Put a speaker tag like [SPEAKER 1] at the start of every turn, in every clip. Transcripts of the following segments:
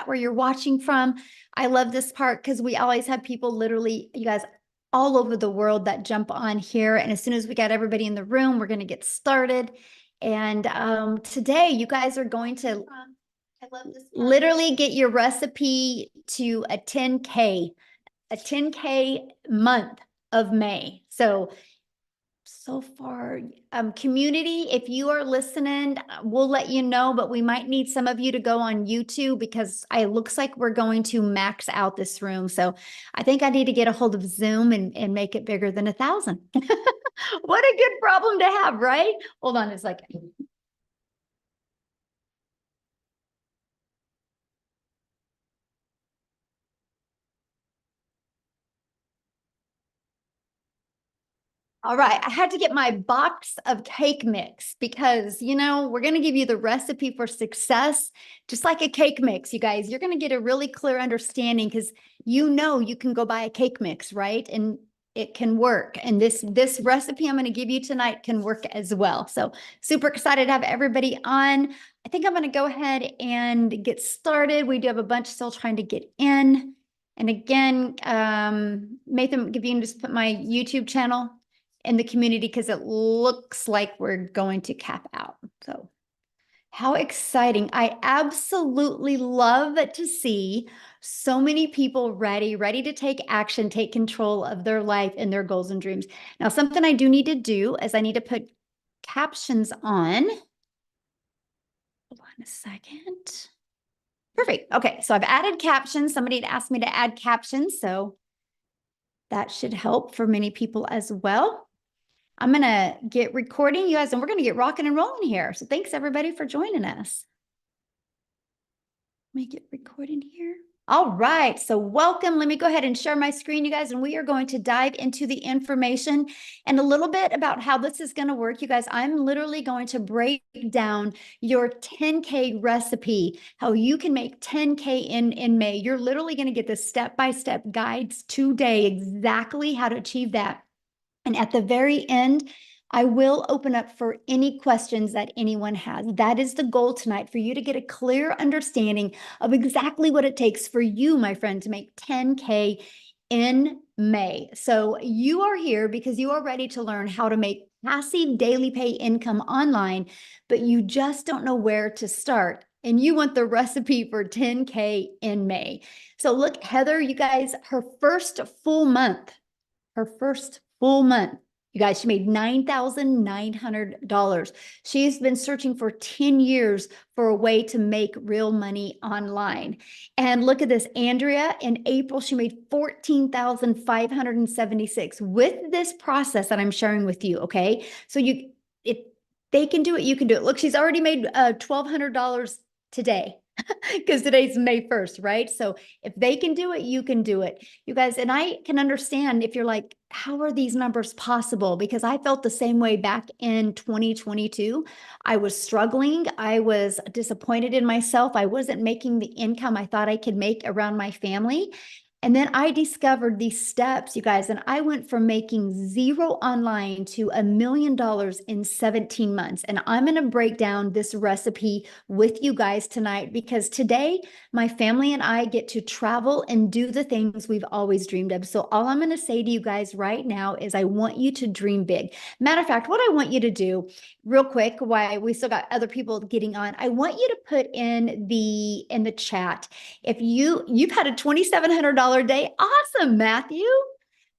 [SPEAKER 1] where you're watching from. I love this part because we always have people literally, you guys, all over the world that jump on here. And as soon as we got everybody in the room, we're going to get started. And today you guys are going to literally get your recipe to a 10K month of May. So far, community, if you are listening, we'll let you know, but we might need some of you to go on YouTube because it looks like we're going to max out this room. So I think I need to get a hold of Zoom and make it bigger than 1,000. What a good problem to have, right? Hold on a second. All right, I had to get my box of cake mix because, we're going to give you the recipe for success, just like a cake mix, you guys. You're going to get a really clear understanding because you can go buy a cake mix, right? And it can work. And this recipe I'm going to give you tonight can work as well. So super excited to have everybody on. I think I'm going to go ahead and get started. We do have a bunch still trying to get in. And again, Nathan, if you can just put my YouTube channel in the community because it looks like we're going to cap out. So how exciting. I absolutely love to see so many people ready to take action, take control of their life and their goals and dreams. Now, something I do need to do is I need to put captions on. Hold on a second. Perfect. Okay, so I've added captions. Somebody had asked me to add captions, so that should help for many people as well. I'm going to get recording, you guys, and we're going to get rocking and rolling here. So thanks, everybody, for joining us. Let me get recording here. All right, so welcome. Let me go ahead and share my screen, you guys, and we are going to dive into the information and a little bit about how this is going to work. You guys, I'm literally going to break down your 10K recipe, how you can make 10K in May. You're literally going to get the step-by-step guides today, exactly how to achieve that. And at the very end, I will open up for any questions that anyone has. That is the goal tonight, for you to get a clear understanding of exactly what it takes for you, my friend, to make 10K in May. So you are here because you are ready to learn how to make passive daily pay income online, but you just don't know where to start. And you want the recipe for 10K in May. So look, Heather, you guys, her first full month, you guys, she made $9,900. She's been searching for 10 years for a way to make real money online. And look at this, Andrea, in April, she made $14,576 with this process that I'm sharing with you, okay? So if they can do it, you can do it. Look, she's already made $1,200 today. Because today's May 1st, right? So if they can do it, you can do it. You guys, and I can understand if you're like, how are these numbers possible? Because I felt the same way back in 2022. I was struggling. I was disappointed in myself. I wasn't making the income I thought I could make around my family. And then I discovered these steps, you guys, and I went from making zero online to $1 million in 17 months. And I'm going to break down this recipe with you guys tonight because today my family and I get to travel and do the things we've always dreamed of. So all I'm going to say to you guys right now is I want you to dream big. Matter of fact, what I want you to do real quick, while we still got other people getting on, I want you to put in the chat, if you've had a $2,700 day, awesome, Matthew.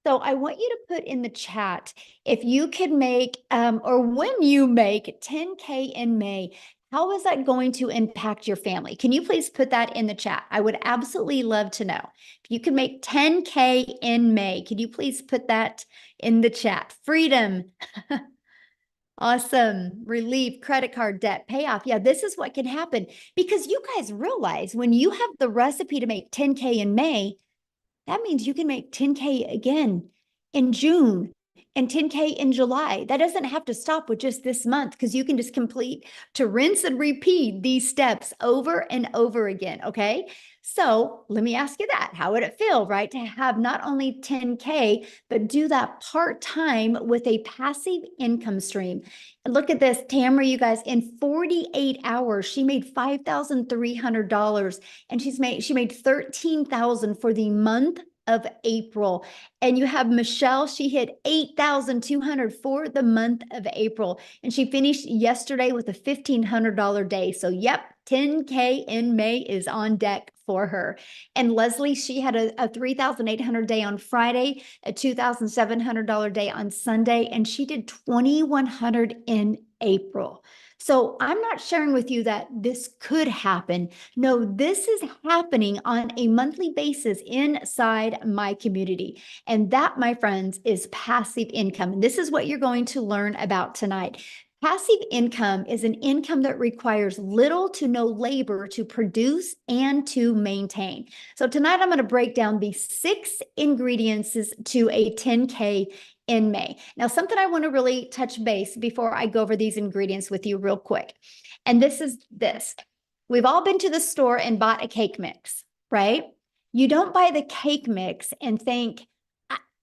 [SPEAKER 1] So I want you to put in the chat, if you could make, or when you make 10K in May, how is that going to impact your family? Can you please put that in the chat? I would absolutely love to know. If you could make 10K in May, could you please put that in the chat? Freedom. Awesome. Relief, credit card debt, payoff. Yeah, this is what can happen because you guys realize when you have the recipe to make 10K in May, that means you can make 10K again in June and 10K in July. That doesn't have to stop with just this month, because you can just complete to rinse and repeat these steps over and over again, okay? So let me ask you that. How would it feel, right, to have not only 10K, but do that part-time with a passive income stream? And look at this, Tamara, you guys, in 48 hours, she made $5,300, and she made $13,000 for the month of April. And you have Michelle, she hit 8,200 for the month of April. And she finished yesterday with a $1,500 day. So yep, 10K in May is on deck for her. And Leslie, she had a 3,800 day on Friday, a $2,700 day on Sunday, and she did 2,100 in April. So I'm not sharing with you that this could happen. No, this is happening on a monthly basis inside my community. And that, my friends, is passive income. And this is what you're going to learn about tonight. Passive income is an income that requires little to no labor to produce and to maintain. So tonight I'm going to break down the 6 ingredients to a 10K in May. Now, something I want to really touch base before I go over these ingredients with you real quick. And this is this. We've all been to the store and bought a cake mix, right? You don't buy the cake mix and think,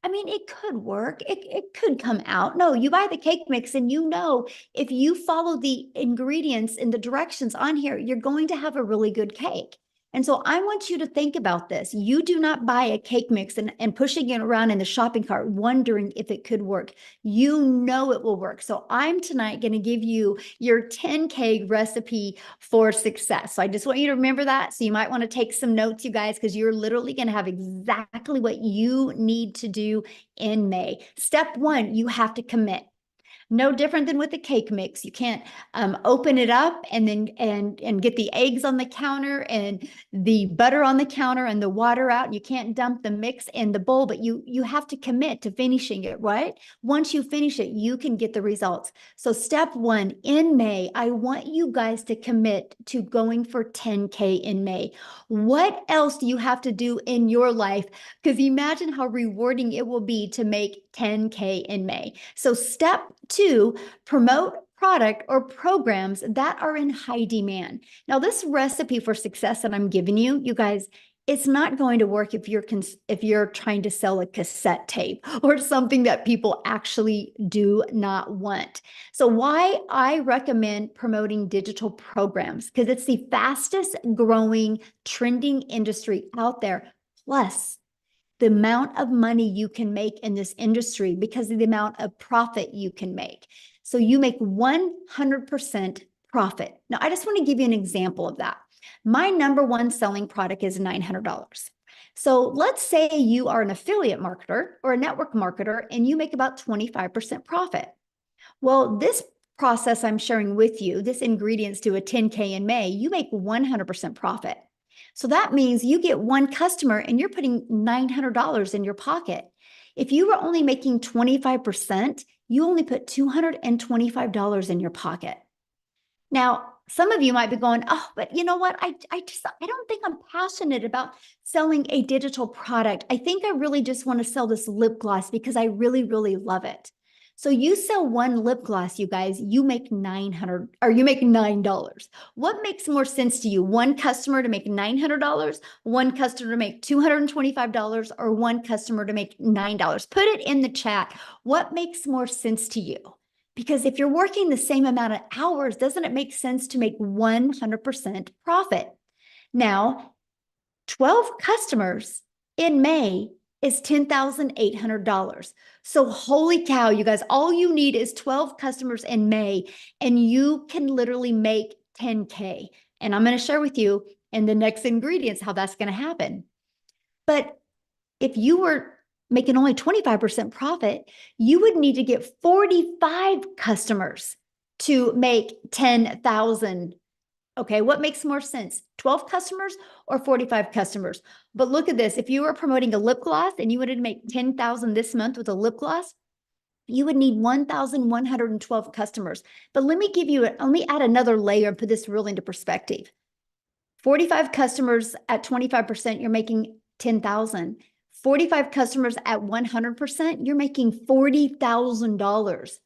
[SPEAKER 1] I mean, it could work. It could come out. No, you buy the cake mix and you know, if you follow the ingredients and the directions on here, you're going to have a really good cake. And so I want you to think about this. You do not buy a cake mix and pushing it around in the shopping cart, wondering if it could work. You know it will work. So I'm tonight going to give you your 10K recipe for success. So I just want you to remember that. So you might want to take some notes, you guys, because you're literally going to have exactly what you need to do in May. Step 1, you have to commit. No different than with the cake mix. You can't open it up and then and get the eggs on the counter and the butter on the counter and the water out. You can't dump the mix in the bowl, but you have to commit to finishing it, right? Once you finish it, you can get the results. So step 1, in May, I want you guys to commit to going for 10K in May. What else do you have to do in your life? Because imagine how rewarding it will be to make 10K in May. So step 2, promote product or programs that are in high demand. Now, this recipe for success that I'm giving you, you guys, it's not going to work if you're trying to sell a cassette tape or something that people actually do not want. So why I recommend promoting digital programs, because it's the fastest growing trending industry out there. Plus, the amount of money you can make in this industry because of the amount of profit you can make. So you make 100% profit. Now, I just want to give you an example of that. My number one selling product is $900. So let's say you are an affiliate marketer or a network marketer and you make about 25% profit. Well, this process I'm sharing with you, this ingredients to a 10K in May, you make 100% profit. So that means you get one customer and you're putting $900 in your pocket. If you were only making 25%, you only put $225 in your pocket. Now, some of you might be going, oh, but you know what? I don't think I'm passionate about selling a digital product. I think I really just want to sell this lip gloss because I really, really love it. So you sell one lip gloss, you guys, you make $9. What makes more sense to you? One customer to make $900, one customer to make $225, or one customer to make $9? Put it in the chat. What makes more sense to you? Because if you're working the same amount of hours, doesn't it make sense to make 100% profit? Now, 12 customers in May is $10,800. So holy cow, you guys, all you need is 12 customers in May and you can literally make 10K. And I'm going to share with you in the next ingredients how that's going to happen. But if you were making only 25% profit, you would need to get 45 customers to make 10,000. Okay, what makes more sense? 12 customers or 45 customers? But look at this. If you were promoting a lip gloss and you wanted to make 10,000 this month with a lip gloss, you would need 1,112 customers. But let me add another layer and put this really into perspective. 45 customers at 25%, you're making 10,000. 45 customers at 100%, you're making $40,000.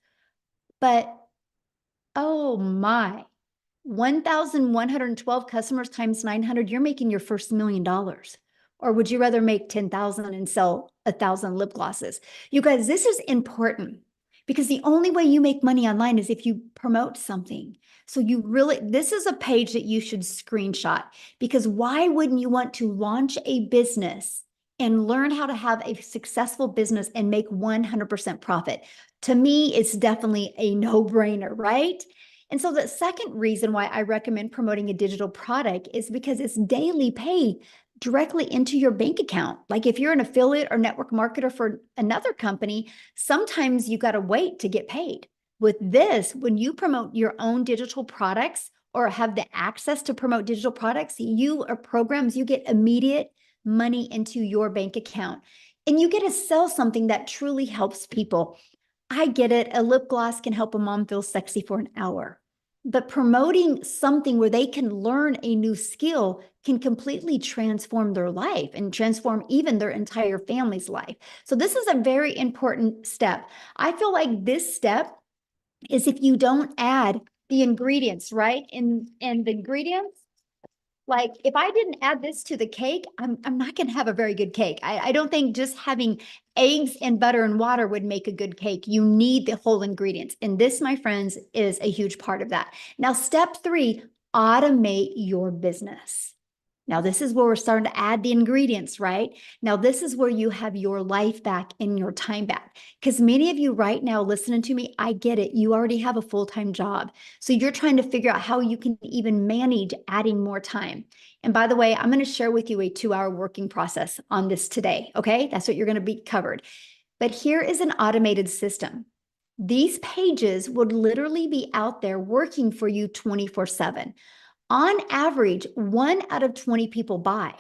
[SPEAKER 1] But oh my, 1,112 customers times 900, you're making your first $1 million. Or would you rather make 10,000 and sell 1,000 lip glosses? You guys, this is important because the only way you make money online is if you promote something. So you really, this is a page that you should screenshot, because why wouldn't you want to launch a business and learn how to have a successful business and make 100% profit? To me, it's definitely a no-brainer, right? And so the second reason why I recommend promoting a digital product is because it's daily pay directly into your bank account. Like if you're an affiliate or network marketer for another company, sometimes you got to wait to get paid. With this, when you promote your own digital products or have the access to promote digital products, you or programs, you get immediate money into your bank account. And you get to sell something that truly helps people. I get it. A lip gloss can help a mom feel sexy for an hour. But promoting something where they can learn a new skill can completely transform their life and transform even their entire family's life. So this is a very important step. I feel like this step is if you don't add the ingredients, right? And the ingredients, like if I didn't add this to the cake, I'm not going to have a very good cake. I don't think just having eggs and butter and water would make a good cake. You need the whole ingredients. And this, my friends, is a huge part of that. Now, step 3, automate your business. Now, this is where we're starting to add the ingredients, right? Now, this is where you have your life back and your time back. Because many of you right now listening to me, I get it. You already have a full-time job. So you're trying to figure out how you can even manage adding more time. And by the way, I'm going to share with you a 2-hour working process on this today, okay? That's what you're going to be covered. But here is an automated system. These pages would literally be out there working for you 24/7. On average, 1 out of 20 people buy.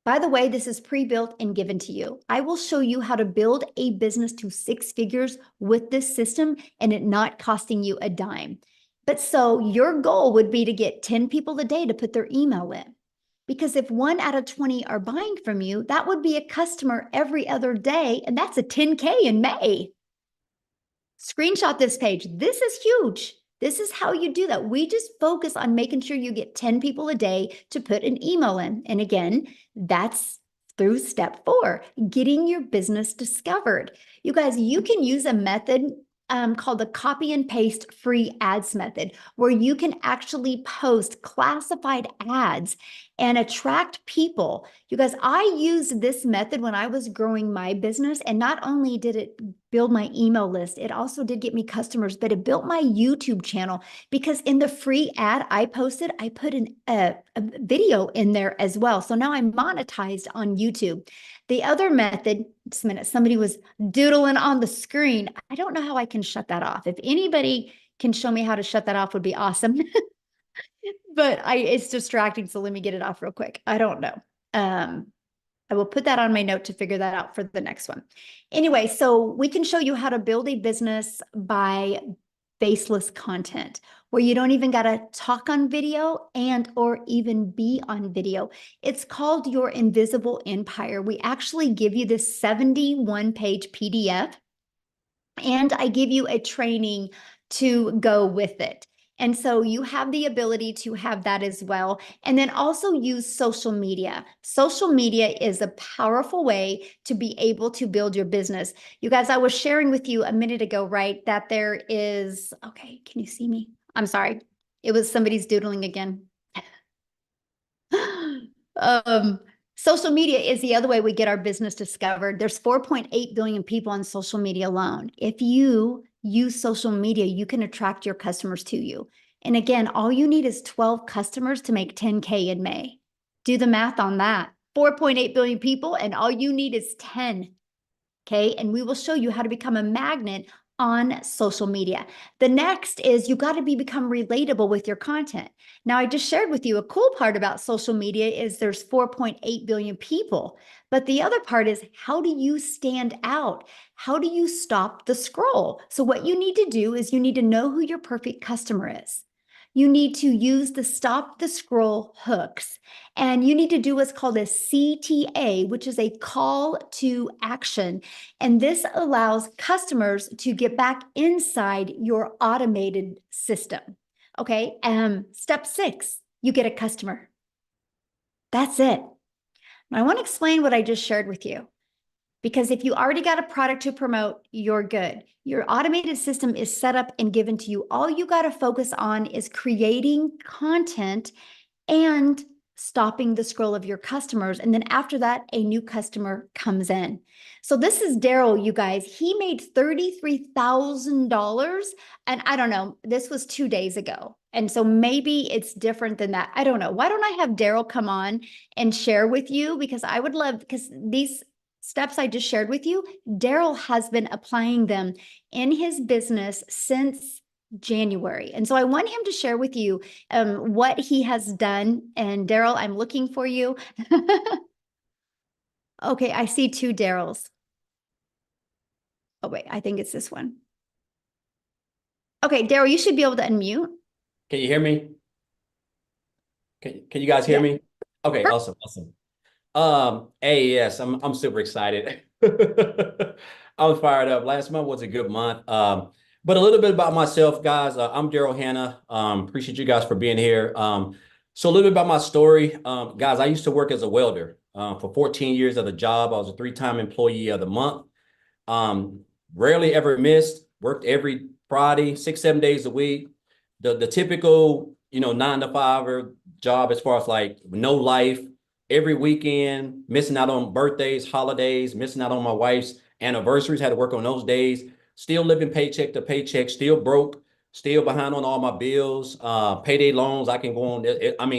[SPEAKER 1] By the way, this is pre-built and given to you. I will show you how to build a business to 6 figures with this system and it not costing you a dime. But so your goal would be to get 10 people a day to put their email in. Because if 1 out of 20 are buying from you, that would be a customer every other day, and that's a 10K in May. Screenshot this page. This is huge. This is how you do that. We just focus on making sure you get 10 people a day to put an email in. And again, that's through step 4, getting your business discovered. You guys, you can use a method called the copy and paste free ads method, where you can actually post classified ads and attract people. You guys, I used this method when I was growing my business, and not only did it build my email list, it also did get me customers, but it built my YouTube channel, because in the free ad I posted, I put a video in there as well. So now I'm monetized on YouTube. The other method, just a minute, somebody was doodling on the screen. I don't know how I can shut that off. If anybody can show me how to shut that off, would be awesome. But it's distracting, so let me get it off real quick. I don't know. I will put that on my note to figure that out for the next one. Anyway, so we can show you how to build a business by faceless content, where you don't even got to talk on video and or even be on video. It's called your invisible empire. We actually give you this 71-page PDF, and I give you a training to go with it. And so you have the ability to have that as well. And then also use social media. Social media is a powerful way to be able to build your business. You guys, I was sharing with you a minute ago, right, that there is, okay, can you see me? I'm sorry. It was somebody's doodling again. Social media is the other way we get our business discovered. There's 4.8 billion people on social media alone. If you use social media, you can attract your customers to you. And again, all you need is 12 customers to make 10K in May. Do the math on that. 4.8 billion people, and all you need is 10. Okay, and we will show you how to become a magnet on social media. The next is you got to become relatable with your content. Now, I just shared with you a cool part about social media is there's 4.8 billion people, but the other part is, how do you stand out? How do you stop the scroll? So what you need to do is you need to know who your perfect customer is. you need to use the stop the scroll hooks. And you need to do what's called a CTA, which is a call to action. And this allows customers to get back inside your automated system. Okay. Step 6, you get a customer. That's it. I want to explain what I just shared with you. Because if you already got a product to promote, you're good. Your automated system is set up and given to you. All you got to focus on is creating content and stopping the scroll of your customers. And then after that, a new customer comes in. So this is Daryl, you guys. He made $33,000. And I don't know, this was 2 days ago. And so maybe it's different than that. I don't know. Why don't I have Daryl come on and share with you? Because I would love, because these steps I just shared with you, Daryl has been applying them in his business since January. And so I want him to share with you what he has done. And Daryl, I'm looking for you. Okay, I see 2 Daryls. Oh, wait, I think it's this one. Okay, Daryl, you should be able to unmute.
[SPEAKER 2] Can you hear me? Can you guys hear me? Okay, awesome. Hey, yes, I'm super excited. I was fired up. Last month was a good month. But a little bit about myself, guys. I'm Daryl Hannah. Appreciate you guys for being here. So a little bit about my story. Guys, I used to work as a welder for 14 years of the job. I was a 3-time employee of the month. Rarely ever missed, worked every Friday, 6-7 days a week. The typical, 9 to 5 job as far as like no life, every weekend, missing out on birthdays, holidays, missing out on my wife's anniversaries, had to work on those days, still living paycheck to paycheck, still broke, still behind on all my bills, payday loans. I can go on,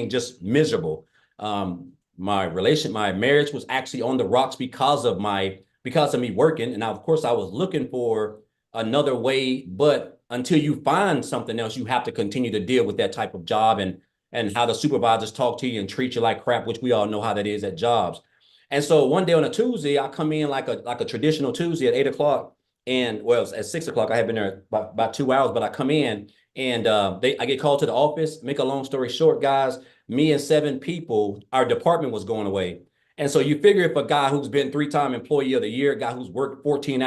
[SPEAKER 2] just miserable. My marriage was actually on the rocks because of me working. And now, of course, I was looking for another way, but until you find something else, you have to continue to deal with that type of job and how the supervisors talk to you and treat you like crap, which we all know how that is at jobs. And so one day on a Tuesday, I come in like a traditional Tuesday at 8 o'clock. And well, at 6 o'clock, I had been there about 2 hours, but I come in and I get called to the office. Make a long story short, guys, me and 7 people, our department was going away. And so you figure if a guy who's been 3-time employee of the year, a guy who's worked 14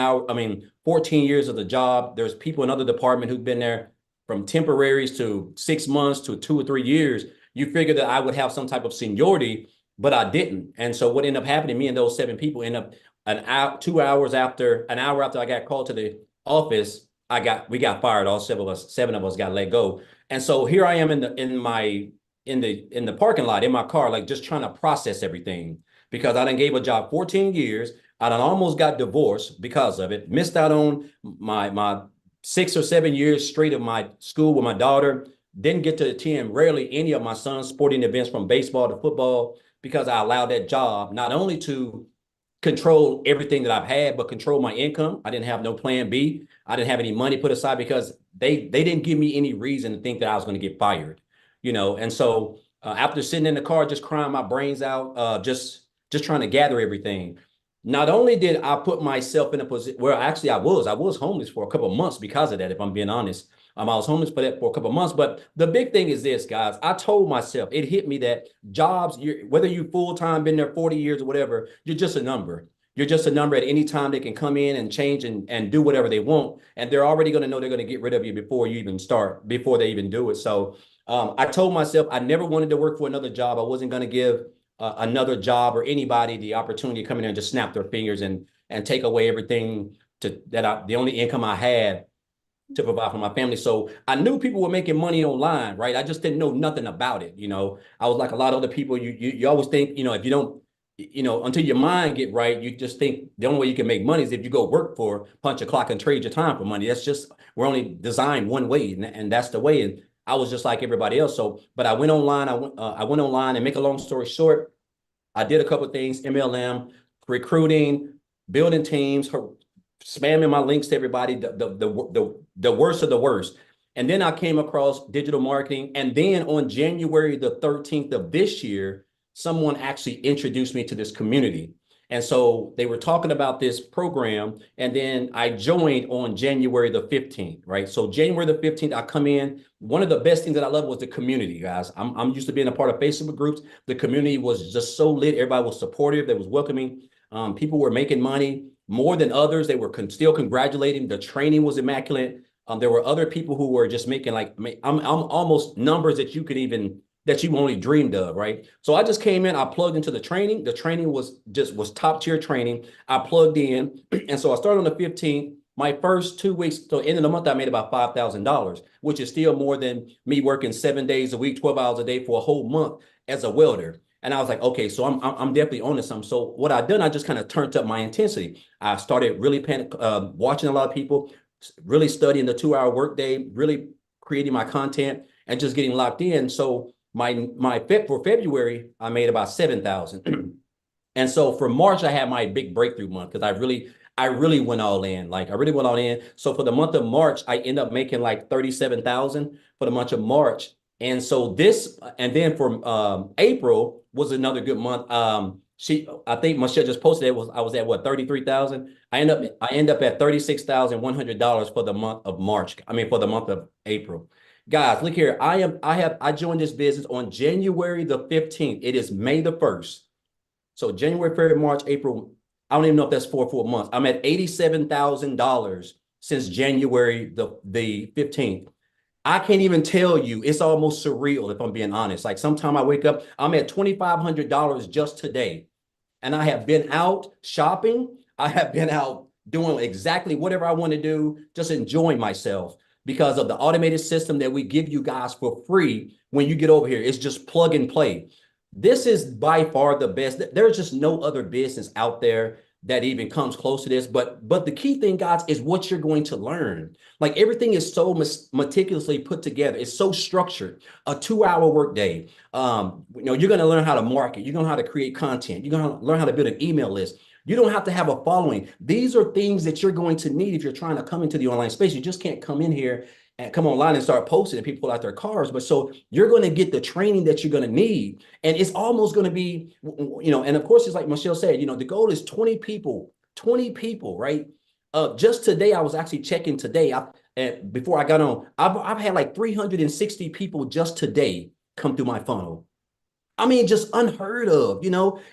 [SPEAKER 2] years of the job, there's people in other department who've been there from temporaries to 6 months to 2 or 3 years. You figure that I would have some type of seniority, but I didn't. And so what ended up happening, me and those 7 people end up an hour after I got called to the office, we got fired. All 7 of us got let go. And so here I am in the parking lot in my car, like just trying to process everything because I done gave a job 14 years. I done almost got divorced because of it. Missed out on my 6 or 7 years straight of my school with my daughter. Didn't get to attend rarely any of my son's sporting events from baseball to football because I allowed that job not only to control everything that I've had, but control my income. I didn't have no plan B. I didn't have any money put aside because they didn't give me any reason to think that I was going to get fired, And so after sitting in the car, just crying my brains out, just trying to gather everything. Not only did I put myself in a position where actually I was homeless for a couple of months because of that, if I'm being honest. I was homeless for a couple of months. But the big thing is this, guys. I told myself, it hit me that jobs, whether you full-time, been there 40 years or whatever, you're just a number. You're just a number. At any time they can come in and change and do whatever they want. And they're already going to know they're going to get rid of you before they even do it. So I told myself I never wanted to work for another job. I wasn't going to give another job or anybody the opportunity to come in there and just snap their fingers and take away everything the only income I had to provide for my family. So I knew people were making money online, right? I just didn't know nothing about it. I was like a lot of other people. You always think, if you don't, until your mind get right, you just think the only way you can make money is if you go work for punch a clock and trade your time for money. We're only designed one way, and that's the way. And I was just like everybody else. So, but I went online. I went online, and make a long story short, I did a couple of things: MLM, recruiting, building teams, spamming my links to everybody, the worst of the worst. And then I came across digital marketing. And then on January the 13th of this year, someone actually introduced me to this community. And so they were talking about this program, and then I joined on January the 15th, right? So January the 15th, I come in. One of the best things that I love was the community, guys. I'm used to being a part of Facebook groups. The community was just so lit. Everybody was supportive. They was welcoming. People were making money more than others. They were still congratulating. The training was immaculate. There were other people who were just making like I'm almost numbers that you only dreamed of, right? So I just came in, I plugged into the training. The training was top tier training. I plugged in. And so I started on the 15th. My first 2 weeks, so end of the month, I made about $5,000, which is still more than me working 7 days a week, 12 hours a day for a whole month as a welder. And I was like, okay, so I'm definitely on to something. So what I done, I just kind of turned up my intensity. I started really watching a lot of people, really studying the 2 hour workday, really creating my content and just getting locked in. So for February, I made about 7,000. And so for March, I had my big breakthrough month because I really went all in. Like I really went all in. So for the month of March, I end up making like 37,000 for the month of March. And so and then for April was another good month. I think Michelle just posted I was at what, 33,000. I end up at $36,100 for the month of March. I mean, for the month of April. Guys, look here. I joined this business on January the 15th. It is May the 1st. So January, February, March, April. I don't even know if that's 4 full months. I'm at $87,000 since January the 15th. I can't even tell you. It's almost surreal if I'm being honest. Like sometime I wake up, I'm at $2,500 just today. And I have been out shopping. I have been out doing exactly whatever I want to do, just enjoying myself because of the automated system that we give you guys for free when you get over here. It's just plug and play. This is by far the best. There's just no other business out there that even comes close to this. But the key thing, guys, is what you're going to learn. Like everything is so meticulously put together. It's so structured. A 2 hour workday. You're going to learn how to market. You're going to learn how to create content. You're going to learn how to build an email list. You don't have to have a following. These are things that you're going to need if you're trying to come into the online space. You just can't come in here and come online and start posting and people pull out their cars. But so you're going to get the training that you're going to need. And it's almost going to be, and of course, it's like Michelle said, the goal is 20 people, right? Just today, I was actually checking today. Before I got on, I've had like 360 people just today come through my funnel. I mean, just unheard of,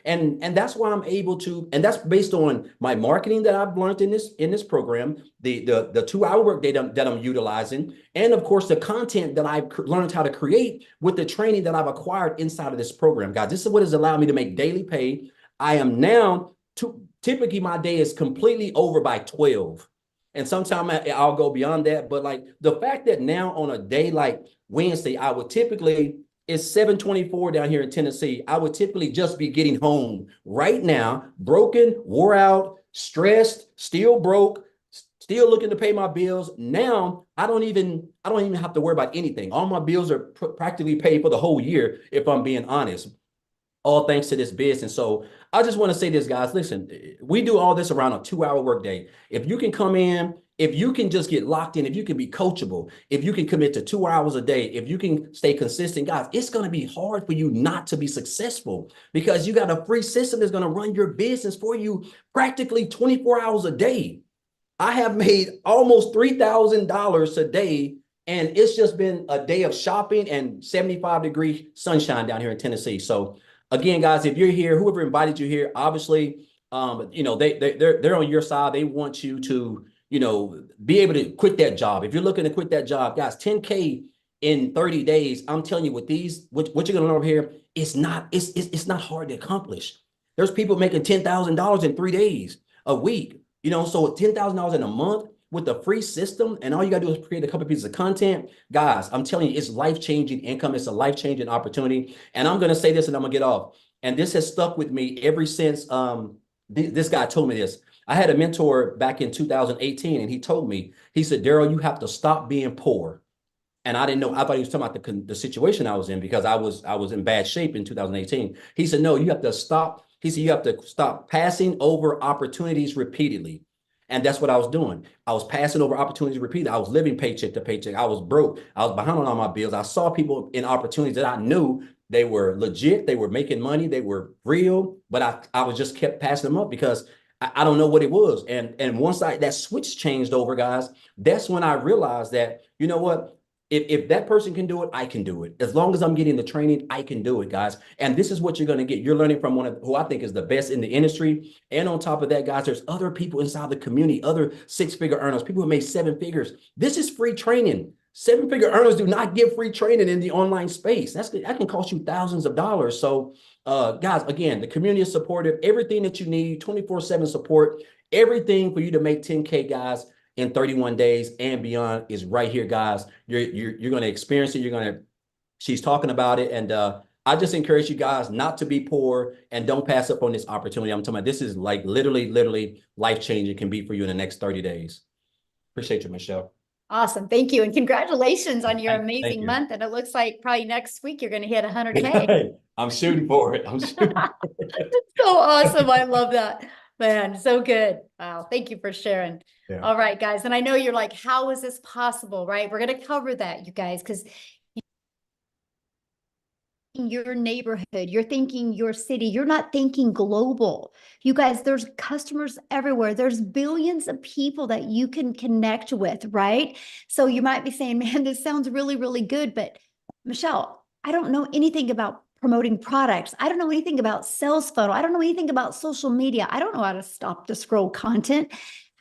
[SPEAKER 2] and that's why I'm able to, and that's based on my marketing that I've learned in this program, the 2 hour workday that I'm utilizing, and of course the content that I've learned how to create with the training that I've acquired inside of this program, guys. This is what has allowed me to make daily pay. I am now typically my day is completely over by 12. And sometimes I'll go beyond that. But like the fact that now on a day like Wednesday, I would typically, it's 7:24 down here in Tennessee. I would typically just be getting home right now, broken, wore out, stressed, still broke, still looking to pay my bills. Now I don't even have to worry about anything. All my bills are practically paid for the whole year, if I'm being honest. All thanks to this business. So I just want to say this, guys. Listen, we do all this around a 2 hour workday. If you can come in, if you can just get locked in, if you can be coachable, if you can commit to 2 hours a day, if you can stay consistent, guys, it's going to be hard for you not to be successful because you got a free system that's going to run your business for you practically 24 hours a day. I have made almost $3,000 a day, and it's just been a day of shopping and 75-degree sunshine down here in Tennessee. So again, guys, if you're here, whoever invited you here, obviously, they're on your side. They want you to, be able to quit that job. If you're looking to quit that job, guys, 10K in 30 days, I'm telling you what you're going to learn over here, it's not hard to accomplish. There's people making $10,000 in 3 days a week, so $10,000 in a month with a free system, and all you got to do is create a couple pieces of content. Guys, I'm telling you, it's life-changing income. It's a life-changing opportunity. And I'm going to say this and I'm going to get off. And this has stuck with me ever since this guy told me this. I had a mentor back in 2018, and he told me, he said, Daryl, you have to stop being poor. And I didn't know. I thought he was talking about the situation I was in because I was in bad shape in 2018. He said, no, you have to stop. He said, you have to stop passing over opportunities repeatedly. And that's what I was doing. I was passing over opportunities repeatedly. I was living paycheck to paycheck. I was broke. I was behind on all my bills. I saw people in opportunities that I knew they were legit. They were making money. They were real. But I was just kept passing them up because I don't know what it was. And once that switch changed over, guys, that's when I realized that, you know what? If that person can do it, I can do it. As long as I'm getting the training, I can do it, guys. And this is what you're going to get. You're learning from one of who I think is the best in the industry. And on top of that, guys, there's other people inside the community, other six-figure earners, people who make seven figures. This is free training. Seven-figure earners do not give free training in the online space. That can cost you thousands of dollars. So, guys, again, the community is supportive. Everything that you need, 24/7 support, everything for you to make 10K, guys, in 31 days and beyond is right here, guys. You're going to experience it. She's talking about it. And I just encourage you guys not to be poor and don't pass up on this opportunity. I'm talking about this is like literally life-changing can be for you in the next 30 days. Appreciate you, Michelle.
[SPEAKER 1] Awesome. Thank you. And congratulations on your
[SPEAKER 2] Thank
[SPEAKER 1] amazing
[SPEAKER 2] you.
[SPEAKER 1] month. And it looks like probably next week you're going to hit 100K.
[SPEAKER 2] I'm shooting for it. I'm shooting.
[SPEAKER 1] So awesome. I love that. Man, so good. Wow. Thank you for sharing.
[SPEAKER 2] Yeah.
[SPEAKER 1] All right, guys. And I know you're like, how is this possible, right? We're going to cover that, you guys, because your neighborhood, you're thinking your city, you're not thinking global. You guys, there's customers everywhere. There's billions of people that you can connect with, right? So you might be saying, man, this sounds really, really good. But Michelle, I don't know anything about promoting products. I don't know anything about sales funnel. I don't know anything about social media. I don't know how to stop the scroll content.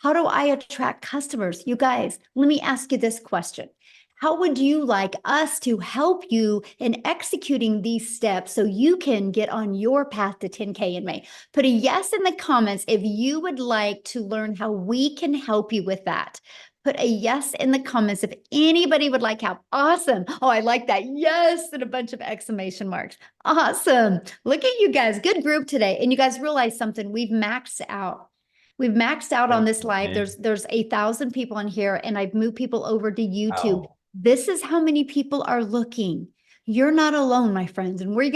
[SPEAKER 1] How do I attract customers? You guys, let me ask you this question. How would you like us to help you in executing these steps so you can get on your path to 10K in May? Put a yes in the comments if you would like to learn how we can help you with that. Put a yes in the comments if anybody would like help. Awesome. Oh, I like that. Yes, and a bunch of exclamation marks. Awesome. Look at you guys. Good group today. And you guys realize something. We've maxed out. We've maxed out on this live. There's 1,000 people on here, and I've moved people over to YouTube.
[SPEAKER 2] Oh.
[SPEAKER 1] This is how many people are looking. You're not alone, my friends. And we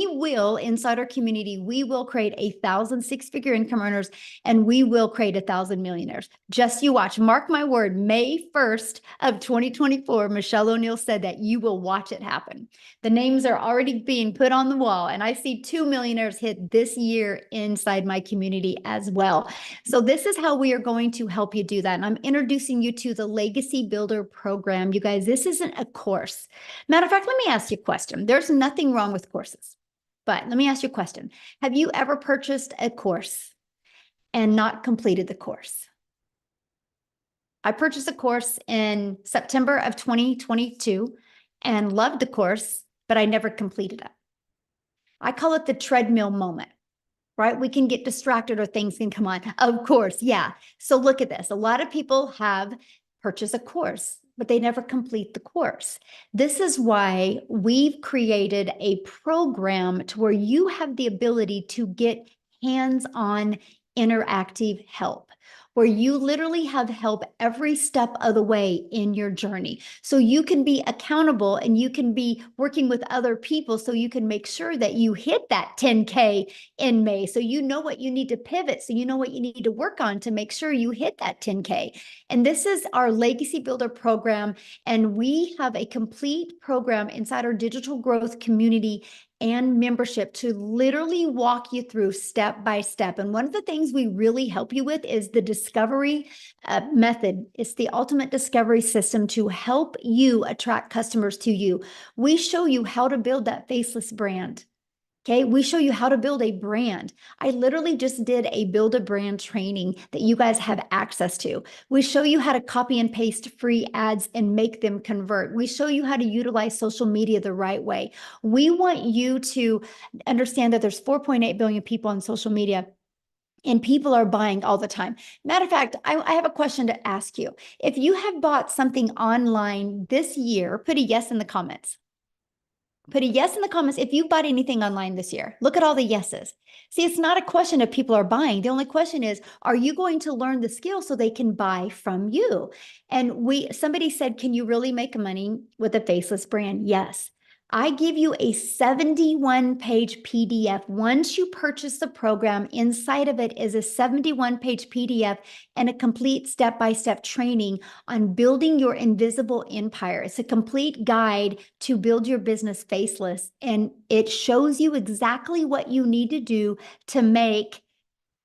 [SPEAKER 1] will, inside our community, we will create 1,000 six-figure income earners, and we will create 1,000 millionaires. Just you watch. Mark my word, May 1st of 2024, Michelle O'Neill said that you will watch it happen. The names are already being put on the wall, and I see 2 millionaires hit this year inside my community as well. So this is how we are going to help you do that. And I'm introducing you to the Legacy Builder program. You guys, this isn't a course. Matter of fact, let me ask you a question. There's nothing wrong with courses, but let me ask you a question. Have you ever purchased a course and not completed the course? I purchased a course in September of 2022 and loved the course, but I never completed it. I call it the treadmill moment, right? We can get distracted or things can come on. Of course, yeah. So look at this. A lot of people have purchased a course, but they never complete the course. This is why we've created a program to where you have the ability to get hands-on interactive help, where you literally have help every step of the way in your journey. So you can be accountable and you can be working with other people so you can make sure that you hit that 10K in May. So you know what you need to pivot. So you know what you need to work on to make sure you hit that 10K. And this is our Legacy Builder program. And we have a complete program inside our digital growth community and membership to literally walk you through step by step. And one of the things we really help you with is the discovery method. It's the ultimate discovery system to help you attract customers to you. We show you how to build that faceless brand. Okay, we show you how to build a brand. I literally just did a build a brand training that you guys have access to. We show you how to copy and paste free ads and make them convert. We show you how to utilize social media the right way. We want you to understand that there's 4.8 billion people on social media. And people are buying all the time. Matter of fact, I have a question to ask you. If you have bought something online this year, put a yes in the comments. Put a yes in the comments if you bought anything online this year. Look at all the yeses. See, it's not a question of people are buying. The only question is, are you going to learn the skill so they can buy from you? And somebody said, can you really make money with a faceless brand? Yes. I give you a 71-page PDF. Once you purchase the program, inside of it is a 71-page PDF and a complete step-by-step training on building your invisible empire. It's a complete guide to build your business faceless, and it shows you exactly what you need to do to make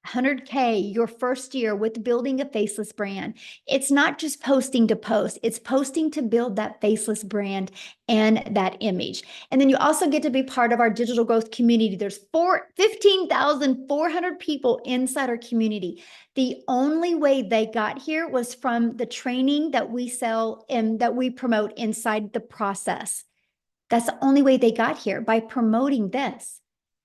[SPEAKER 1] 100K your first year with building a faceless brand. It's not just posting to post, it's posting to build that faceless brand and that image. And then you also get to be part of our digital growth community. There's 15,400 people inside our community. The only way they got here was from the training that we sell and that we promote inside the process. That's the only way they got here, by promoting this.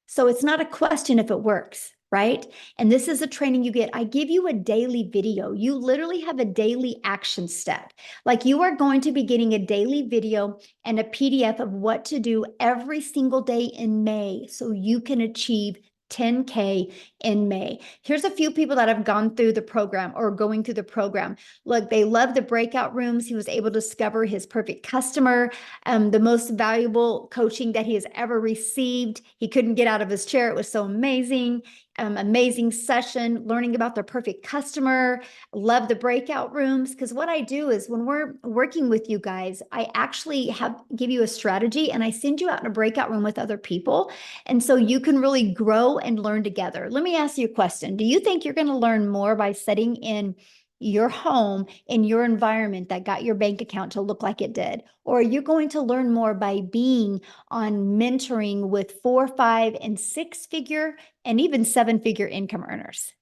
[SPEAKER 1] So it's not a question if it works, right? And this is a training you get. I give you a daily video. You literally have a daily action step. Like, you are going to be getting a daily video and a PDF of what to do every single day in May so you can achieve 10K in May. Here's a few people that have gone through the program or going through the program. Look, they love the breakout rooms. He was able to discover his perfect customer, the most valuable coaching that he has ever received. He couldn't get out of his chair. It was so amazing. Amazing session, learning about their perfect customer. Love the breakout rooms, because what I do is when we're working with you guys, I actually give you a strategy and I send you out in a breakout room with other people. And so you can really grow and learn together. Let me ask you a question. Do you think you're going to learn more by sitting in your home, in your environment that got your bank account to look like it did? Or are you going to learn more by being on mentoring with 4, 5, and 6-figure and even 7-figure income earners?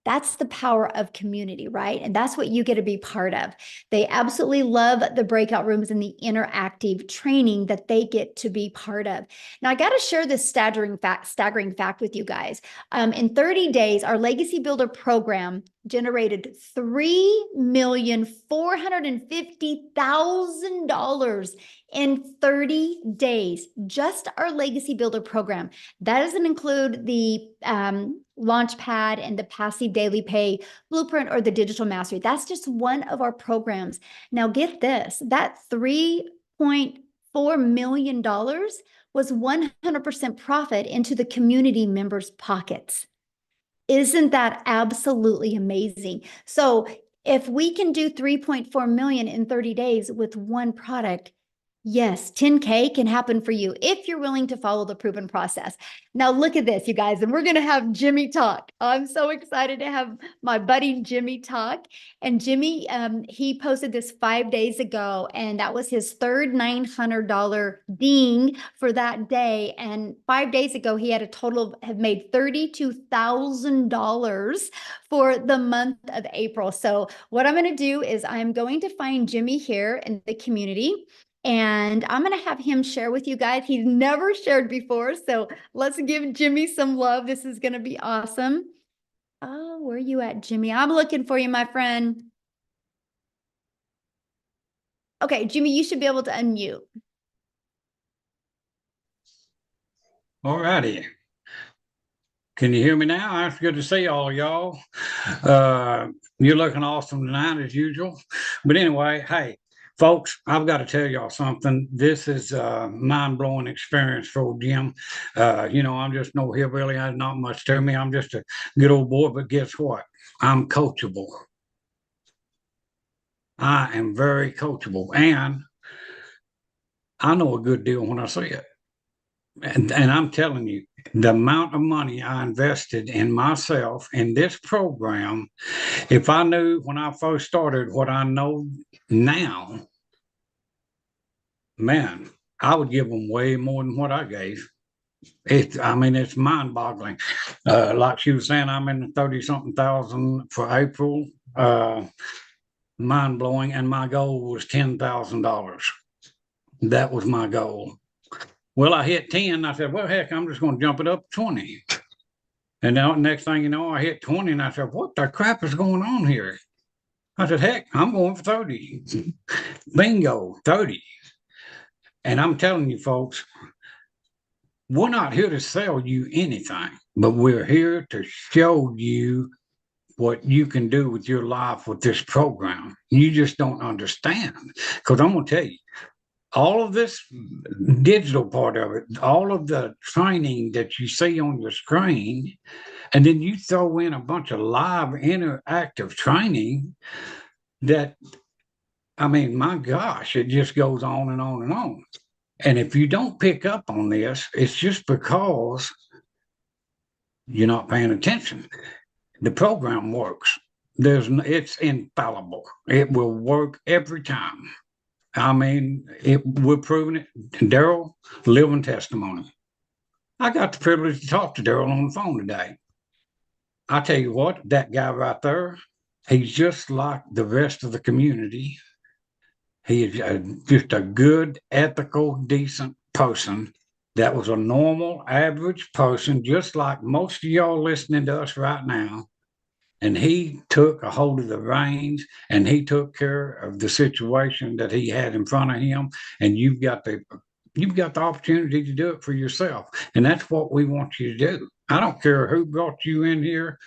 [SPEAKER 1] That's the power of community, right? And that's what you get to be part of. They absolutely love the breakout rooms and the interactive training that they get to be part of. Now, I got to share this staggering fact with you guys. In 30 days, our Legacy Builder program generated $3,450,000 in 30 days. Just our Legacy Builder program. That doesn't include the Launchpad and the passive DailyPay blueprint or the digital mastery. That's just one of our programs. Now get this, that $3.4 million was 100% profit into the community members' pockets. Isn't that absolutely amazing? So if we can do 3.4 million in 30 days with one product, yes, 10K can happen for you if you're willing to follow the proven process. Now look at this, you guys, and we're going to have Jimmy talk. I'm so excited to have my buddy Jimmy talk. And Jimmy, he posted this 5 days ago, and that was his third $900 ding for that day. And 5 days ago, he had a total of have made $32,000 for the month of April. So what I'm going to do is I'm going to find Jimmy here in the community. And I'm going to have him share with you guys. He's never shared before. So let's give Jimmy some love. This is going to be awesome. Oh, where are you at, Jimmy? I'm looking for you, my friend. Okay, Jimmy, you should be able to unmute.
[SPEAKER 3] All righty. Can you hear me now? It's good to see all of y'all. You're looking awesome tonight as usual. But anyway, hey, folks, I've got to tell y'all something. This is a mind-blowing experience for Jim. I'm just no hillbilly. There's not much to me. I'm just a good old boy, but guess what? I'm coachable. I am very coachable, and I know a good deal when I see it. And I'm telling you, the amount of money I invested in myself in this program, if I knew when I first started what I know now, man, I would give them way more than what I gave. It's mind-boggling. Like she was saying, I'm in the 30-something thousand for April. Mind-blowing. And my goal was $10,000. That was my goal. Well, I hit 10. I said, well, heck, I'm just going to jump it up to 20. And now, next thing you know, I hit 20, and I said, what the crap is going on here? I said, heck, I'm going for 30. Bingo, 30. And I'm telling you, folks, we're not here to sell you anything, but we're here to show you what you can do with your life with this program. You just don't understand. Because I'm going to tell you, all of this digital part of it, all of the training that you see on your screen, and then you throw in a bunch of live interactive training that, I mean, my gosh, it just goes on and on and on. And if you don't pick up on this, it's just because you're not paying attention. The program works. It's infallible. It will work every time. I mean, we're proving it. Daryl, living testimony. I got the privilege to talk to Daryl on the phone today. I tell you what, that guy right there, he's just like the rest of the community. He is just a good, ethical, decent person that was a normal, average person, just like most of y'all listening to us right now. And he took a hold of the reins and he took care of the situation that he had in front of him. And you've got the opportunity to do it for yourself. And that's what we want you to do. I don't care who brought you in here,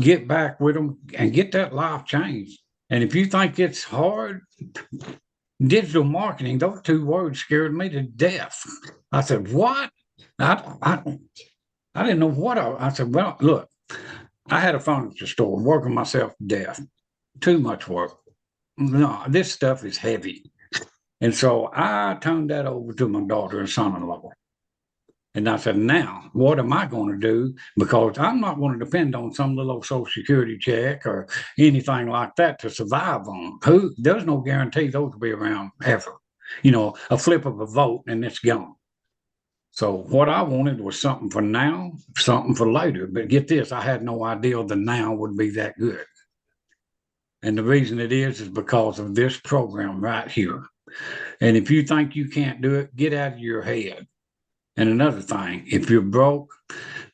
[SPEAKER 3] get back with them and get that life changed. And if you think it's hard, digital marketing, those two words scared me to death. I said, what? I didn't know what I said, well, look, I had a furniture store working myself to death. Too much work. No, this stuff is heavy. And so I turned that over to my daughter and son-in-law. And I said, now, what am I going to do? Because I'm not going to depend on some little Social Security check or anything like that to survive on. There's no guarantee those will be around ever. You know, a flip of a vote and it's gone. So what I wanted was something for now, something for later. But get this, I had no idea the now would be that good. And the reason it is because of this program right here. And if you think you can't do it, get out of your head. And another thing, if you're broke,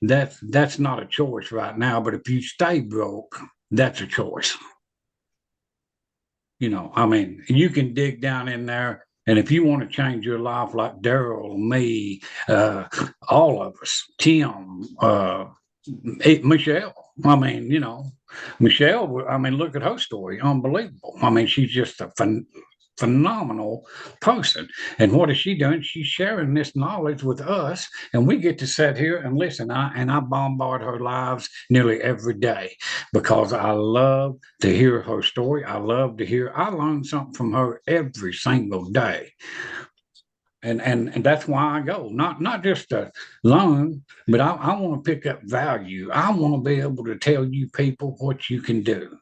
[SPEAKER 3] that's not a choice right now. But if you stay broke, that's a choice. You know, I mean, you can dig down in there. And if you want to change your life like Daryl, me, all of us, Tim, Michelle, I mean, you know, Michelle, I mean, look at her story. Unbelievable. I mean, she's just a phenomenal person. And what is she doing? She's sharing this knowledge with us, and we get to sit here and listen. I bombard her lives nearly every day because I love to hear her story. I learn something from her every single day. And that's why I go, not just to learn, but I want to pick up value. I want to be able to tell you people what you can do.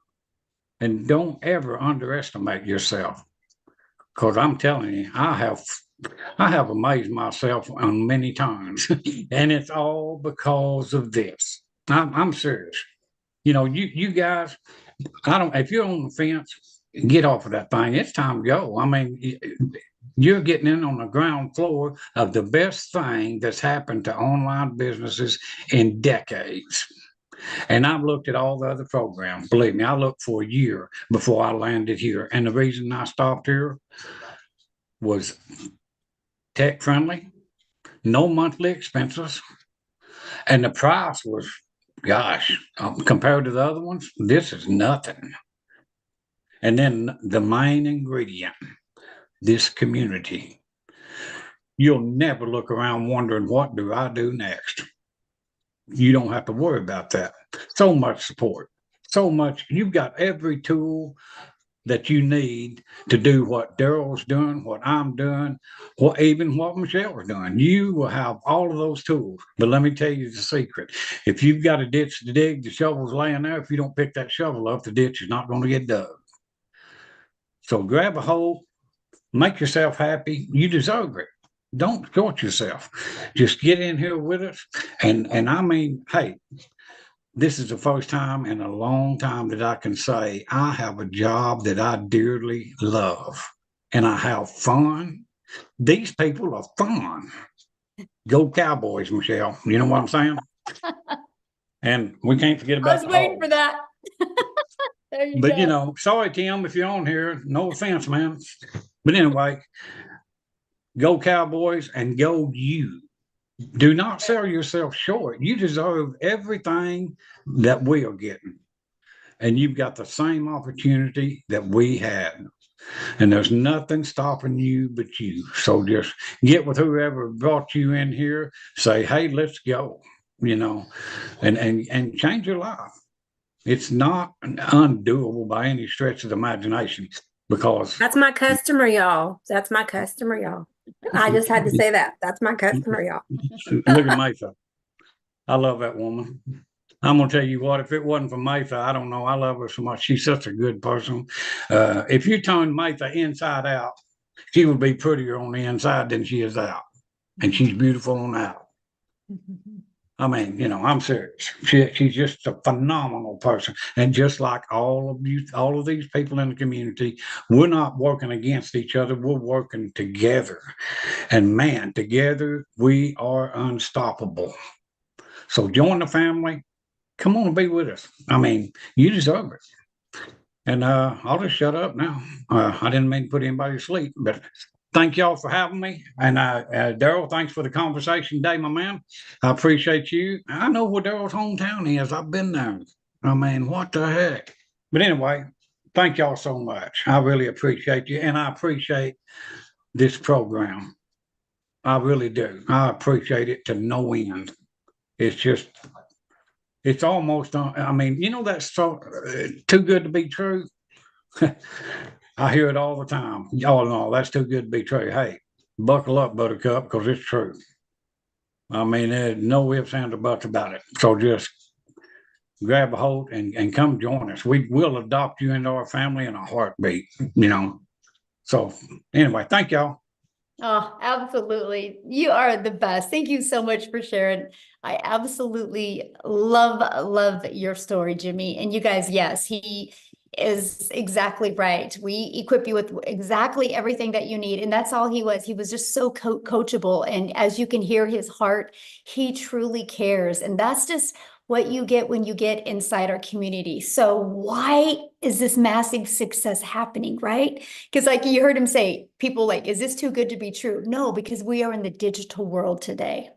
[SPEAKER 3] And don't ever underestimate yourself. Because I'm telling you, I have amazed myself on many times, and it's all because of this. I'm serious. You know, you guys, if you're on the fence, get off of that thing. It's time to go. I mean, you're getting in on the ground floor of the best thing that's happened to online businesses in decades. And I've looked at all the other programs. Believe me, I looked for a year before I landed here. And the reason I stopped here was tech friendly, no monthly expenses. And the price was, gosh, compared to the other ones, this is nothing. And then the main ingredient, this community. You'll never look around wondering, what do I do next? You don't have to worry about that. So much support, so much. You've got every tool that you need to do what Daryl's doing, what I'm doing, even what Michelle's doing. You will have all of those tools. But let me tell you the secret. If you've got a ditch to dig, the shovel's laying there. If you don't pick that shovel up, the ditch is not going to get dug. So grab a hole, make yourself happy. You deserve it. Don't short yourself. Just get in here with us. And I mean, hey, this is the first time in a long time that I can say I have a job that I dearly love and I have fun. These people are fun. Go Cowboys, Michelle. You know what I'm saying? And we can't forget about
[SPEAKER 1] I was waiting for that. There you
[SPEAKER 3] But
[SPEAKER 1] go.
[SPEAKER 3] you know, sorry, Tim, if you're on here. No offense, man. But anyway, go Cowboys and go you. Do not sell yourself short. You deserve everything that we are getting. And you've got the same opportunity that we had. And there's nothing stopping you but you. So just get with whoever brought you in here, say, hey, let's go, and change your life. It's not undoable by any stretch of the imagination because
[SPEAKER 4] That's my customer, y'all. That's my customer, y'all. I just had to say that. That's my customer, y'all.
[SPEAKER 3] look at Mayfa. I love that woman. I'm gonna tell you what, if it wasn't for Mayfa, I don't know. I love her so much. She's such a good person. If you turn Mayfa inside out, she would be prettier on the inside than she is out. And she's beautiful on out. I mean, I'm serious. She's just a phenomenal person. And just like all of you, all of these people in the community, we're not working against each other. We're working together. And man, together we are unstoppable. So join the family. Come on and be with us. I mean, you deserve it. And I'll just shut up now. I didn't mean to put anybody to sleep, but thank y'all for having me. And Daryl, thanks for the conversation today, my man. I appreciate you. I know where Daryl's hometown is. I've been there. I mean, what the heck? But anyway, thank y'all so much. I really appreciate you. And I appreciate this program. I really do. I appreciate it to no end. It's almost, I mean, that's so too good to be true. I hear it all the time. Oh, no, that's too good to be true. Hey, buckle up, Buttercup, because it's true. I mean, there's no ifs, ands, or buts about it. So just grab a hold and come join us. We will adopt you into our family in a heartbeat, So anyway, thank y'all.
[SPEAKER 1] Oh, absolutely. You are the best. Thank you so much for sharing. I absolutely love your story, Jimmy. And you guys, yes, he is exactly right. We equip you with exactly everything that you need. And that's all he was. He was just so coachable. And as you can hear his heart, he truly cares. And that's just what you get when you get inside our community. So why is this massive success happening, right? Because like you heard him say, people like, is this too good to be true? No, because we are in the digital world today.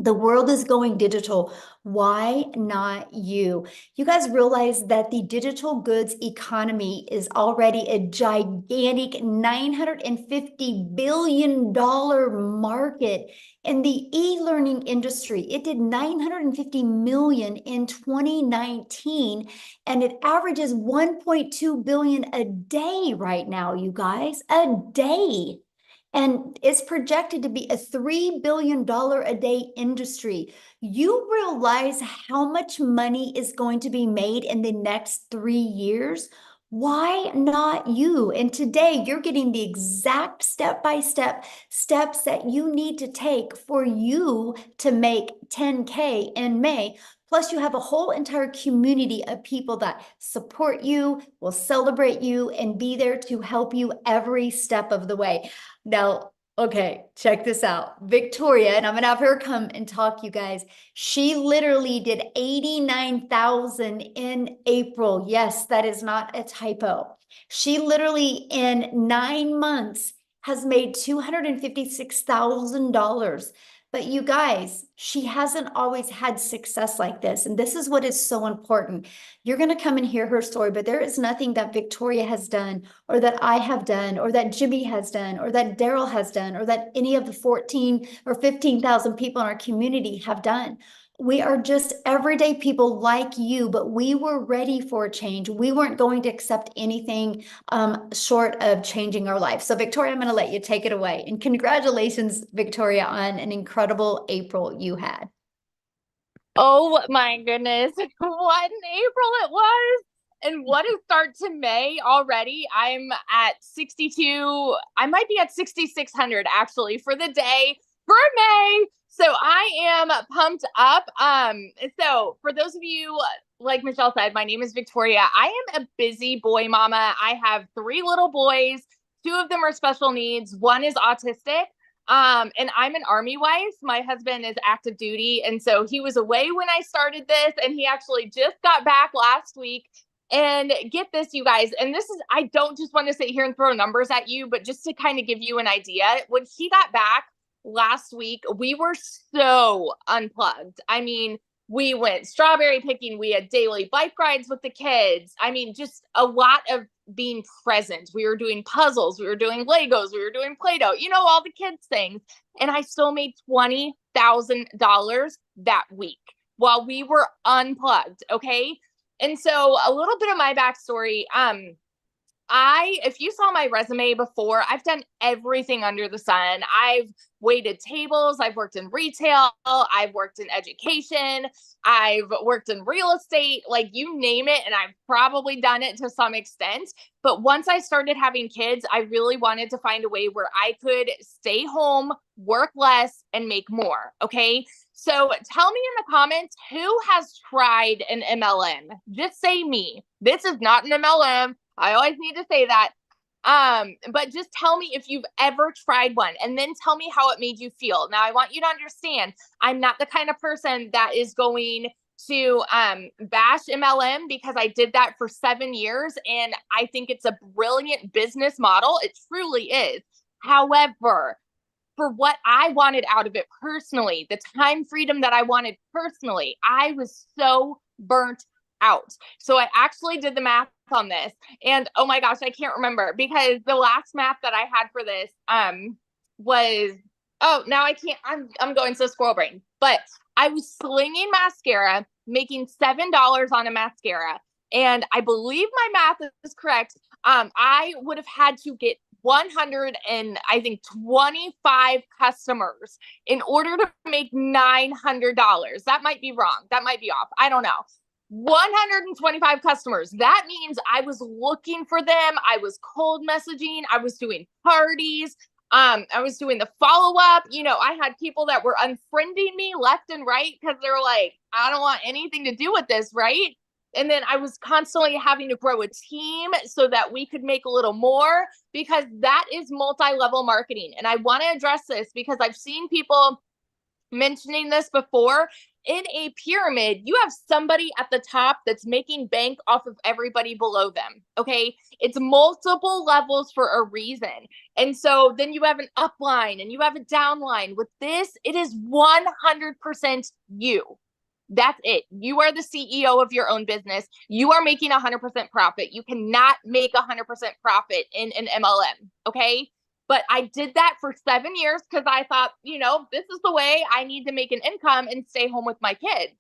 [SPEAKER 1] The world is going digital. Why not you? You guys realize that the digital goods economy is already a gigantic $950 billion market in the e-learning industry. It did 950 million in 2019, and it averages 1.2 billion a day right now, you guys, a day. And it's projected to be a $3 billion a day industry. You realize how much money is going to be made in the next 3 years? Why not you? And today you're getting the exact step-by-step steps that you need to take for you to make 10K in May. Plus, you have a whole entire community of people that support you, will celebrate you, and be there to help you every step of the way. Now, okay, check this out. Victoria, and I'm gonna have her come and talk, you guys. She literally did 89,000 in April. Yes, that is not a typo. She literally in 9 months has made $256,000. But you guys, she hasn't always had success like this. And this is what is so important. You're going to come and hear her story, but there is nothing that Victoria has done or that I have done or that Jimmy has done or that Daryl has done or that any of the 14 or 15,000 people in our community have done. We are just everyday people like you, but we were ready for a change. We weren't going to accept anything short of changing our life. So Victoria, I'm going to let you take it away. And congratulations, Victoria, on an incredible April you had.
[SPEAKER 5] Oh my goodness, what an April it was. And what a start to May already. I'm at 62. I might be at 6,600 actually for the day for May. So I am pumped up. So for those of you, like Michelle said, my name is Victoria. I am a busy boy mama. I have 3 little boys. 2 of them are special needs. 1 is autistic. And I'm an Army wife. My husband is active duty. And so he was away when I started this, and he actually just got back last week. And get this, you guys, and this is, I don't just want to sit here and throw numbers at you, but just to kind of give you an idea, when he got back last week, we were so unplugged. I mean, we went strawberry picking. We had daily bike rides with the kids. I mean, just a lot of being present. We were doing puzzles, we were doing Legos, we were doing Play-Doh, all the kids things. And I still made $20,000 that week while we were unplugged. Okay. And so a little bit of my backstory, if you saw my resume before, I've done everything under the sun. I've waited tables. I've worked in retail. I've worked in education. I've worked in real estate, like you name it. And I've probably done it to some extent. But once I started having kids, I really wanted to find a way where I could stay home, work less, and make more. Okay. So tell me in the comments, who has tried an MLM? Just say me. This is not an MLM. I always need to say that. But just tell me if you've ever tried one, and then tell me how it made you feel. Now, I want you to understand, I'm not the kind of person that is going to bash MLM, because I did that for 7 years and I think it's a brilliant business model. It truly is. However, for what I wanted out of it personally, the time freedom that I wanted personally, I was so burnt out. So I actually did the math on this, and oh my gosh, I can't remember, because the last math that I had for this was, oh, now I can't, I'm going so squirrel brain, but I was slinging mascara, making $7 on a mascara, and I believe my math is correct. I would have had to get 125 customers in order to make $900. That might be wrong. That might be off. I don't know. 125 customers. That means I was looking for them. I was cold messaging. I was doing parties. I was doing the follow-up. I had people that were unfriending me left and right because they were like, I don't want anything to do with this, right? And then I was constantly having to grow a team so that we could make a little more, because that is multi-level marketing. And I want to address this because I've seen people mentioning this before. In a pyramid, you have somebody at the top that's making bank off of everybody below them. Okay. It's multiple levels for a reason. And so then you have an upline and you have a downline. With this, it is 100% you. That's it. You are the CEO of your own business. You are making 100% profit. You cannot make 100% profit in an MLM. Okay. But I did that for 7 years because I thought, this is the way I need to make an income and stay home with my kids.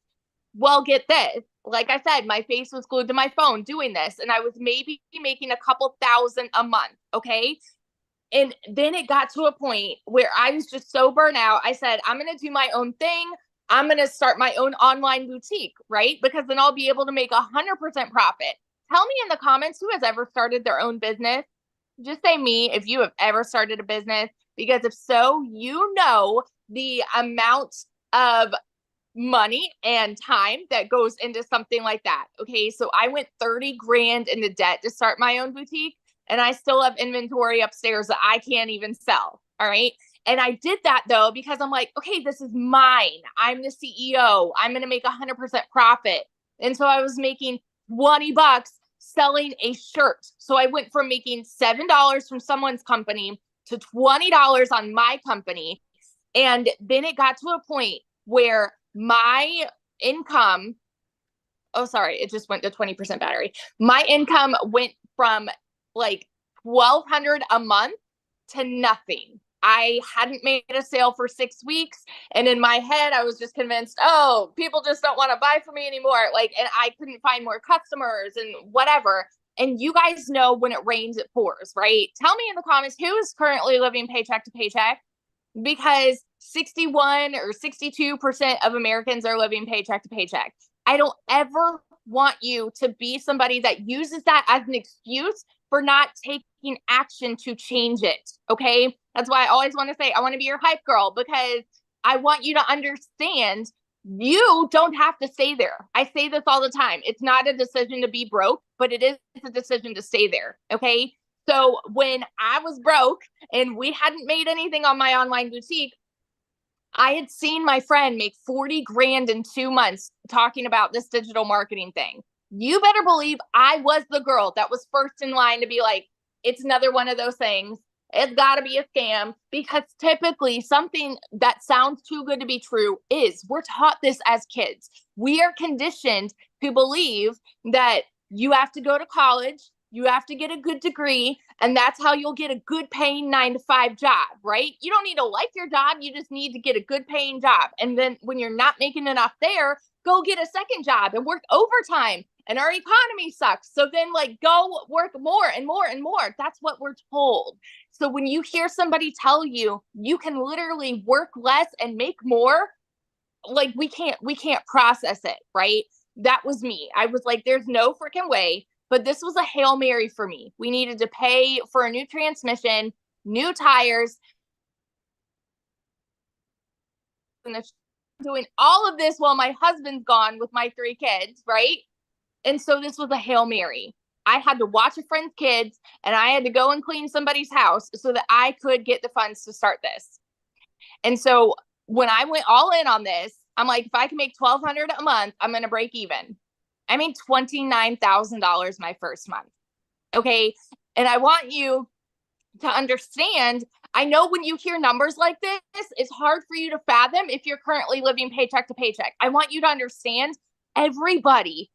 [SPEAKER 5] Well, get this. Like I said, my face was glued to my phone doing this, and I was maybe making a couple thousand a month. Okay. And then it got to a point where I was just so burnt out. I said, I'm going to do my own thing. I'm going to start my own online boutique, right? Because then I'll be able to make 100% profit. Tell me in the comments who has ever started their own business. Just say me if you have ever started a business, because if so, the amount of money and time that goes into something like that. Okay. So I went 30 grand into debt to start my own boutique, and I still have inventory upstairs that I can't even sell. All right. And I did that though, because I'm like, okay, this is mine. I'm the CEO. I'm going to make 100% profit. And so I was making $20 selling a shirt. So I went from making $7 from someone's company to $20 on my company. And then it got to a point where my income, it just went to 20% battery. My income went from like $1,200 a month to nothing. I hadn't made a sale for 6 weeks. And in my head, I was just convinced, people just don't want to buy from me anymore. And I couldn't find more customers and whatever. And you guys know when it rains, it pours, right? Tell me in the comments who is currently living paycheck to paycheck, because 61 or 62% of Americans are living paycheck to paycheck. I don't ever want you to be somebody that uses that as an excuse for not taking action to change it. Okay. That's why I always want to say, I want to be your hype girl, because I want you to understand you don't have to stay there. I say this all the time. It's not a decision to be broke, but it is a decision to stay there. Okay. So when I was broke and we hadn't made anything on my online boutique, I had seen my friend make 40 grand in 2 months talking about this digital marketing thing. You better believe I was the girl that was first in line to be like, it's another one of those things. It's got to be a scam, because typically something that sounds too good to be true is. We're taught this as kids. We are conditioned to believe that you have to go to college, You have to get a good degree, and that's how you'll get a good paying 9-to-5 job, right? You don't need to like your job. You just need to get a good paying job. And then when you're not making enough there, go get a second job and work overtime. And our economy sucks. So then like go work more and more and more. That's what we're told. So when you hear somebody tell you, you can literally work less and make more, like we can't process it, right? That was me. I was like, there's no freaking way. But this was a Hail Mary for me. We needed to pay for a new transmission, new tires, and doing all of this while my husband's gone with my 3 kids, right? And so this was a Hail Mary. I had to watch a friend's kids, and I had to go and clean somebody's house so that I could get the funds to start this. And so when I went all in on this, I'm like, if I can make $1,200 a month, I'm going to break even. I made $29,000 my first month. Okay. And I want you to understand, I know when you hear numbers like this, it's hard for you to fathom if you're currently living paycheck to paycheck. I want you to understand everybody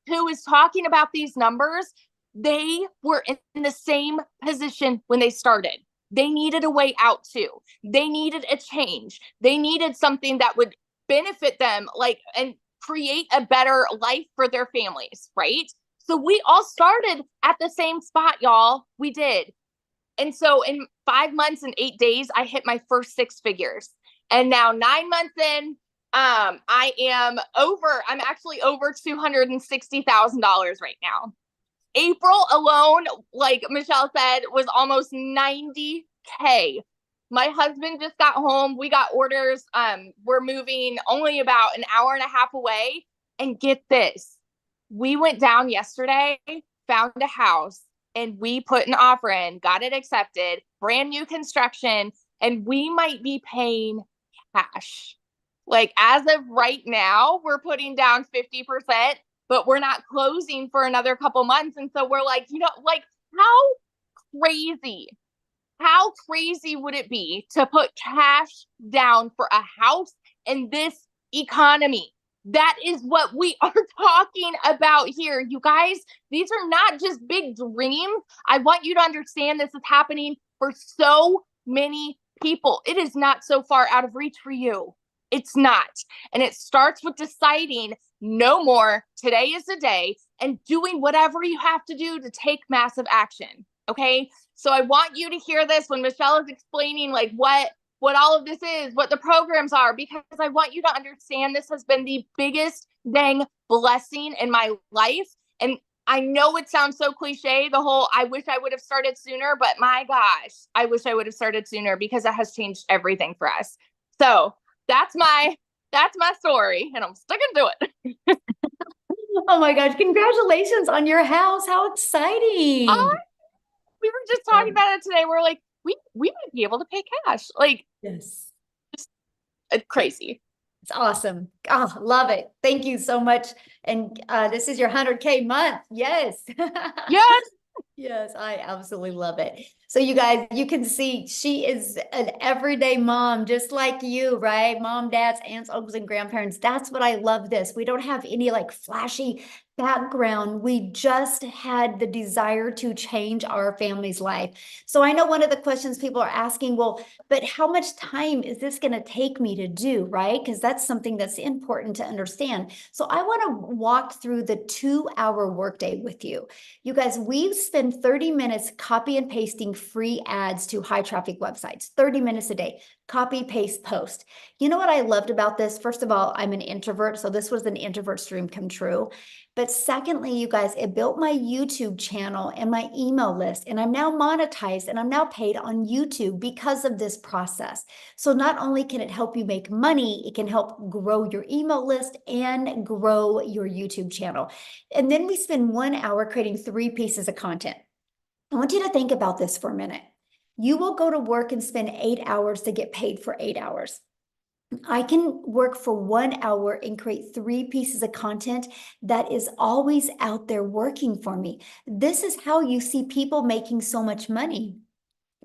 [SPEAKER 5] who is talking about these numbers, they were in the same position when they started. They needed a way out too. They needed a change. They needed something that would benefit them, like, and create a better life for their families, right? So we all started at the same spot, y'all. We did. And so in 5 months and 8 days, I hit my first 6 figures. And now 9 months in, I'm actually over $260,000 right now. April alone, like Michelle said, was almost 90K. My husband just got home. We got orders. We're moving only about an hour and a half away. And get this, we went down yesterday, found a house, and we put an offer in, got it accepted, brand new construction, and we might be paying cash. Like as of right now, we're putting down 50%, but we're not closing for another couple months. And so we're like, like how crazy would it be to put cash down for a house in this economy? That is what we are talking about here. You guys, these are not just big dreams. I want you to understand this is happening for so many people. It is not so far out of reach for you. It's not. And it starts with deciding no more. Today is the day, and doing whatever you have to do to take massive action. Okay. So I want you to hear this when Michelle is explaining like what all of this is, what the programs are, because I want you to understand this has been the biggest dang blessing in my life. And I know it sounds so cliche, the whole, I wish I would have started sooner, but my gosh, I wish I would have started sooner because it has changed everything for us. So that's my story, and I'm sticking to it.
[SPEAKER 1] Oh my gosh, congratulations on your house. How exciting.
[SPEAKER 5] We were just talking about it today. We're like, we might be able to pay cash. Like,
[SPEAKER 1] Yes.
[SPEAKER 5] just crazy.
[SPEAKER 1] It's awesome. Oh, love it. Thank you so much. And this is your 100K month. Yes.
[SPEAKER 5] Yes.
[SPEAKER 1] Yes, I absolutely love it. So you guys, you can see she is an everyday mom, just like you, right? Mom, dads, aunts, uncles, and grandparents. That's what I love this. We don't have any like flashy background. We just had the desire to change our family's life. So I know one of the questions people are asking, well, but how much time is this going to take me to do, right? Because that's something that's important to understand. So I want to walk through the 2-hour workday with you. You guys, we spend 30 minutes copy and pasting free ads to high traffic websites, 30 minutes a day, copy, paste, post. You know what I loved about this? First of all, I'm an introvert, so this was an introvert's dream come true. But secondly, you guys, it built my YouTube channel and my email list, and I'm now monetized and I'm now paid on YouTube because of this process. So not only can it help you make money, it can help grow your email list and grow your YouTube channel. And then we spend 1 hour creating 3 pieces of content. I want you to think about this for a minute. You will go to work and spend 8 hours to get paid for 8 hours. I can work for 1 hour and create 3 pieces of content that is always out there working for me. This is how you see people making so much money.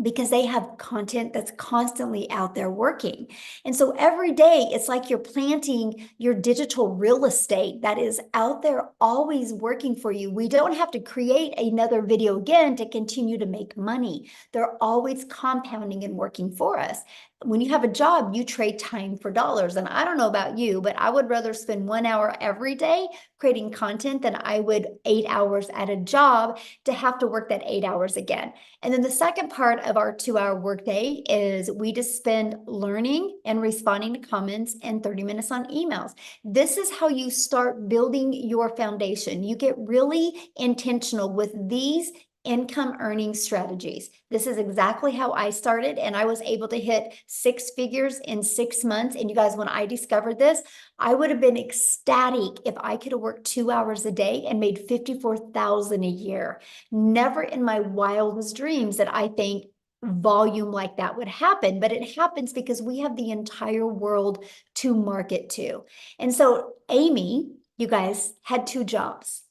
[SPEAKER 1] because they have content that's constantly out there working. And so every day it's like you're planting your digital real estate that is out there always working for you. We don't have to create another video again to continue to make money. They're always compounding and working for us. When you have a job, you trade time for dollars. And I don't know about you, but I would rather spend 1 hour every day creating content than I would 8 hours at a job to have to work that 8 hours again. And then the second part of our 2-hour workday is we just spend learning and responding to comments and 30 minutes on emails. This is how you start building your foundation. You get really intentional with these income earning strategies. This is exactly how I started, and I was able to hit 6 figures in 6 months. And you guys, when I discovered this, I would have been ecstatic if I could have worked 2 hours a day and made $54,000 a year. Never in my wildest dreams that I think volume like that would happen, but it happens because we have the entire world to market to. And so Amy, you guys, had 2 jobs.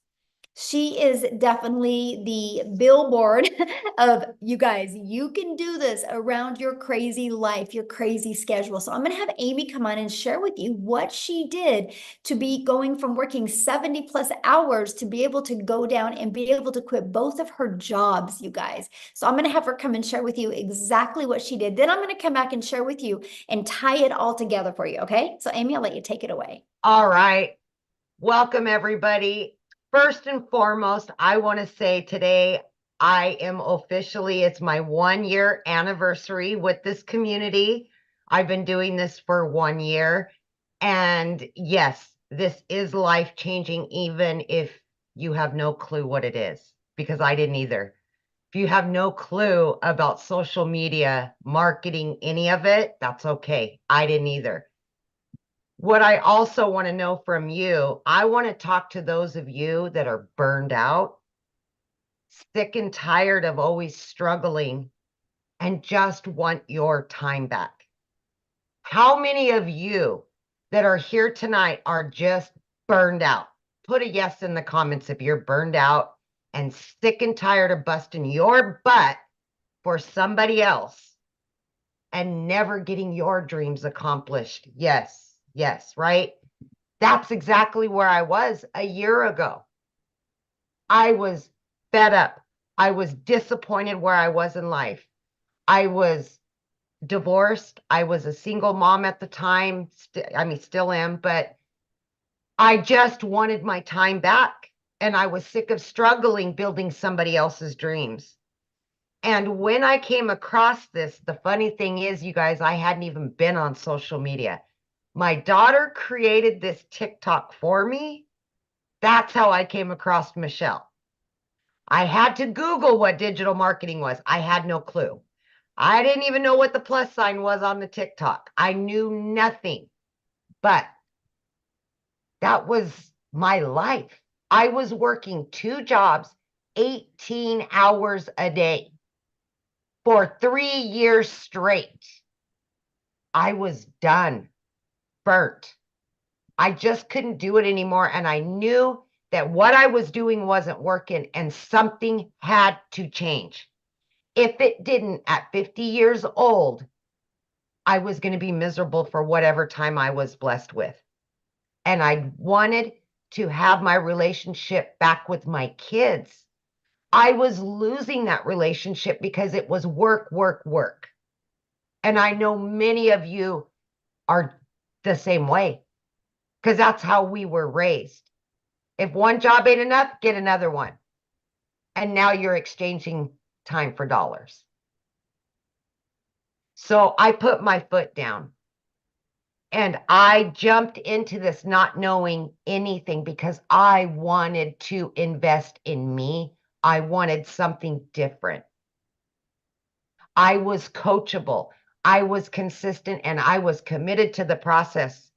[SPEAKER 1] She is definitely the billboard of, you guys, you can do this around your crazy life, your crazy schedule. So I'm going to have Amy come on and share with you what she did to be going from working 70 plus hours to be able to go down and be able to quit both of her jobs, you guys. So I'm going to have her come and share with you exactly what she did. Then I'm going to come back and share with you and tie it all together for you. Okay. So Amy, I'll let you take it away.
[SPEAKER 6] All right. Welcome, everybody. First and foremost, I want to say today I am officially, it's my 1-year anniversary with this community. I've been doing this for 1 year. And yes, this is life-changing, even if you have no clue what it is, because I didn't either. If you have no clue about social media, marketing, any of it, that's okay. I didn't either. What I also want to know from you, I want to talk to those of you that are burned out, sick and tired of always struggling, and just want your time back. How many of you that are here tonight are just burned out? Put a yes in the comments if you're burned out and sick and tired of busting your butt for somebody else and never getting your dreams accomplished. Yes. Yes, right? That's exactly where I was a year ago. I was fed up. I was disappointed where I was in life. I was divorced. I was a single mom at the time. Still am, but I just wanted my time back. And I was sick of struggling building somebody else's dreams. And when I came across this, the funny thing is, you guys, I hadn't even been on social media. My daughter created this TikTok for me. That's how I came across Michelle. I had to Google what digital marketing was. I had no clue. I didn't even know what the plus sign was on the TikTok. I knew nothing, but that was my life. I was working 2 jobs, 18 hours a day for 3 years straight. I was done. Burnt. I just couldn't do it anymore. And I knew that what I was doing wasn't working and something had to change. If it didn't, at 50 years old, I was going to be miserable for whatever time I was blessed with. And I wanted to have my relationship back with my kids. I was losing that relationship because it was work, work, work. And I know many of you are the same way, because that's how we were raised. If one job ain't enough, get another one. And now you're exchanging time for dollars. So I put my foot down and I jumped into this not knowing anything because I wanted to invest in me. I wanted something different. I was coachable. I was consistent and I was committed to the process.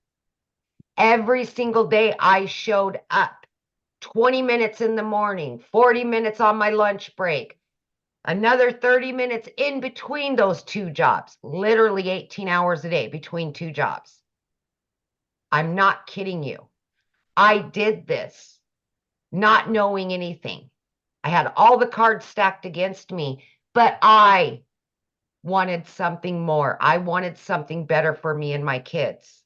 [SPEAKER 6] Every single day I showed up. 20 minutes in the morning, 40 minutes on my lunch break, another 30 minutes in between those 2 jobs, literally 18 hours a day between 2 jobs. I'm not kidding you. I did this not knowing anything. I had all the cards stacked against me, but I wanted something more. I wanted something better for me and my kids.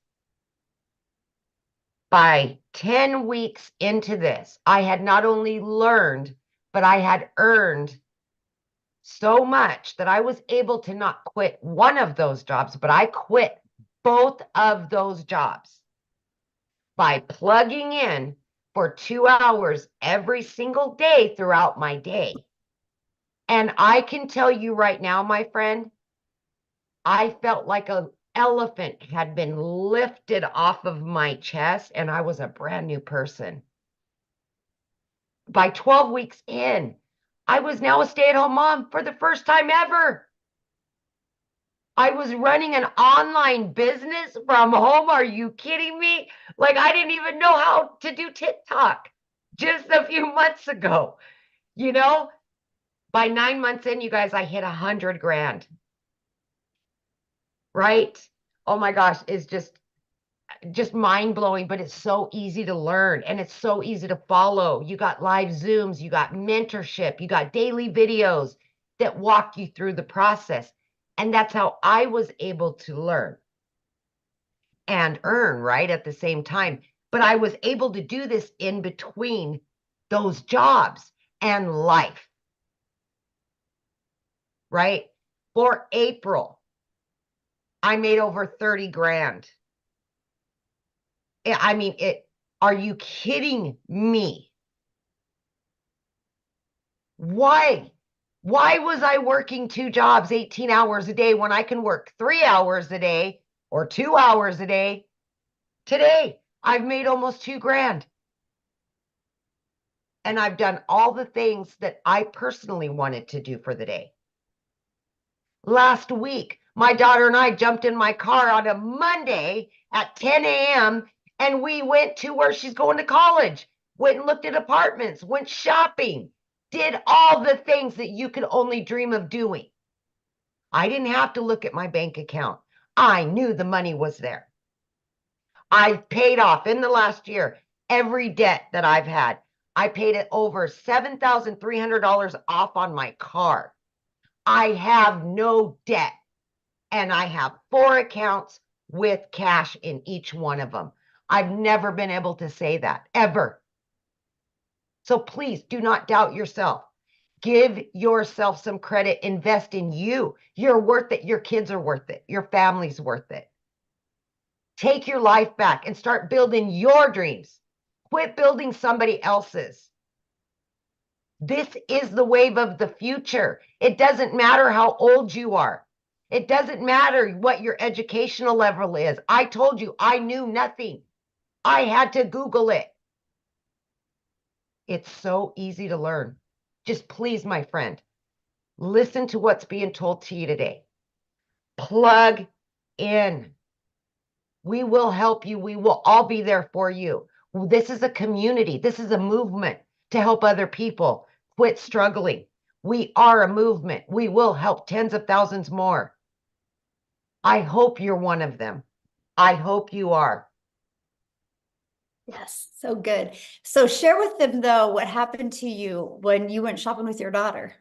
[SPEAKER 6] By 10 weeks into this, I had not only learned, but I had earned so much that I was able to not quit one of those jobs, but I quit both of those jobs by plugging in for 2 hours every single day throughout my day. And I can tell you right now, my friend, I felt like an elephant had been lifted off of my chest and I was a brand new person. By 12 weeks in, I was now a stay-at-home mom for the first time ever. I was running an online business from home. Are you kidding me? Like, I didn't even know how to do TikTok just a few months ago. You know, by 9 months in, you guys, I hit 100 grand. Right? Oh my gosh, it's just mind-blowing, but it's so easy to learn and it's so easy to follow. You got live Zooms, you got mentorship, you got daily videos that walk you through the process. And that's how I was able to learn and earn, right, at the same time. But I was able to do this in between those jobs and life, right? For April, I made over 30 grand. I mean, are you kidding me? Why? Why was I working 2 jobs, 18 hours a day when I can work 3 hours a day or 2 hours a day? Today, I've made almost 2 grand. And I've done all the things that I personally wanted to do for the day. Last week, my daughter and I jumped in my car on a Monday at 10 a.m. and we went to where she's going to college, went and looked at apartments, went shopping, did all the things that you could only dream of doing. I didn't have to look at my bank account. I knew the money was there. I've paid off in the last year every debt that I've had. I paid it over $7,300 off on my car. I have no debt. And I have 4 accounts with cash in each one of them. I've never been able to say that, ever. So please do not doubt yourself. Give yourself some credit. Invest in you. You're worth it. Your kids are worth it. Your family's worth it. Take your life back and start building your dreams. Quit building somebody else's. This is the wave of the future. It doesn't matter how old you are. It doesn't matter what your educational level is. I told you I knew nothing. I had to Google it. It's so easy to learn. Just please, my friend, listen to what's being told to you today. Plug in. We will help you. We will all be there for you. This is a community. This is a movement to help other people quit struggling. We are a movement. We will help tens of thousands more. I hope you're one of them. I hope you are.
[SPEAKER 1] Yes, so good. So share with them though what happened to you when you went shopping with your daughter.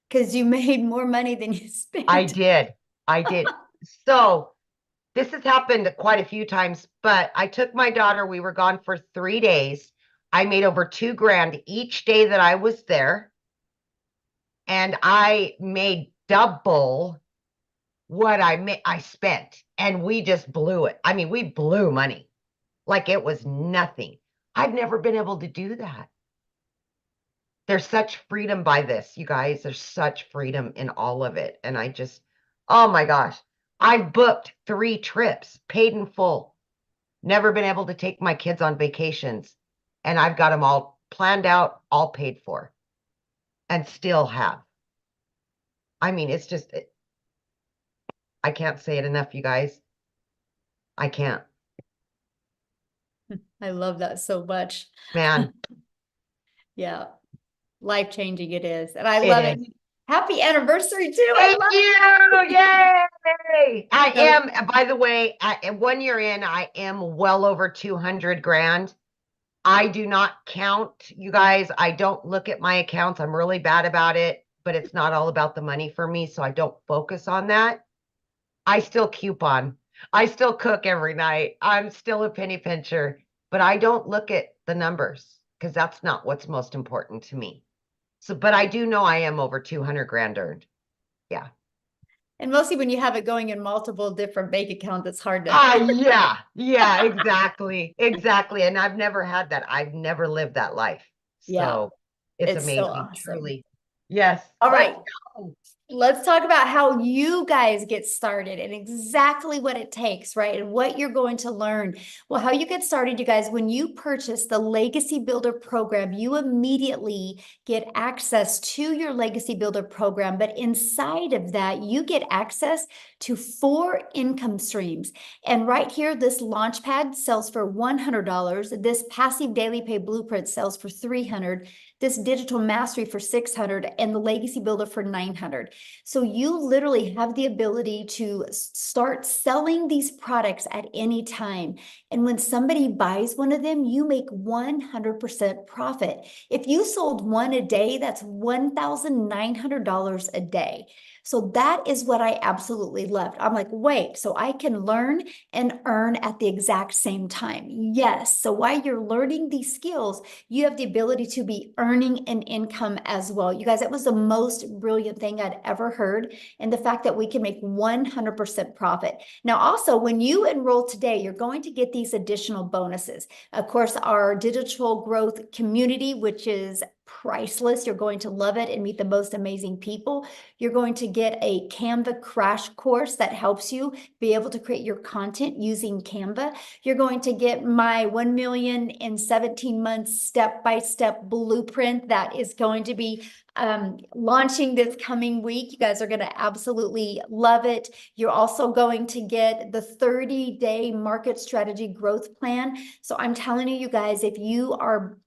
[SPEAKER 1] Because you made more money than you spent.
[SPEAKER 6] I did. So this has happened quite a few times, but I took my daughter. We were gone for 3 days. I made over 2 grand each day that I was there. And I made double what I spent. And we just blew it. I mean, we blew money like it was nothing. I've never been able to do that. There's such freedom by this, you guys. There's such freedom in all of it. And oh my gosh, I've booked 3 trips, paid in full. Never been able to take my kids on vacations. And I've got them all planned out, all paid for, and still have. I mean, it's just, I can't say it enough, you guys. I can't.
[SPEAKER 1] I love that so much.
[SPEAKER 6] Man.
[SPEAKER 1] Yeah. Life-changing it is. And I
[SPEAKER 6] It
[SPEAKER 1] love
[SPEAKER 6] is.
[SPEAKER 1] it. Happy anniversary too.
[SPEAKER 6] Thank you. Yay. I
[SPEAKER 1] So-
[SPEAKER 6] am, by the way, 1 year in, I am well over 200 grand. I do not count, you guys. I don't look at my accounts. I'm really bad about it. but it's not all about the money for me. So I don't focus on that. I still coupon. I still cook every night. I'm still a penny pincher, but I don't look at the numbers because that's not what's most important to me. So, but I do know I am over 200 grand earned. Yeah.
[SPEAKER 1] And mostly when you have it going in multiple different bank accounts, it's hard to.
[SPEAKER 6] Yeah, exactly. Exactly. And I've never had that. I've never lived that life.
[SPEAKER 1] Yeah.
[SPEAKER 6] So it's
[SPEAKER 1] It's so
[SPEAKER 6] amazing,
[SPEAKER 1] awesome.
[SPEAKER 6] truly. Yes.
[SPEAKER 1] All
[SPEAKER 6] Let's
[SPEAKER 1] right.
[SPEAKER 6] go.
[SPEAKER 1] Let's talk about how you guys get started and exactly what it takes, right? And what you're going to learn. Well, how you get started, you guys, when you purchase the Legacy Builder program, you immediately get access to your Legacy Builder program. But inside of that, you get access to 4 income streams. And right here, this Launchpad sells for $100. This Passive DailyPay Blueprint sells for $300. This Digital Mastery for $600 and the Legacy Builder for $900. So you literally have the ability to start selling these products at any time. And when somebody buys one of them, you make 100% profit. If you sold one a day, that's $1,900 a day. So that is what I absolutely loved. I'm like, wait, so I can learn and earn at the exact same time. Yes. So while you're learning these skills, you have the ability to be earning an income as well. You guys, it was the most brilliant thing I'd ever heard. And the fact that we can make 100% profit. Now, also, when you enroll today, you're going to get these additional bonuses. Of course, our digital growth community, which is priceless. You're going to love it and meet the most amazing people. You're going to get a Canva crash course that helps you be able to create your content using Canva. You're going to get my 1 million in 17 months step-by-step blueprint that is going to be launching this coming week. You guys are going to absolutely love it. You're also going to get the 30-day market strategy growth plan. So I'm telling you guys, if you are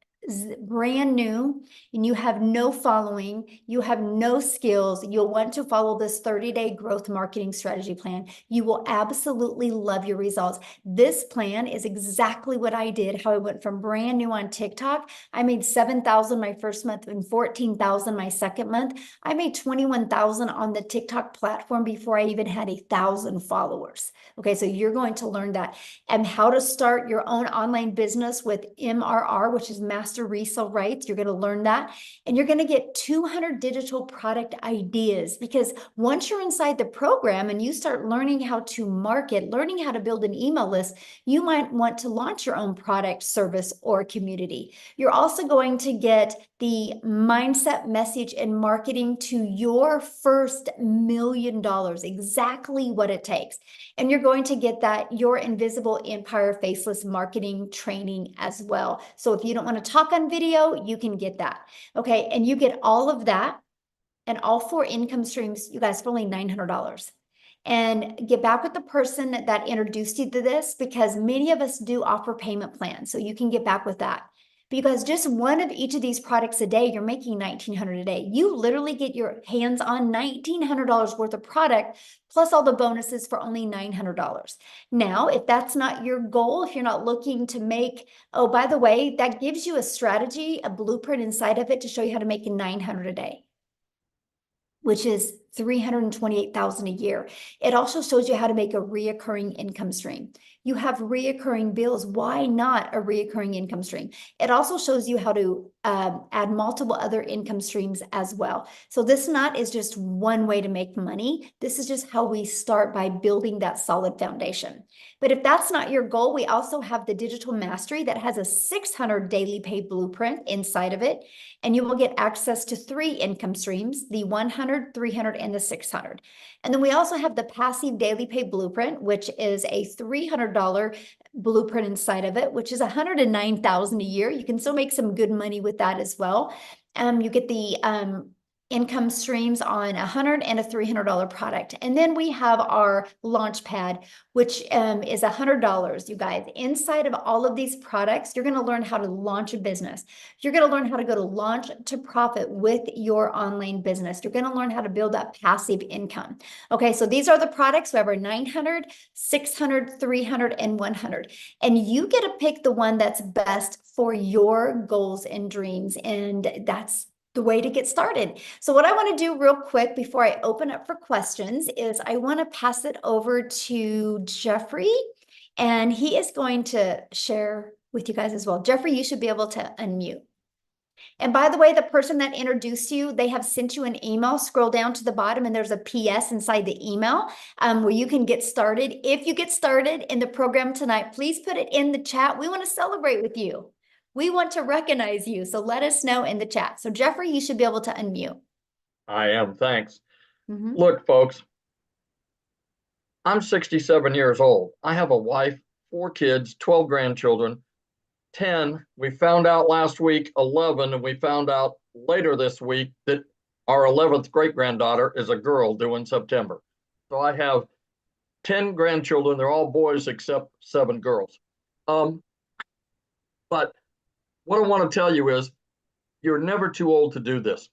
[SPEAKER 1] brand new and you have no following, you have no skills, you'll want to follow this 30-day growth marketing strategy plan. You will absolutely love your results. This plan is exactly what I did, how I went from brand new on TikTok. I made 7,000 my first month and 14,000 my second month. I made 21,000 on the TikTok platform before I even had 1,000 followers. Okay, so you're going to learn that and how to start your own online business with MRR, which is master resale rights. You're going to learn that. And you're going to get 200 digital product ideas, because once you're inside the program and you start learning how to market, learning how to build an email list, you might want to launch your own product, service, or community. You're also going to get the mindset, message, and marketing to your first $1 million, exactly what it takes. And you're going to get that Your Invisible Empire Faceless marketing training as well. So if you don't want to talk on video, you can get that. Okay. And you get all of that and all 4 income streams, you guys, for only $900. And get back with the person that introduced you to this, because many of us do offer payment plans. So you can get back with that. Because just one of each of these products a day, you're making $1,900 a day. You literally get your hands on $1,900 worth of product, plus all the bonuses for only $900. Now, if that's not your goal, if you're not looking to make, oh, by the way, that gives you a strategy, a blueprint inside of it to show you how to make $900 a day, which is $328,000 a year. It also shows you how to make a reoccurring income stream. You have reoccurring bills. Why not a reoccurring income stream? It also shows you how to add multiple other income streams as well. So this not is just one way to make money. This is just how we start, by building that solid foundation. But if that's not your goal, we also have the Digital Mastery that has a 600 DailyPay blueprint inside of it. And you will get access to 3 income streams, the 100, 300, and the 600. And then we also have the Passive DailyPay blueprint, which is a $300 blueprint inside of it, which is $109,000 a year. You can still make some good money with that as well. You get the income streams on $100 and a $300 product. And then we have our Launchpad, which is $100, you guys. Inside of all of these products, you're going to learn how to launch a business. You're going to learn how to go to launch to profit with your online business. You're going to learn how to build that passive income. Okay, so these are the products. We have our 900, 600, 300, and 100. And you get to pick the one that's best for your goals and dreams. And that's the way to get started. So what I want to do real quick before I open up for questions is I want to pass it over to Jeffrey, and he is going to share with you guys as well. Jeffrey, you should be able to unmute. And by the way, the person that introduced you, they have sent you an email. Scroll down to the bottom and there's a PS inside the email where you can get started. If you get started in the program tonight, please put it in the chat. We want to celebrate with you. We want to recognize you. So let us know in the chat. So Jeffrey, you should be able to unmute.
[SPEAKER 7] I am, thanks.
[SPEAKER 1] Mhm.
[SPEAKER 7] Look, folks, I'm 67 years old. I have a wife, 4 kids, 12 grandchildren, 10. We found out last week, 11, and we found out later this week that our 11th great-granddaughter is a girl due in September. So I have 10 grandchildren. They're all boys except 7 girls. But what I want to tell you is you're never too old to do this.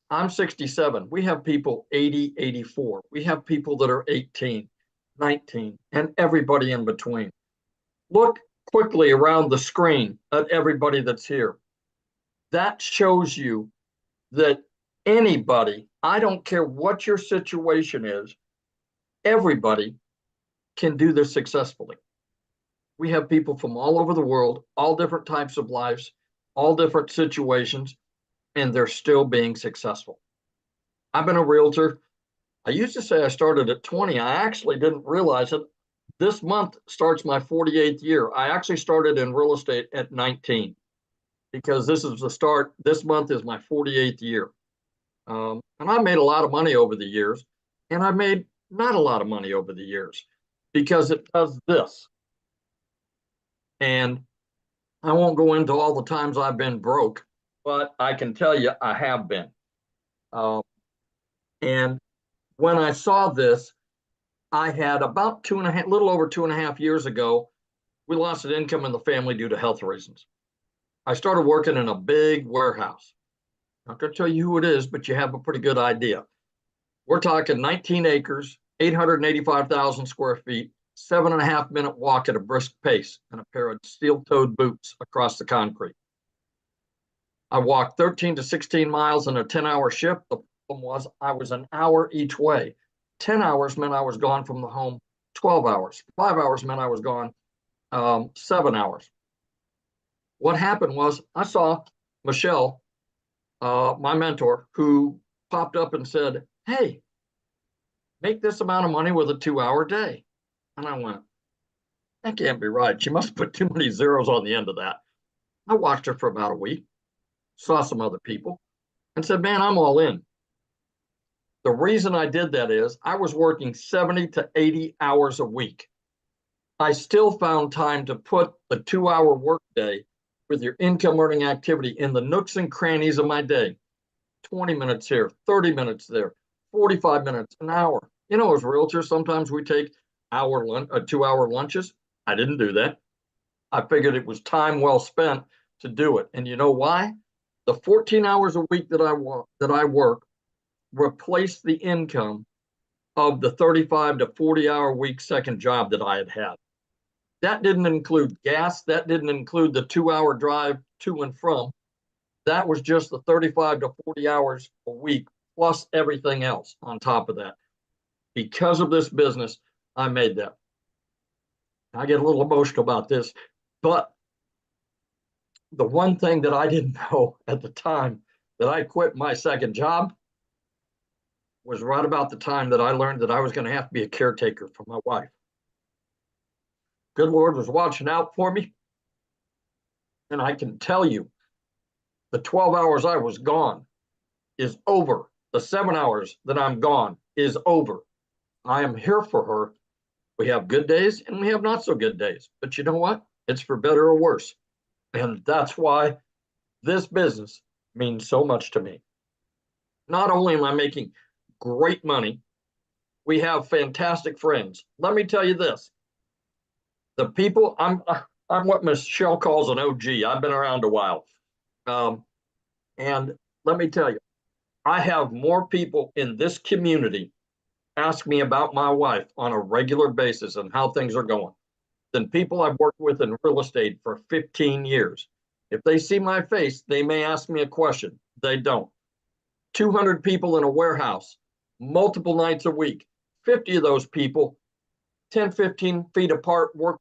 [SPEAKER 7] I'm 67. We have people 80, 84. We have people that are 18, 19, and everybody in between. Look quickly around the screen at everybody that's here. That shows you that anybody, I don't care what your situation is, everybody can do this successfully. We have people from all over the world, all different types of lives, all different situations, and they're still being successful. I've been a realtor. I used to say I started at 20. I actually didn't realize it. This month starts my 48th year. I actually started in real estate at 19 because this is the start. This month is my 48th year. And I made a lot of money over the years, and I made not a lot of money over the years because it does this. And I won't go into all the times I've been broke, but I can tell you I have been. And when I saw this, I had about little over 2.5 years ago, we lost an income in the family due to health reasons. I started working in a big warehouse. I'm not going to tell you who it is, but you have a pretty good idea. We're talking 19 acres, 885,000 square feet, 7.5-minute walk at a brisk pace, and a pair of steel-toed boots across the concrete. I walked 13 to 16 miles in a 10-hour shift. The problem was I was an hour each way. 10 hours meant I was gone from the home 12 hours. 5 hours meant I was gone 7 hours. What happened was I saw Michelle, my mentor, who popped up and said, "Hey, make this amount of money with a 2-hour day." And I went, that can't be right. She must put too many zeros on the end of that. I watched her for about a week, saw some other people, and said, man, I'm all in. The reason I did that is I was working 70 to 80 hours a week. I still found time to put a 2-hour workday with your income earning activity in the nooks and crannies of my day. 20 minutes here, 30 minutes there, 45 minutes, an hour. You know, as realtors, sometimes we take 2-hour lunches. I didn't do that. I figured it was time well spent to do it. And you know why? The 14 hours a week that I work replaced the income of the 35 to 40-hour week second job that I had had. That didn't include gas. That didn't include the 2-hour drive to and from. That was just the 35 to 40 hours a week, plus everything else on top of that. Because of this business, I made that. I get a little emotional about this, but the one thing that I didn't know at the time that I quit my second job was right about the time that I learned that I was going to have to be a caretaker for my wife. Good Lord was watching out for me. And I can tell you, the 12 hours I was gone is over. The 7 hours that I'm gone is over. I am here for her. We have good days and we have not so good days. But you know what? It's for better or worse. And that's why this business means so much to me. Not only am I making great money, we have fantastic friends. Let me tell you this. The people, I'm what Michelle calls an OG. I've been around a while. And let me tell you, I have more people in this community ask me about my wife on a regular basis and how things are going than people I've worked with in real estate for 15 years. If they see my face, they may ask me a question. They don't. 200 people in a warehouse, multiple nights a week, 50 of those people, 10, 15 feet apart, work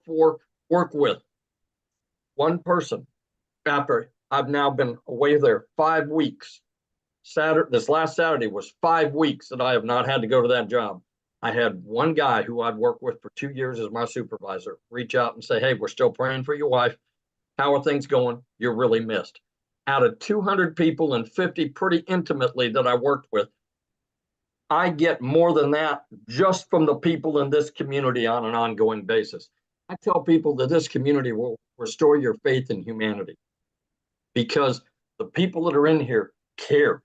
[SPEAKER 7] with one person. After I've now been away there 5 weeks. This last Saturday was 5 weeks that I have not had to go to that job. I had one guy who I'd worked with for 2 years as my supervisor reach out and say, hey, we're still praying for your wife. How are things going? You're really missed. Out of 200 people and 50 pretty intimately that I worked with, I get more than that just from the people in this community on an ongoing basis. I tell people that this community will restore your faith in humanity because the people that are in here care.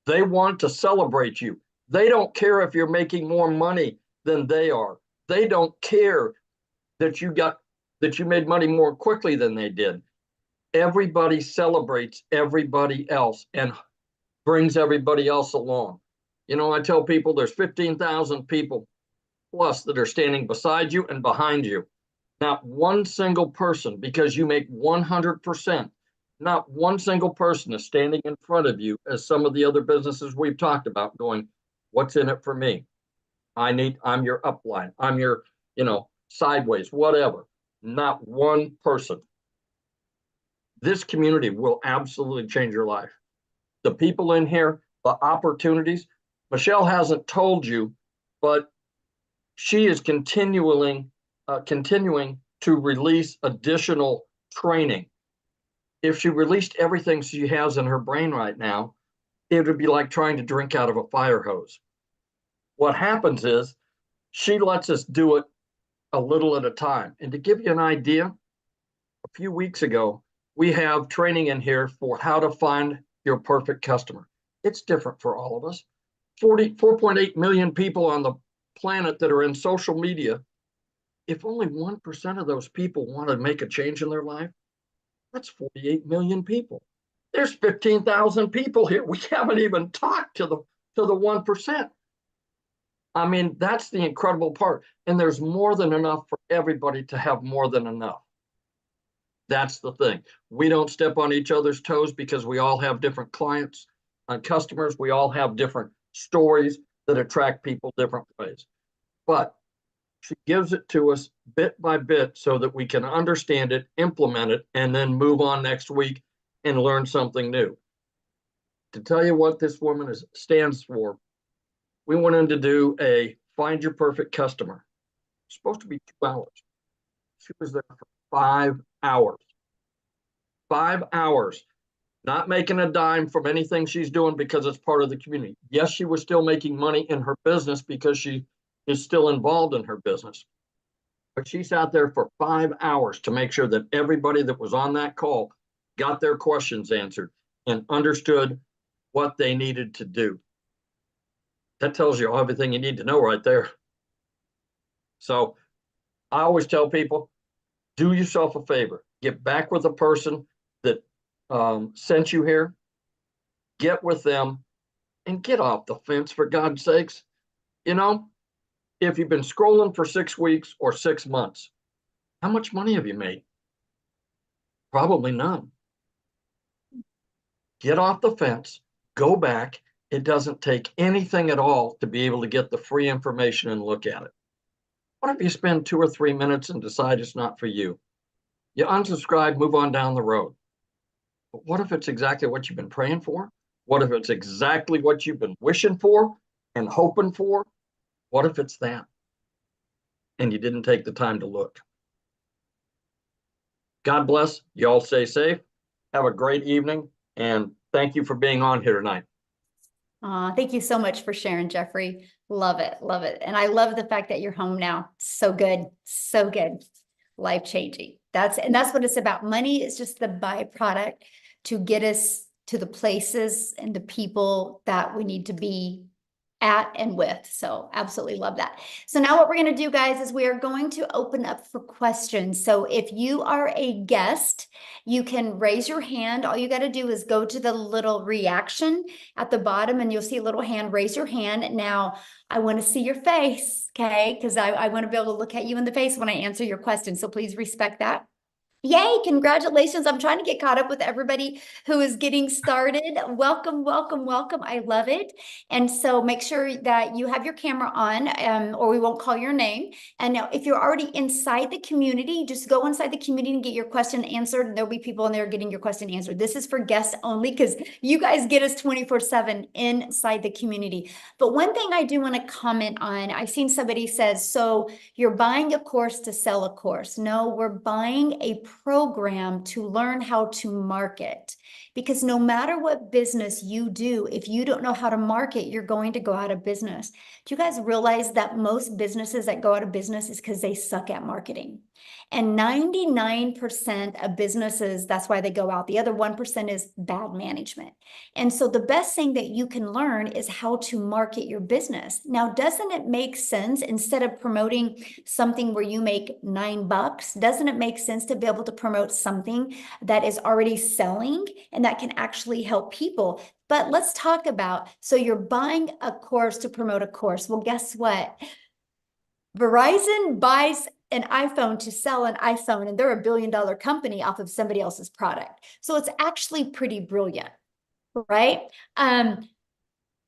[SPEAKER 7] They want to celebrate you. They don't care if you're making more money than they are. They don't care that you made money more quickly than they did. Everybody celebrates everybody else and brings everybody else along. You know, I tell people there's 15,000 people plus that are standing beside you and behind you. Not one single person, because you make 100%, not one single person is standing in front of you as some of the other businesses we've talked about going, what's in it for me? I'm your upline. I'm your, sideways, whatever. Not one person. This community will absolutely change your life. The people in here, the opportunities, Michelle hasn't told you, but she is continuing to release additional training. If she released everything she has in her brain right now, it would be like trying to drink out of a fire hose. What happens is she lets us do it a little at a time. And to give you an idea, a few weeks ago, we have training in here for how to find your perfect customer. It's different for all of us. 4.8 million people on the planet that are in social media. If only 1% of those people want to make a change in their life, that's 48 million people. There's 15,000 people here. We haven't even talked to the 1%. I mean, that's the incredible part. And there's more than enough for everybody to have more than enough. That's the thing. We don't step on each other's toes because we all have different clients and customers. We all have different stories that attract people different ways. But she gives it to us bit by bit so that we can understand it, implement it, and then move on next week and learn something new. To tell you what this woman stands for, we went in to do a Find Your Perfect Customer. It's supposed to be 2 hours. She was there for 5 hours. 5 hours, not making a dime from anything she's doing because it's part of the community. Yes, she was still making money in her business because she is still involved in her business. But she sat there for 5 hours to make sure that everybody that was on that call got their questions answered and understood what they needed to do. That tells you everything you need to know right there. So I always tell people, do yourself a favor. Get back with the person that sent you here. Get with them and get off the fence, for God's sakes. You know, if you've been scrolling for 6 weeks or 6 months, how much money have you made? Probably none. Get off the fence, go back. It doesn't take anything at all to be able to get the free information and look at it. What if you spend 2 or 3 minutes and decide it's not for you? You unsubscribe, move on down the road. But what if it's exactly what you've been praying for? What if it's exactly what you've been wishing for and hoping for? What if it's that? And you didn't take the time to look. God bless. You all stay safe. Have a great evening. And thank you for being on here tonight.
[SPEAKER 1] Thank you so much for sharing, Jeffrey. Love it. Love it. And I love the fact that you're home now. So good. So good. Life-changing. That's what it's about. Money is just the byproduct to get us to the places and the people that we need to be at and with. So absolutely love that. So now what we're going to do, guys, is we are going to open up for questions. So if you are a guest, you can raise your hand. All you got to do is go to the little reaction at the bottom and you'll see a little hand. Raise your hand. Now I want to see your face, okay? Because I want to be able to look at you in the face when I answer your question. So please respect that. Yay, congratulations. I'm trying to get caught up with everybody who is getting started. Welcome, welcome, welcome. I love it. And so make sure that you have your camera on, or we won't call your name. And now if you're already inside the community, just go inside the community and get your question answered. And there'll be people in there getting your question answered. This is for guests only because you guys get us 24/7 inside the community. But one thing I do want to comment on, I've seen somebody says, so you're buying a course to sell a course. No, we're buying a program to learn how to market. Because no matter what business you do, if you don't know how to market, you're going to go out of business. Do you guys realize that most businesses that go out of business is because they suck at marketing? And 99% of businesses, that's why they go out. The other 1% is bad management. And so the best thing that you can learn is how to market your business. Now, doesn't it make sense, instead of promoting something where you make $9, doesn't it make sense to be able to promote something that is already selling and that can actually help people? But let's talk about, so you're buying a course to promote a course. Well, guess what? Verizon buys an iPhone to sell an iPhone, and they're $1 billion company off of somebody else's product. So it's actually pretty brilliant, right? I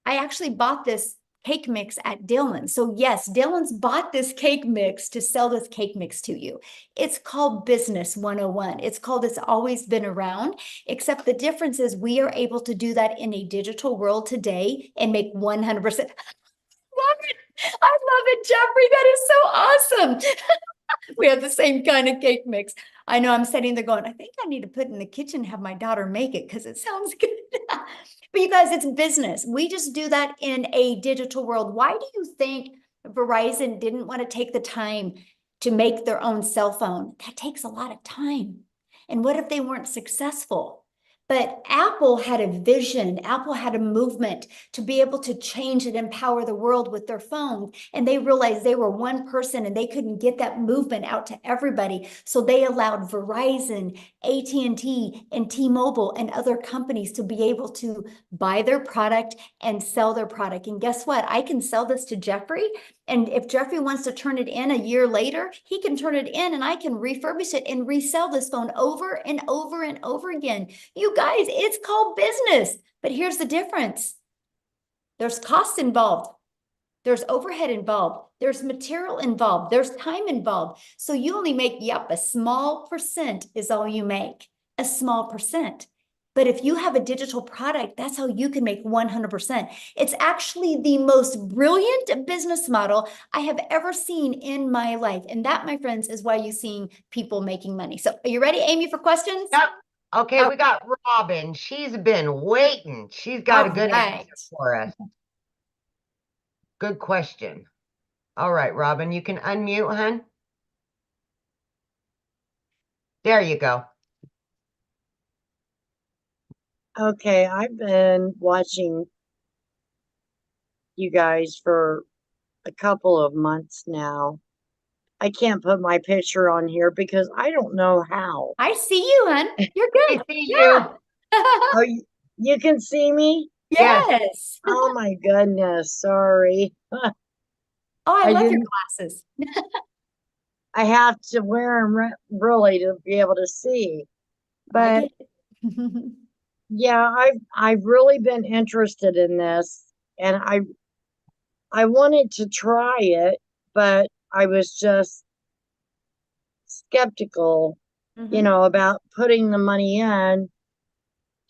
[SPEAKER 1] actually bought this cake mix at Dylan's. So yes, Dylan's bought this cake mix to sell this cake mix to you. It's called Business 101. It's called It's Always Been Around, except the difference is we are able to do that in a digital world today and make 100%. Love it. I love it, Jeffrey. That is so awesome. We have the same kind of cake mix. I know I'm sitting there going, I think I need to put it in the kitchen and have my daughter make it because it sounds good. But you guys, it's business. We just do that in a digital world. Why do you think Verizon didn't want to take the time to make their own cell phone? That takes a lot of time. And what if they weren't successful? But Apple had a vision. Apple had a movement to be able to change and empower the world with their phone. And they realized they were one person and they couldn't get that movement out to everybody. So they allowed Verizon, AT&T, and T-Mobile and other companies to be able to buy their product and sell their product. And guess what? I can sell this to Jeffrey. And if Jeffrey wants to turn it in a year later, he can turn it in and I can refurbish it and resell this phone over and over and over again. You guys, it's called business. But here's the difference. There's costs involved. There's overhead involved. There's material involved. There's time involved. So you only make, yep, a small percent is all you make. A small percent. But if you have a digital product, that's how you can make 100%. It's actually the most brilliant business model I have ever seen in my life. And that, my friends, is why you're seeing people making money. So are you ready, Amy, for questions?
[SPEAKER 6] Yep. Okay,
[SPEAKER 1] Oh.
[SPEAKER 6] we got Robin. She's been waiting. She's got a good answer for us. Good question. All right, Robin, you can unmute, hun. There you go.
[SPEAKER 8] Okay, I've been watching you guys for a couple of months now. I can't put my picture on here because I don't know how.
[SPEAKER 1] I see you, hun. You're
[SPEAKER 6] I
[SPEAKER 1] good.
[SPEAKER 6] see
[SPEAKER 1] Yeah.
[SPEAKER 8] Oh, you can see me?
[SPEAKER 1] Yes.
[SPEAKER 8] Oh my goodness, sorry.
[SPEAKER 1] Oh, I love your
[SPEAKER 8] didn't-
[SPEAKER 1] glasses.
[SPEAKER 8] I have to wear them really to be able to see.
[SPEAKER 1] I
[SPEAKER 8] But
[SPEAKER 1] get it.
[SPEAKER 8] yeah, I've really been interested in this, and I wanted to try it, but I was just skeptical,
[SPEAKER 1] Mhm.
[SPEAKER 8] about putting the money in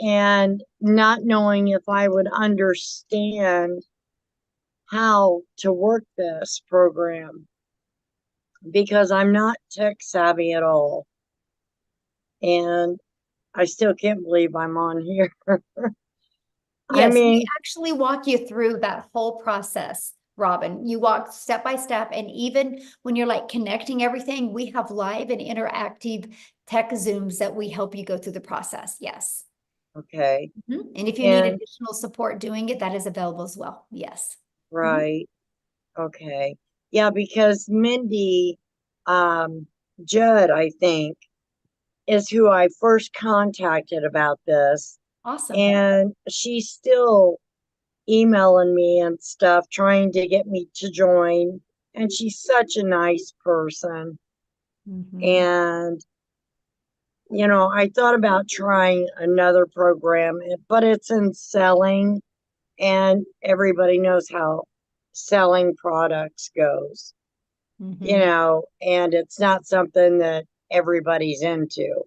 [SPEAKER 8] and not knowing if I would understand how to work this program because I'm not tech savvy at all. And I still can't believe I'm on here. I
[SPEAKER 1] Yes,
[SPEAKER 8] mean,
[SPEAKER 1] we actually walk you through that whole process, Robin. You walk step by step, and even when you're like connecting everything, we have live and interactive tech Zooms that we help you go through the process. Yes.
[SPEAKER 8] okay,
[SPEAKER 1] Mhm. And if you need
[SPEAKER 8] And-
[SPEAKER 1] additional support doing it, that is available as well. Yes.
[SPEAKER 8] right. Okay. Yeah, because Mindy Judd, I think, is who I first contacted about this.
[SPEAKER 1] Awesome.
[SPEAKER 8] And she's still emailing me and stuff, trying to get me to join. And she's such a nice person.
[SPEAKER 1] Mhm.
[SPEAKER 8] And I thought about trying another program, but it's in selling, and everybody knows how selling products goes,
[SPEAKER 1] Mhm.
[SPEAKER 8] and it's not something that everybody's into.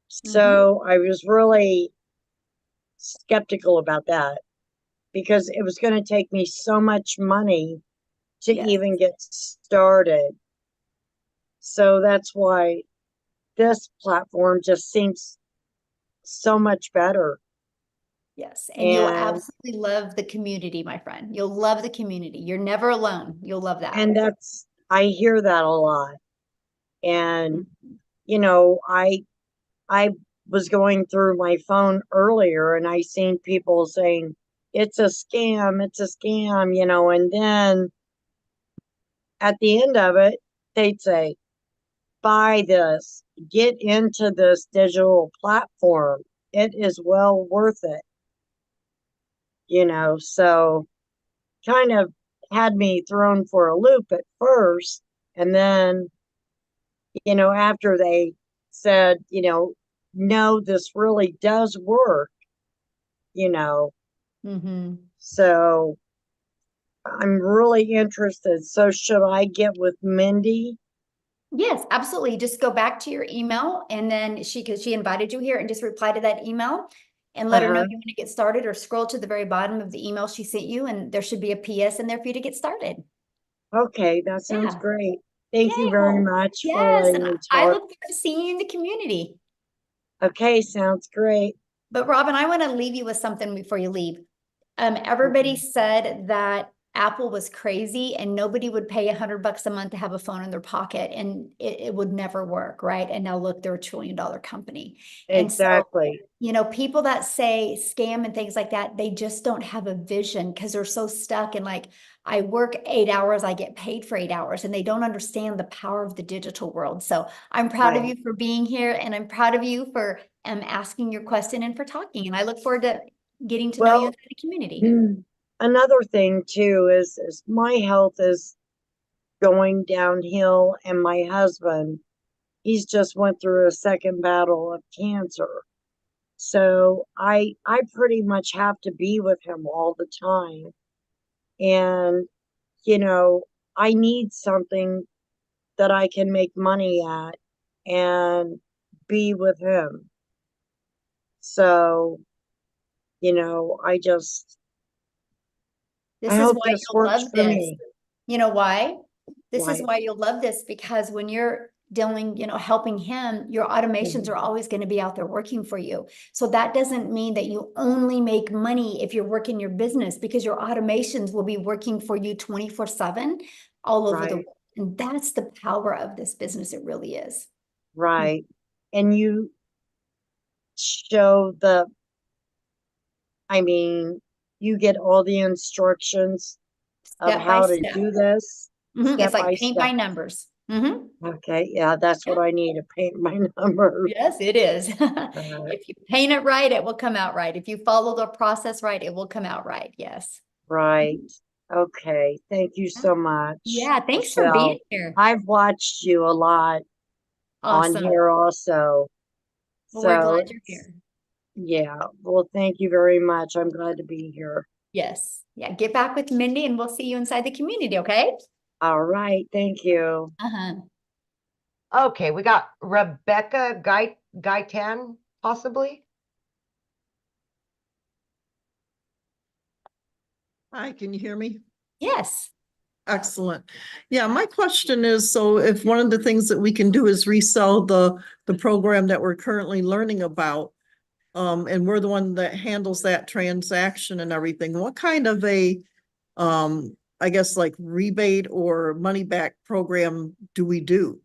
[SPEAKER 1] Mhm.
[SPEAKER 8] So I was really skeptical about that because it was going to take me so much money to
[SPEAKER 1] Yes.
[SPEAKER 8] even get started. So that's why this platform just seems so much better.
[SPEAKER 1] Yes. And you'll
[SPEAKER 8] And
[SPEAKER 1] absolutely love the community, my friend. You'll love the community. You're never alone. You'll love that.
[SPEAKER 8] I hear that a lot. And
[SPEAKER 1] Mhm.
[SPEAKER 8] I was going through my phone earlier and I seen people saying it's a scam, and then at the end of it, they'd say, buy this, get into this digital platform. It is well worth it, so kind of had me thrown for a loop at first. And then, after they said, no, this really does work, you know,
[SPEAKER 1] Mhm.
[SPEAKER 8] so I'm really interested. So should I get with Mindy?
[SPEAKER 1] Yes, absolutely. Just go back to your email and then because she invited you here, and just reply to that email and let her know
[SPEAKER 8] Uh-huh.
[SPEAKER 1] you want to get started, or scroll to the very bottom of the email she sent you and there should be a PS in there for you to get started.
[SPEAKER 8] Okay, that sounds
[SPEAKER 1] Yeah.
[SPEAKER 8] great.
[SPEAKER 1] Yay.
[SPEAKER 8] Thank you very
[SPEAKER 1] Well,
[SPEAKER 8] much for
[SPEAKER 1] yes.
[SPEAKER 8] letting
[SPEAKER 1] And
[SPEAKER 8] me
[SPEAKER 1] I
[SPEAKER 8] talk.
[SPEAKER 1] look forward to seeing you in the community.
[SPEAKER 8] Okay, sounds great.
[SPEAKER 1] But Robin, I want to leave you with something before you leave. Everybody
[SPEAKER 8] Okay.
[SPEAKER 1] said that Apple was crazy and nobody would pay $100 a month to have a phone in their pocket, and it would never work, right? And now look, they're $1 trillion company. And so,
[SPEAKER 8] Exactly.
[SPEAKER 1] people that say scam and things like that, they just don't have a vision because they're so stuck in like, I work 8 hours, I get paid for 8 hours, and they don't understand the power of the digital world. So I'm proud of
[SPEAKER 8] Right.
[SPEAKER 1] you for being here, and I'm proud of you for asking your question and for talking. And I look forward to getting to know you
[SPEAKER 8] Well,
[SPEAKER 1] inside the community.
[SPEAKER 8] another thing too is my health is going downhill, and my husband, he's just went through a second battle of cancer. So I pretty much have to be with him all the time. And, you know, I need something that I can make money at and be with him. So, I
[SPEAKER 1] This is
[SPEAKER 8] hope
[SPEAKER 1] why
[SPEAKER 8] this
[SPEAKER 1] you'll
[SPEAKER 8] works
[SPEAKER 1] love
[SPEAKER 8] for
[SPEAKER 1] this.
[SPEAKER 8] me.
[SPEAKER 1] You know why? This is
[SPEAKER 8] Why?
[SPEAKER 1] why you'll love this, because when you're dealing, helping him, your automations are always going to be out there working for you. So that doesn't mean that you only make money if you're working your business, because your automations will be working for you 24/7 all over the
[SPEAKER 8] Right,
[SPEAKER 1] world. And that's the power of this business. It really is.
[SPEAKER 8] right. And you show I mean, you get all the instructions of
[SPEAKER 1] Step by
[SPEAKER 8] how to
[SPEAKER 1] step.
[SPEAKER 8] do this
[SPEAKER 1] It's
[SPEAKER 8] step
[SPEAKER 1] like
[SPEAKER 8] by
[SPEAKER 1] paint by
[SPEAKER 8] step.
[SPEAKER 1] numbers.
[SPEAKER 8] Okay, yeah, that's
[SPEAKER 1] Yeah.
[SPEAKER 8] what I need to paint my numbers.
[SPEAKER 1] Yes, it is.
[SPEAKER 8] Uh,
[SPEAKER 1] If you paint it right, it will come out right. If you follow the process right, it will come out right. Yes.
[SPEAKER 8] right. Okay. Thank you so much,
[SPEAKER 1] Yeah, thanks for being
[SPEAKER 8] Michelle.
[SPEAKER 1] here.
[SPEAKER 8] I've watched you a lot on
[SPEAKER 1] Awesome.
[SPEAKER 8] here also.
[SPEAKER 1] Well, we're
[SPEAKER 8] So
[SPEAKER 1] glad you're here.
[SPEAKER 8] yeah. Well, thank you very much. I'm glad to be here.
[SPEAKER 1] Yes. Yeah, get back with Mindy and we'll see you inside the community, okay?
[SPEAKER 8] All right. Thank you.
[SPEAKER 1] Uh-huh.
[SPEAKER 6] Okay, we got Rebecca Gaitan, possibly.
[SPEAKER 9] Hi, can you hear me?
[SPEAKER 1] Yes.
[SPEAKER 9] Excellent. Yeah, my question is, so if one of the things that we can do is resell the program that we're currently learning about, and we're the one that handles that transaction and everything, what kind of a, I guess like rebate or money back program do we do?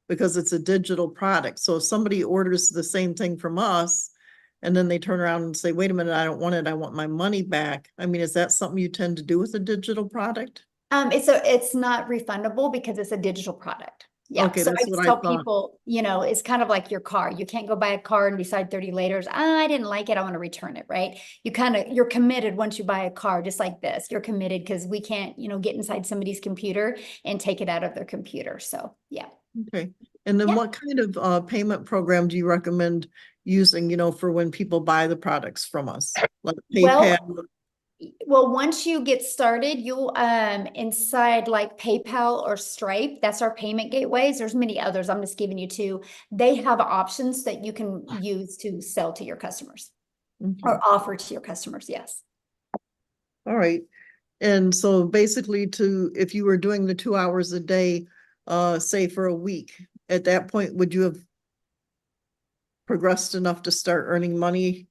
[SPEAKER 9] Because it's a digital product. So if somebody orders the same thing from us and then they turn around and say, wait a minute, I don't want it, I want my money back. I mean, is that something you tend to do with a digital product?
[SPEAKER 1] It's not refundable because it's a digital product. Yeah.
[SPEAKER 9] Okay,
[SPEAKER 1] So I
[SPEAKER 9] that's
[SPEAKER 1] just
[SPEAKER 9] what I
[SPEAKER 1] tell
[SPEAKER 9] thought.
[SPEAKER 1] people, it's kind of like your car. You can't go buy a car and decide 30 later, I didn't like it, I want to return it, right? You're committed once you buy a car, just like this. You're committed because we can't, get inside somebody's computer and take it out of their computer. So yeah.
[SPEAKER 9] Okay. And then
[SPEAKER 1] Yeah.
[SPEAKER 9] what kind of payment program do you recommend using, for when people buy the products from us? Like PayPal?
[SPEAKER 1] Well, once you get started, you'll inside like PayPal or Stripe, that's our payment gateways. There's many others. I'm just giving you two. They have options that you can use to sell to your customers or offer to your customers. Yes.
[SPEAKER 9] All right. And so basically if you were doing the 2 hours a day, say for a week, at that point, would you have progressed enough to start earning money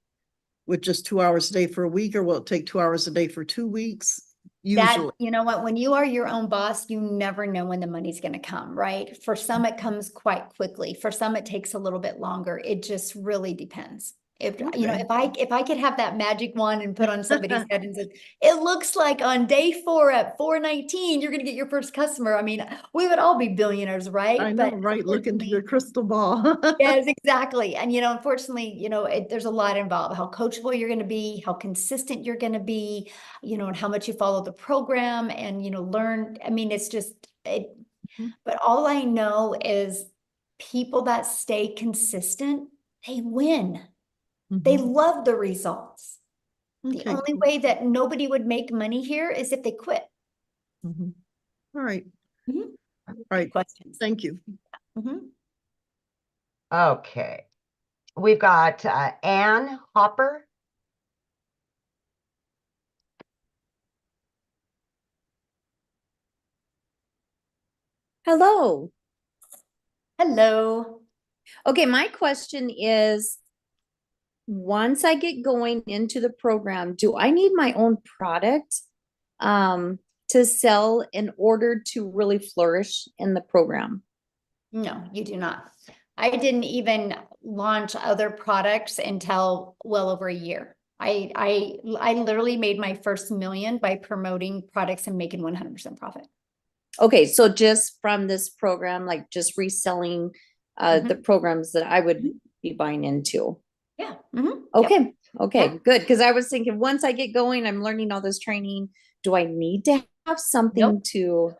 [SPEAKER 9] with just 2 hours a day for a week, or will it take 2 hours a day for 2 weeks? Usually.
[SPEAKER 1] You know what, when you are your own boss, you never know when the money's going to come, right? For some, it comes quite quickly. For some, it takes a little bit longer. It just really depends. If if I could have that magic wand and put on somebody's head and said, it looks like on day 4 at 4:19, you're going to get your first customer. I mean, we would all be billionaires, right?
[SPEAKER 9] I know, right? Look into your crystal ball.
[SPEAKER 1] Yes, exactly. And, unfortunately, there's a lot involved, how coachable you're going to be, how consistent you're going to be, and how much you follow the program and, learn. I mean, it's just, but all I know is people that stay consistent, they win. They love the results. The
[SPEAKER 9] Okay,
[SPEAKER 1] only
[SPEAKER 9] cool.
[SPEAKER 1] way that nobody would make money here is if they quit.
[SPEAKER 9] All right.
[SPEAKER 1] Mhm.
[SPEAKER 9] All right.
[SPEAKER 1] Questions.
[SPEAKER 9] Thank you.
[SPEAKER 6] Okay. We've got Ann Hopper.
[SPEAKER 10] Hello.
[SPEAKER 1] Hello.
[SPEAKER 10] Okay, my question is, once I get going into the program, do I need my own product to sell in order to really flourish in the program?
[SPEAKER 1] No, you do not. I didn't even launch other products until well over a year. I literally made my first million by promoting products and making 100% profit.
[SPEAKER 10] Okay, so just from this program, like just reselling the programs that I would be buying into.
[SPEAKER 1] Yeah.
[SPEAKER 10] Okay.
[SPEAKER 1] Yep.
[SPEAKER 10] Okay,
[SPEAKER 1] Yeah.
[SPEAKER 10] good. Because I was thinking once I get going, I'm learning all this training. Do I need to have something to,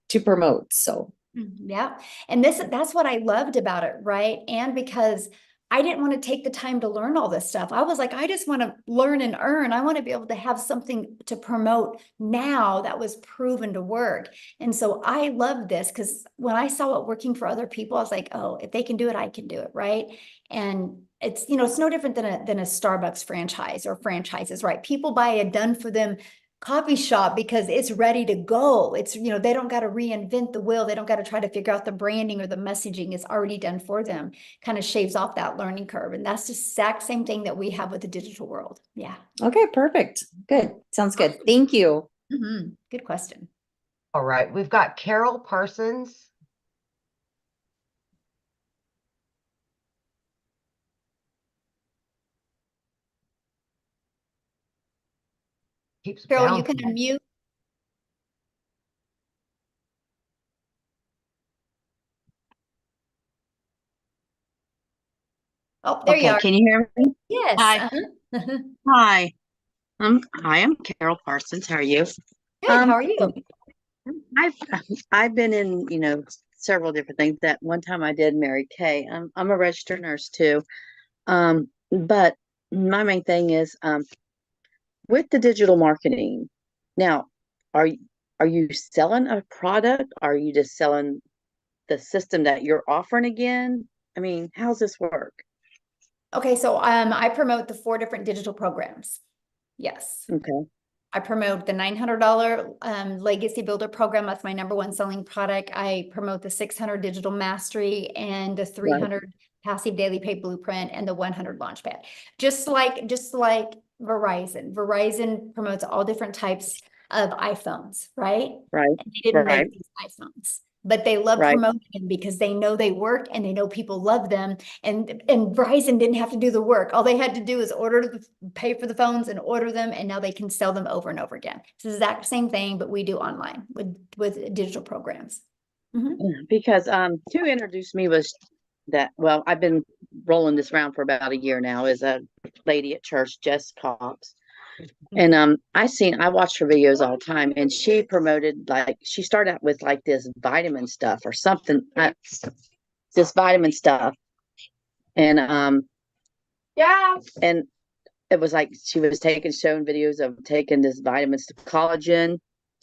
[SPEAKER 10] to promote? So
[SPEAKER 1] yeah. And that's what I loved about it, right? And because I didn't want to take the time to learn all this stuff. I was like, I just want to learn and earn. I want to be able to have something to promote now that was proven to work. And so I loved this because when I saw it working for other people, I was like, oh, if they can do it, I can do it, right? And it's, it's no different than a Starbucks franchise or franchises, right? People buy a done for them coffee shop because it's ready to go. It's, they don't got to reinvent the wheel. They don't got to try to figure out the branding or the messaging. It's already done for them. Kind of shaves off that learning curve. And that's the exact same thing that we have with the digital world. Yeah.
[SPEAKER 10] okay, perfect. Good. Sounds good. Thank you.
[SPEAKER 1] Good question.
[SPEAKER 6] All right. We've got Carol Parsons. Keeps
[SPEAKER 1] Carol, you can
[SPEAKER 6] bouncing.
[SPEAKER 1] unmute. Oh, there you are.
[SPEAKER 11] Can you hear me?
[SPEAKER 1] Yes.
[SPEAKER 11] Hi. Hi. I'm Carol Parsons. How are you?
[SPEAKER 1] Good. How are you?
[SPEAKER 11] I've been in, several different things. That one time I did Mary Kay. I'm a registered nurse too. But my main thing is with the digital marketing. Now, are you selling a product? Are you just selling the system that you're offering again? I mean, how's this work?
[SPEAKER 1] Okay, so I promote the 4 different digital programs. Yes.
[SPEAKER 11] Okay.
[SPEAKER 1] I promote the $900 Legacy Builder program. That's my #1 selling product. I promote the 600 Digital Mastery and the 300 Passive Daily Pay Blueprint and the 100 Launchpad. Just like Verizon. Verizon promotes all different types of iPhones, right?
[SPEAKER 11] Right.
[SPEAKER 1] And they didn't make these iPhones, but they love promoting them because they know they work and they know people love them. And Verizon didn't have to do the work. All they had to do is pay for the phones and order them, and now they can sell them over and over again. It's the exact same thing, but we do online with digital programs.
[SPEAKER 11] Because who introduced me was that, well, I've been rolling this around for about a year now, is a lady at church, Jess Cox. And I watched her videos all the time, and she promoted, like, she started out with like this vitamin stuff or something, this vitamin stuff. And
[SPEAKER 6] Yeah.
[SPEAKER 11] and it was like she was showing videos of taking this vitamins to collagen,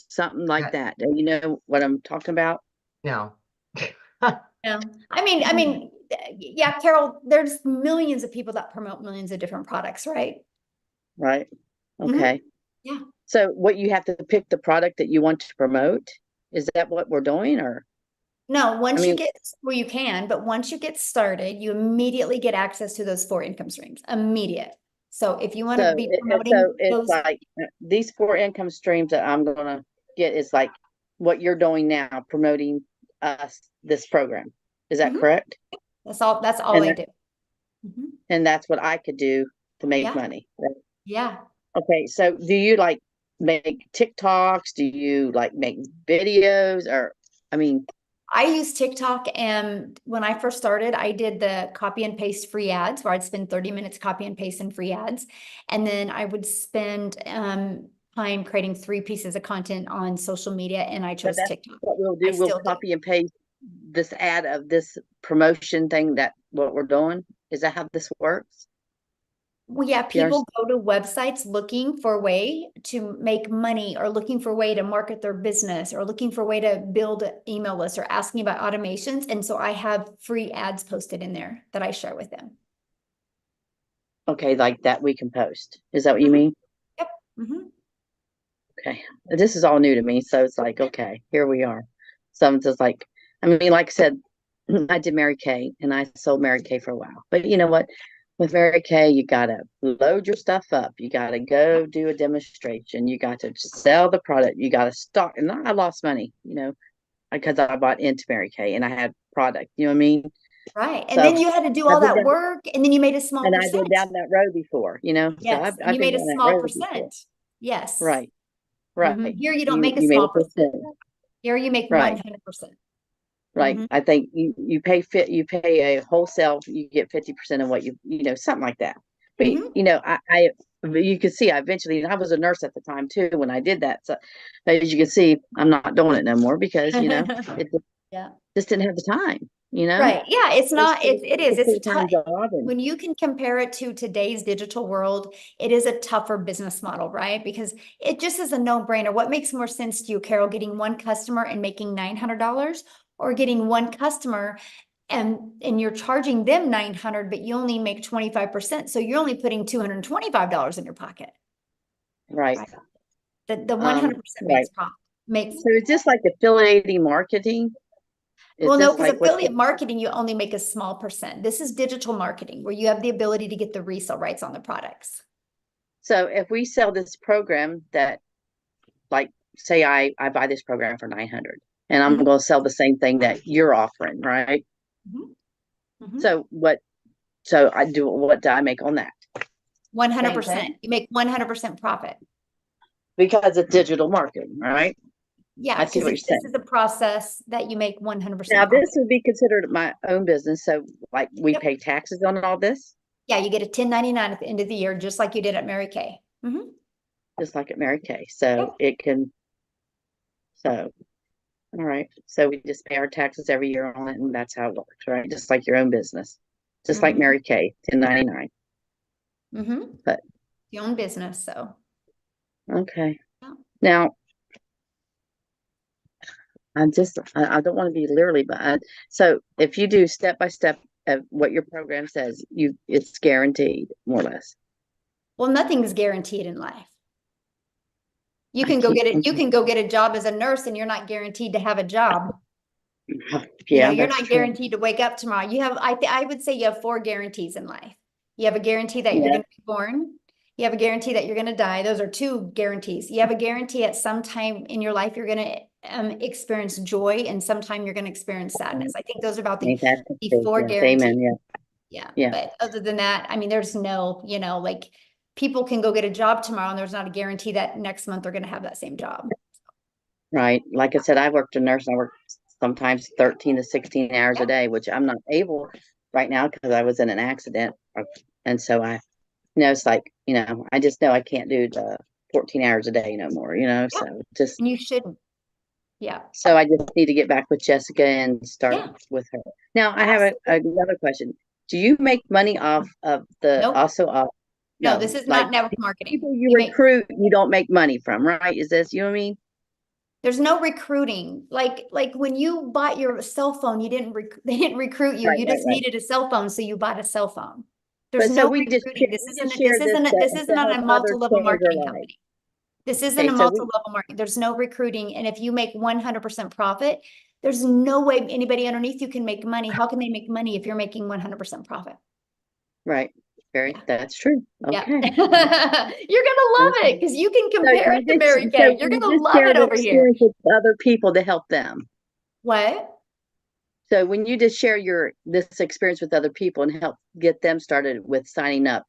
[SPEAKER 11] something like that. Do you know what I'm talking about?
[SPEAKER 6] No.
[SPEAKER 1] Yeah. I mean, yeah, Carol, there's millions of people that promote millions of different products, right?
[SPEAKER 11] Right.
[SPEAKER 1] Mhm.
[SPEAKER 11] Okay.
[SPEAKER 1] Yeah.
[SPEAKER 11] So what, you have to pick the product that you want to promote? Is that what we're doing, or?
[SPEAKER 1] No, once you
[SPEAKER 11] mean-
[SPEAKER 1] get, well, you can, but once you get started, you immediately get access to those 4 income streams, immediate. So if you want to be promoting
[SPEAKER 11] so it's
[SPEAKER 1] those,
[SPEAKER 11] like these 4 income streams that I'm gonna get is like what you're doing now, promoting this program. Is that
[SPEAKER 1] Mhm.
[SPEAKER 11] correct?
[SPEAKER 1] that's all
[SPEAKER 11] And
[SPEAKER 1] I
[SPEAKER 11] that-
[SPEAKER 1] do. Mhm.
[SPEAKER 11] And that's what I could do to make
[SPEAKER 1] Yeah.
[SPEAKER 11] money. Right?
[SPEAKER 1] Yeah.
[SPEAKER 11] Okay, so do you like make TikToks? Do you like make videos? Or, I mean,
[SPEAKER 1] I use TikTok, and when I first started, I did the copy and paste free ads where I'd spend 30 minutes copy and paste in free ads. And then I would spend time creating 3 pieces of content on social media, and I
[SPEAKER 11] but
[SPEAKER 1] chose
[SPEAKER 11] that's
[SPEAKER 1] TikTok.
[SPEAKER 11] what we'll
[SPEAKER 1] I
[SPEAKER 11] do. We'll
[SPEAKER 1] still do.
[SPEAKER 11] copy and paste this ad of this promotion thing, that what we're doing. Is that how this works?
[SPEAKER 1] Well, yeah,
[SPEAKER 11] Yes.
[SPEAKER 1] people go to websites looking for a way to make money, or looking for a way to market their business, or looking for a way to build an email list, or asking about automations. And so I have free ads posted in there that I share with them.
[SPEAKER 11] Okay, like that we can post. Is that what you mean?
[SPEAKER 1] Yep. Mhm.
[SPEAKER 11] Okay. This is all new to me, so it's like, okay, here we are. So I'm just like, I mean, like I said, I did Mary Kay, and I sold Mary Kay for a while. But you know what? With Mary Kay, you gotta load your stuff up. You gotta go do a demonstration. You got to sell the product. You gotta stock. And I lost money, because I bought into Mary Kay and I had product. You know what I mean?
[SPEAKER 1] Right. And
[SPEAKER 11] So
[SPEAKER 1] then you had to do
[SPEAKER 11] I've
[SPEAKER 1] all
[SPEAKER 11] been
[SPEAKER 1] that
[SPEAKER 11] down,
[SPEAKER 1] work, and then you made a small
[SPEAKER 11] and I've been
[SPEAKER 1] percent.
[SPEAKER 11] down that road before. So
[SPEAKER 1] Yes. And
[SPEAKER 11] I've
[SPEAKER 1] you
[SPEAKER 11] been
[SPEAKER 1] made a
[SPEAKER 11] down that
[SPEAKER 1] small
[SPEAKER 11] road before.
[SPEAKER 1] percent. Yes.
[SPEAKER 11] Right.
[SPEAKER 1] Mhm.
[SPEAKER 11] Right.
[SPEAKER 1] Here you don't make a
[SPEAKER 11] You made
[SPEAKER 1] small
[SPEAKER 11] a
[SPEAKER 1] percent.
[SPEAKER 11] percent.
[SPEAKER 1] Here you make
[SPEAKER 11] Right.
[SPEAKER 1] 100%.
[SPEAKER 11] Right.
[SPEAKER 1] Mhm.
[SPEAKER 11] I think you pay a wholesale, you get 50% of what something like that. But
[SPEAKER 1] Mhm.
[SPEAKER 11] you can see, I was a nurse at the time too when I did that. So as you can see, I'm not doing it no more because it
[SPEAKER 1] Yeah.
[SPEAKER 11] just didn't have the time.
[SPEAKER 1] Right. Yeah. It's not, it is. It's
[SPEAKER 11] full-time
[SPEAKER 1] tough.
[SPEAKER 11] job, and
[SPEAKER 1] When you can compare it to today's digital world, it is a tougher business model, right? Because it just is a no-brainer. What makes more sense to you, Carol, getting one customer and making $900, or getting one customer and you're charging them 900, but you only make 25%. So you're only putting $225 in your pocket.
[SPEAKER 11] right.
[SPEAKER 1] Right. The 100%
[SPEAKER 11] Right.
[SPEAKER 1] makes
[SPEAKER 11] So it's just like affiliating marketing. Is
[SPEAKER 1] well, no,
[SPEAKER 11] this
[SPEAKER 1] because
[SPEAKER 11] like what
[SPEAKER 1] affiliate marketing, you only make a small percent. This is digital marketing where you have the ability to get the resale rights on the products.
[SPEAKER 11] So if we sell this program that, like, say I buy this program for 900, and I'm
[SPEAKER 1] Mhm.
[SPEAKER 11] going to sell the same thing that you're offering, right?
[SPEAKER 1] Mhm. Mhm.
[SPEAKER 11] So what do I make on that?
[SPEAKER 1] 100%. You make 100% profit.
[SPEAKER 11] Because it's digital marketing, right?
[SPEAKER 1] Yeah,
[SPEAKER 11] I see
[SPEAKER 1] because
[SPEAKER 11] what you're
[SPEAKER 1] this
[SPEAKER 11] saying.
[SPEAKER 1] is a process that you make 100%
[SPEAKER 11] Now,
[SPEAKER 1] profit.
[SPEAKER 11] this would be considered my own business. So like we
[SPEAKER 1] Yep.
[SPEAKER 11] pay taxes on all this,
[SPEAKER 1] Yeah, you get a 1099 at the end of the year, just like you did at Mary Kay. Mhm.
[SPEAKER 11] just like at Mary Kay. So
[SPEAKER 1] Yep.
[SPEAKER 11] all right. So we just pay our taxes every year on it, and that's how it works, right? Just like your own business. Just like
[SPEAKER 1] Mhm.
[SPEAKER 11] Mary Kay, 1099.
[SPEAKER 1] Mhm.
[SPEAKER 11] But
[SPEAKER 1] Your own business, so.
[SPEAKER 11] okay.
[SPEAKER 1] Yeah.
[SPEAKER 11] Now I don't want to be literally, but so if you do step by step of what your program says, it's guaranteed, more or less.
[SPEAKER 1] Well, nothing is guaranteed in life. You
[SPEAKER 11] I
[SPEAKER 1] can go
[SPEAKER 11] keep
[SPEAKER 1] get it. You
[SPEAKER 11] thinking,
[SPEAKER 1] can go get a job as a nurse, and you're not guaranteed to have a job.
[SPEAKER 11] yeah,
[SPEAKER 1] You're
[SPEAKER 11] that's
[SPEAKER 1] not
[SPEAKER 11] true.
[SPEAKER 1] guaranteed to wake up tomorrow. You have, I would say you have 4 guarantees in life. You have a guarantee that you're
[SPEAKER 11] Yeah.
[SPEAKER 1] going to be born. You have a guarantee that you're going to die. Those are 2 guarantees. You have a guarantee at some time in your life, you're going to experience joy, and sometime you're going to experience sadness. I think those are about
[SPEAKER 11] Ain't that the
[SPEAKER 1] the
[SPEAKER 11] truth?
[SPEAKER 1] 4
[SPEAKER 11] Yes,
[SPEAKER 1] guarantees.
[SPEAKER 11] amen. Yeah.
[SPEAKER 1] Yeah.
[SPEAKER 11] Yeah.
[SPEAKER 1] But other than that, I mean, there's no, like people can go get a job tomorrow, and there's not a guarantee that next month they're going to have that same job.
[SPEAKER 11] Right. Like I said, I worked a nurse, and I work sometimes 13 to 16 hours
[SPEAKER 1] Yeah.
[SPEAKER 11] a day, which I'm not able right now because I was in an accident. And so it's like, I just know I can't do the 14 hours a day no more, so just,
[SPEAKER 1] And you shouldn't. Yeah.
[SPEAKER 11] so I just need to get back with Jessica and start
[SPEAKER 1] Yeah.
[SPEAKER 11] with her. Now, I have another question. Do you make money off of
[SPEAKER 1] Nope.
[SPEAKER 11] off?
[SPEAKER 1] No, this is not network marketing.
[SPEAKER 11] People you recruit, you don't make money from, right? Is this, you know what I mean?
[SPEAKER 1] There's no recruiting. Like when you bought your cell phone, they didn't recruit you.
[SPEAKER 11] Right,
[SPEAKER 1] You
[SPEAKER 11] right,
[SPEAKER 1] just
[SPEAKER 11] right.
[SPEAKER 1] needed a cell phone, so you bought a cell phone. There's
[SPEAKER 11] But
[SPEAKER 1] no
[SPEAKER 11] so we just
[SPEAKER 1] recruiting.
[SPEAKER 11] share
[SPEAKER 1] This isn't
[SPEAKER 11] to
[SPEAKER 1] a
[SPEAKER 11] help others
[SPEAKER 1] multi-level
[SPEAKER 11] change their
[SPEAKER 1] marketing
[SPEAKER 11] lives.
[SPEAKER 1] company. This isn't
[SPEAKER 11] Okay,
[SPEAKER 1] a
[SPEAKER 11] so
[SPEAKER 1] multi-level marketing. There's no recruiting. And if you make 100% profit, there's no way anybody underneath you can make money. How can they make money if you're making 100% profit?
[SPEAKER 11] Right.
[SPEAKER 1] Yeah.
[SPEAKER 11] That's true.
[SPEAKER 1] Yeah.
[SPEAKER 11] Okay.
[SPEAKER 1] You're gonna love it because you can compare it to Mary Kay. You're gonna love
[SPEAKER 11] share
[SPEAKER 1] it
[SPEAKER 11] the
[SPEAKER 1] over here.
[SPEAKER 11] experience with other people to help them.
[SPEAKER 1] What?
[SPEAKER 11] So when you just share this experience with other people and help get them started with signing up,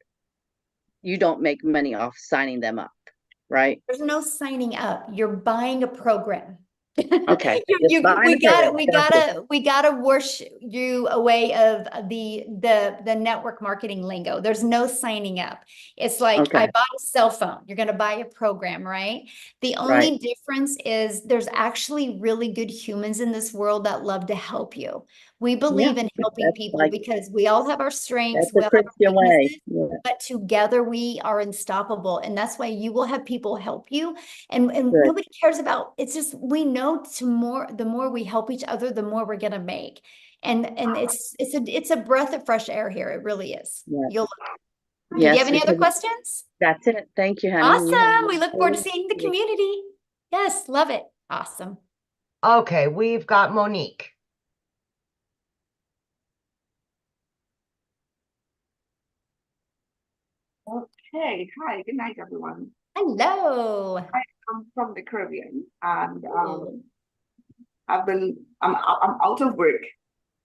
[SPEAKER 11] you don't make money off signing them up, right?
[SPEAKER 1] There's no signing up. You're buying a program.
[SPEAKER 11] Okay.
[SPEAKER 1] We gotta wash you away of the network marketing lingo. There's no signing up. It's like
[SPEAKER 11] Okay.
[SPEAKER 1] I bought a cell phone. You're gonna buy a program, right? The only difference is there's actually really good humans in this world that love to help you. We believe in helping people because we all have our strengths,
[SPEAKER 11] That's
[SPEAKER 1] we
[SPEAKER 11] the
[SPEAKER 1] all have our
[SPEAKER 11] Christian way.
[SPEAKER 1] weaknesses, but together we are unstoppable. And that's why you will have people help you. And nobody cares about, it's just, we know the more we help each other, the more we're gonna make. And it's a breath of fresh air here. It really is.
[SPEAKER 11] Yeah.
[SPEAKER 1] Do you have any other questions?
[SPEAKER 11] That's it. Thank you, honey.
[SPEAKER 1] Awesome. We look forward to seeing the community. Yes, love it. Awesome.
[SPEAKER 6] Okay, we've got Monique.
[SPEAKER 12] Okay, hi, good night, everyone.
[SPEAKER 1] Hello.
[SPEAKER 12] I'm from the Caribbean, and I'm out of work,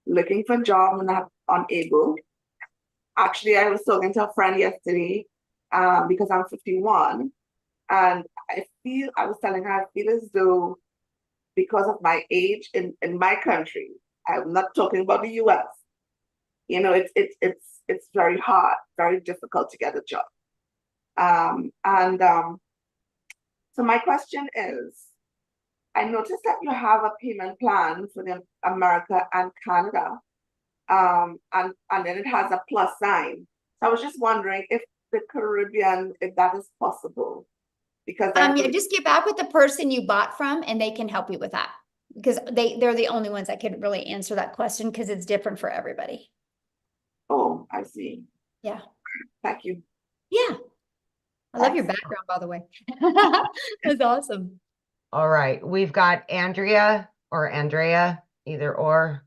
[SPEAKER 12] looking for a job, and I'm unable. Actually, I was talking to a friend yesterday, because I'm 51, and I was telling her, I feel as though because of my age in my country, I'm not talking about the US, it's very hard, very difficult to get a job. So my question is, I noticed that you have a payment plan for the America and Canada, and then it has a plus sign. So I was just wondering if the Caribbean, if that is possible, because
[SPEAKER 1] just get back with the person you bought from, and they can help you with that, because they're the only ones that could really answer that question, because it's different for everybody.
[SPEAKER 12] Oh, I see.
[SPEAKER 1] Yeah.
[SPEAKER 12] Thank you.
[SPEAKER 1] Yeah. I love your background, by the way. That's awesome.
[SPEAKER 6] All right. We've got Andrea, either or.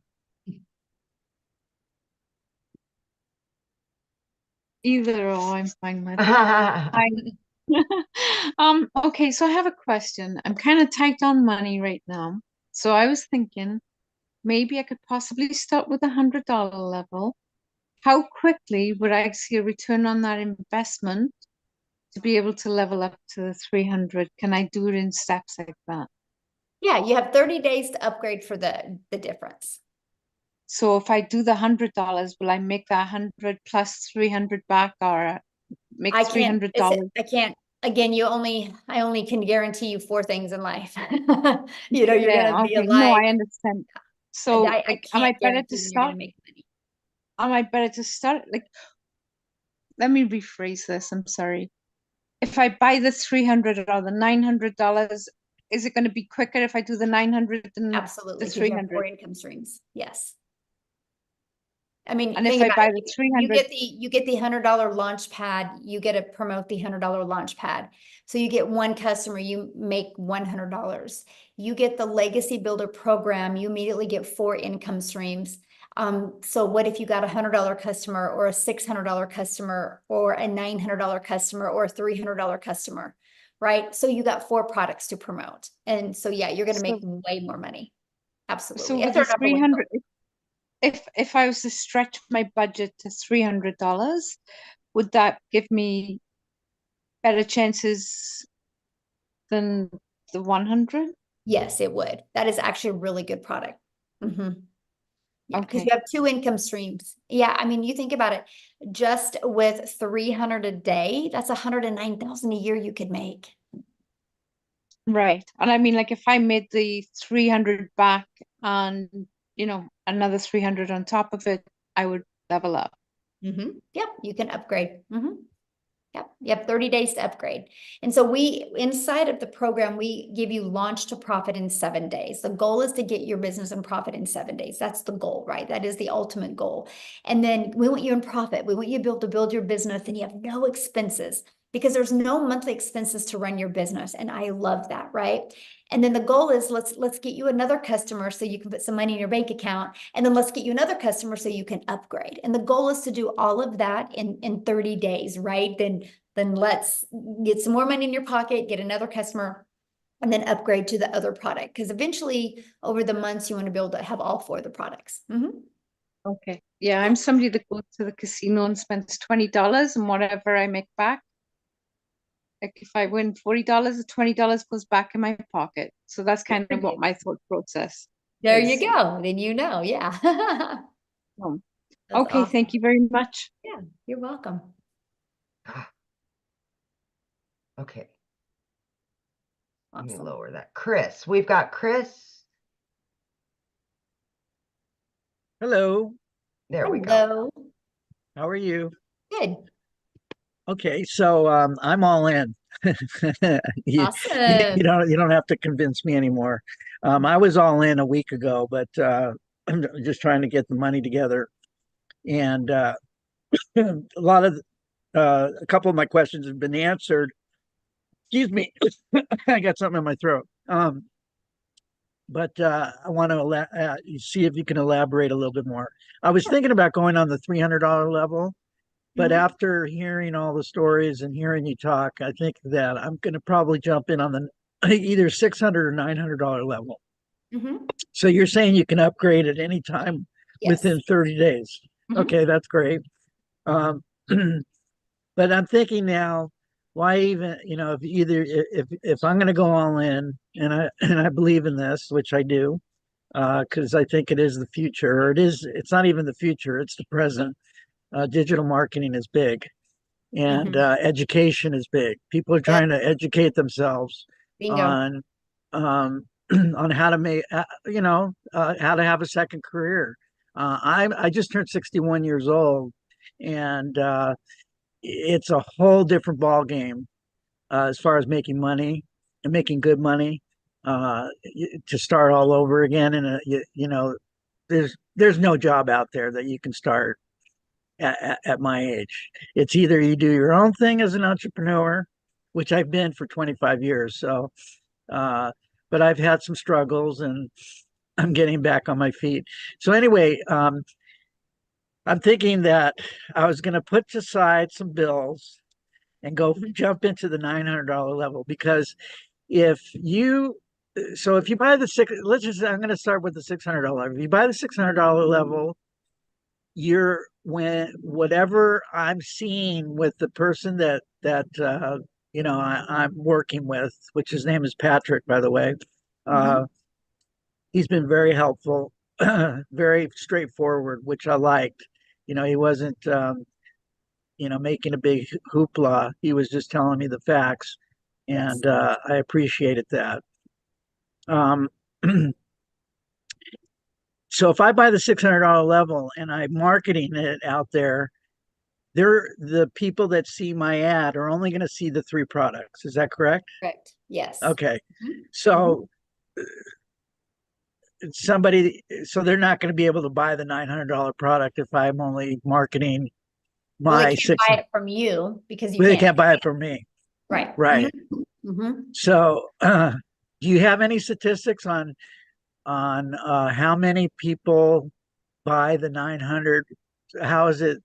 [SPEAKER 13] Either or, I'm fine with okay, so I have a question. I'm kind of tight on money right now. So I was thinking maybe I could possibly start with $100 level. How quickly would I see a return on that investment to be able to level up to the 300? Can I do it in steps like that?
[SPEAKER 1] Yeah, you have 30 days to upgrade for the difference.
[SPEAKER 13] So if I do the $100, will I make that 100 plus 300 back, or make $300?
[SPEAKER 1] I can't. Again, I only can guarantee you 4 things in life. You're gonna be alive.
[SPEAKER 13] No, I understand. So am I better to start?
[SPEAKER 1] Make money.
[SPEAKER 13] Am I better to start? Let me rephrase this. I'm sorry. If I buy the $300 or the $900, is it going to be quicker if I do the 900 than
[SPEAKER 1] Absolutely,
[SPEAKER 13] the 300?
[SPEAKER 1] 4 income streams. Yes. I mean,
[SPEAKER 13] and if I buy the 300,
[SPEAKER 1] you get the $100 launch pad, you get to promote the $100 launch pad. So you get 1 customer, you make $100. You get the legacy builder program, you immediately get 4 income streams. So what if you got a $100 customer, or a $600 customer, or a $900 customer, or a $300 customer, right? So you got 4 products to promote. And so, yeah, you're going to make way more money. Absolutely.
[SPEAKER 13] So with the 300, if I was to stretch my budget to $300, would that give me better chances than the 100?
[SPEAKER 1] Yes, it would. That is actually a really good product. Yeah, because
[SPEAKER 13] Okay.
[SPEAKER 1] you have two income streams. Yeah, I mean, you think about it, just with 300 a day, that's 109,000 a year you could make.
[SPEAKER 13] Right. And I mean, like if I made the 300 back and, another 300 on top of it, I would level up.
[SPEAKER 1] Yep, you can upgrade. Yep, you have 30 days to upgrade. And so inside of the program, we give you launch to profit in 7 days. The goal is to get your business in profit in 7 days. That's the goal, right? That is the ultimate goal. And then we want you in profit. We want you to be able to build your business and you have no expenses, because there's no monthly expenses to run your business. And I love that, right? And then the goal is let's get you another customer so you can put some money in your bank account. And then let's get you another customer so you can upgrade. And the goal is to do all of that in 30 days, right? Then let's get some more money in your pocket, get another customer, and then upgrade to the other product. Because eventually over the months, you want to be able to have all 4 of the products.
[SPEAKER 13] Okay. Yeah, I'm somebody that goes to the casino and spends $20 and whatever I make back. Like if I win $40, $20 goes back in my pocket. So that's kind of what my thought process
[SPEAKER 1] There
[SPEAKER 13] is.
[SPEAKER 1] you go. Then yeah.
[SPEAKER 13] Um,
[SPEAKER 1] That's
[SPEAKER 13] okay,
[SPEAKER 1] awesome.
[SPEAKER 13] thank you very much.
[SPEAKER 1] Yeah, you're welcome.
[SPEAKER 6] Okay. Let me
[SPEAKER 1] Awesome.
[SPEAKER 6] lower that. Chris, we've got Chris.
[SPEAKER 14] Hello,
[SPEAKER 6] There we go.
[SPEAKER 1] Hello.
[SPEAKER 14] how are you?
[SPEAKER 1] Good.
[SPEAKER 14] Okay, so I'm all in. You,
[SPEAKER 1] Awesome.
[SPEAKER 14] you don't have to convince me anymore. I was all in a week ago, but I'm just trying to get the money together. And a couple of my questions have been answered. Excuse me, I got something in my throat. But I want to see if you can elaborate a little bit more. I was thinking about going on the $300 level. But after hearing all the stories and hearing you talk, I think that I'm going to probably jump in on the either $600 or $900 level. So you're saying you can upgrade at any time within 30 days. Okay, that's great. But I'm thinking now, why even, if I'm going to go all in and I believe in this, which I do, because I think it is the future, or it's not even the future, it's the present. Digital marketing is big, and education is big. People are trying to educate themselves on on how to make how to have a second career. I just turned 61 years old, and it's a whole different ball game as far as making money and making good money, to start all over again. And there's no job out there that you can start at my age. It's either you do your own thing as an entrepreneur, which I've been for 25 years. So, but I've had some struggles and I'm getting back on my feet. So anyway, I'm thinking that I was going to put aside some bills and go jump into the $900 level, because if you buy I'm going to start with the $600. If you buy the $600 level, whatever I'm seeing with the person that I'm working with, which his name is Patrick, by the way. He's been very helpful, very straightforward, which I liked. He wasn't making a big hoopla. He was just telling me the facts, and I appreciated that. So if I buy the $600 level and I'm marketing it out there, the people that see my ad are only going to see the 3 products. Is that correct?
[SPEAKER 1] Correct. Yes.
[SPEAKER 14] Okay. So so they're not going to be able to buy the $900 product if I'm only marketing my
[SPEAKER 1] they can't buy it from you because
[SPEAKER 14] they can't buy it from me.
[SPEAKER 1] Right.
[SPEAKER 14] Right. So do you have any statistics on how many people buy the 900? How is the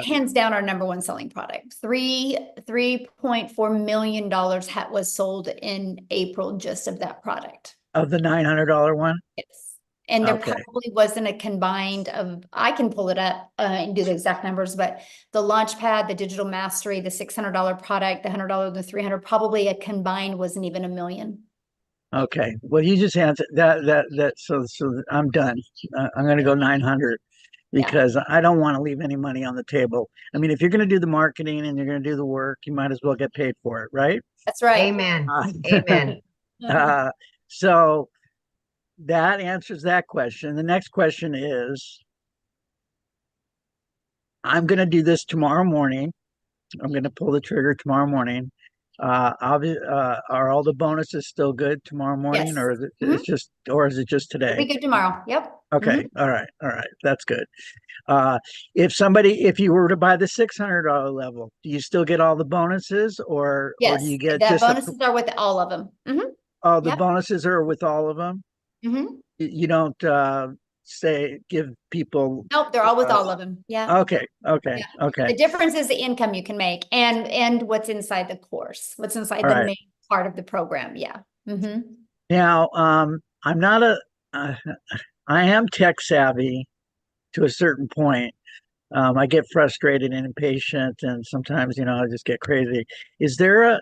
[SPEAKER 1] hands down our number one selling product? $3.4 million was sold in April just of that product.
[SPEAKER 14] Of the $900 one?
[SPEAKER 1] Yes. And there probably wasn't a combined I can pull it up and do the exact numbers, but the Launchpad, the Digital Mastery, the $600 product, the $100, the $300, probably a combined wasn't even $1 million.
[SPEAKER 14] Okay. Well, you just answered that. So I'm done. I'm going to go 900 because I don't want to leave any money on the table. I mean, if you're going to do the marketing and you're going to do the work, you might as well get paid for it, right?
[SPEAKER 1] That's right.
[SPEAKER 6] Amen. Amen.
[SPEAKER 14] So that answers that question. The next question is, I'm going to do this tomorrow morning. I'm going to pull the trigger tomorrow morning. Are all the bonuses still good tomorrow morning,
[SPEAKER 1] Yes.
[SPEAKER 14] or is it just
[SPEAKER 1] It'll
[SPEAKER 14] today?
[SPEAKER 1] be good tomorrow. Yep.
[SPEAKER 14] Okay. All right. That's good. If you were to buy the $600 level, do you still get all the bonuses, or
[SPEAKER 1] Yes.
[SPEAKER 14] do you get
[SPEAKER 1] The
[SPEAKER 14] just
[SPEAKER 1] bonuses are with all of them.
[SPEAKER 14] oh, the
[SPEAKER 1] Yep.
[SPEAKER 14] bonuses are with all of them? You don't give people.
[SPEAKER 1] Nope, they're all with all of them. Yeah.
[SPEAKER 14] Okay.
[SPEAKER 1] The difference is the income you can make and what's inside the course, what's inside
[SPEAKER 14] All
[SPEAKER 1] the
[SPEAKER 14] right.
[SPEAKER 1] main part of the program. Yeah.
[SPEAKER 14] Now, I'm not I am tech savvy to a certain point. I get frustrated and impatient, and sometimes, I just get crazy. Is there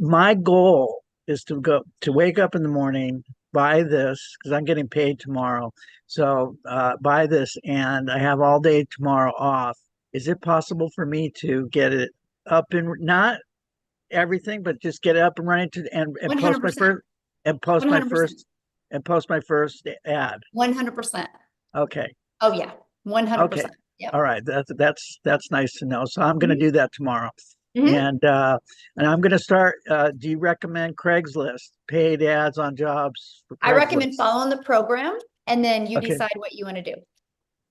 [SPEAKER 14] my goal is to wake up in the morning, buy this, because I'm getting paid tomorrow. So buy this, and I have all day tomorrow off. Is it possible for me to get it up and not everything, but just get it up and running and post my
[SPEAKER 1] 100%.
[SPEAKER 14] first and post my first ad?
[SPEAKER 1] 100%.
[SPEAKER 14] Okay.
[SPEAKER 1] Oh yeah. 100%.
[SPEAKER 14] Okay.
[SPEAKER 1] Yep.
[SPEAKER 14] All right. That's nice to know. So I'm going to do that tomorrow.
[SPEAKER 1] Mhm.
[SPEAKER 14] And I'm going to start. Do you recommend Craigslist, paid ads on jobs for
[SPEAKER 1] I recommend
[SPEAKER 14] Craigslist?
[SPEAKER 1] following the program and then you
[SPEAKER 14] Okay.
[SPEAKER 1] decide what you want to do.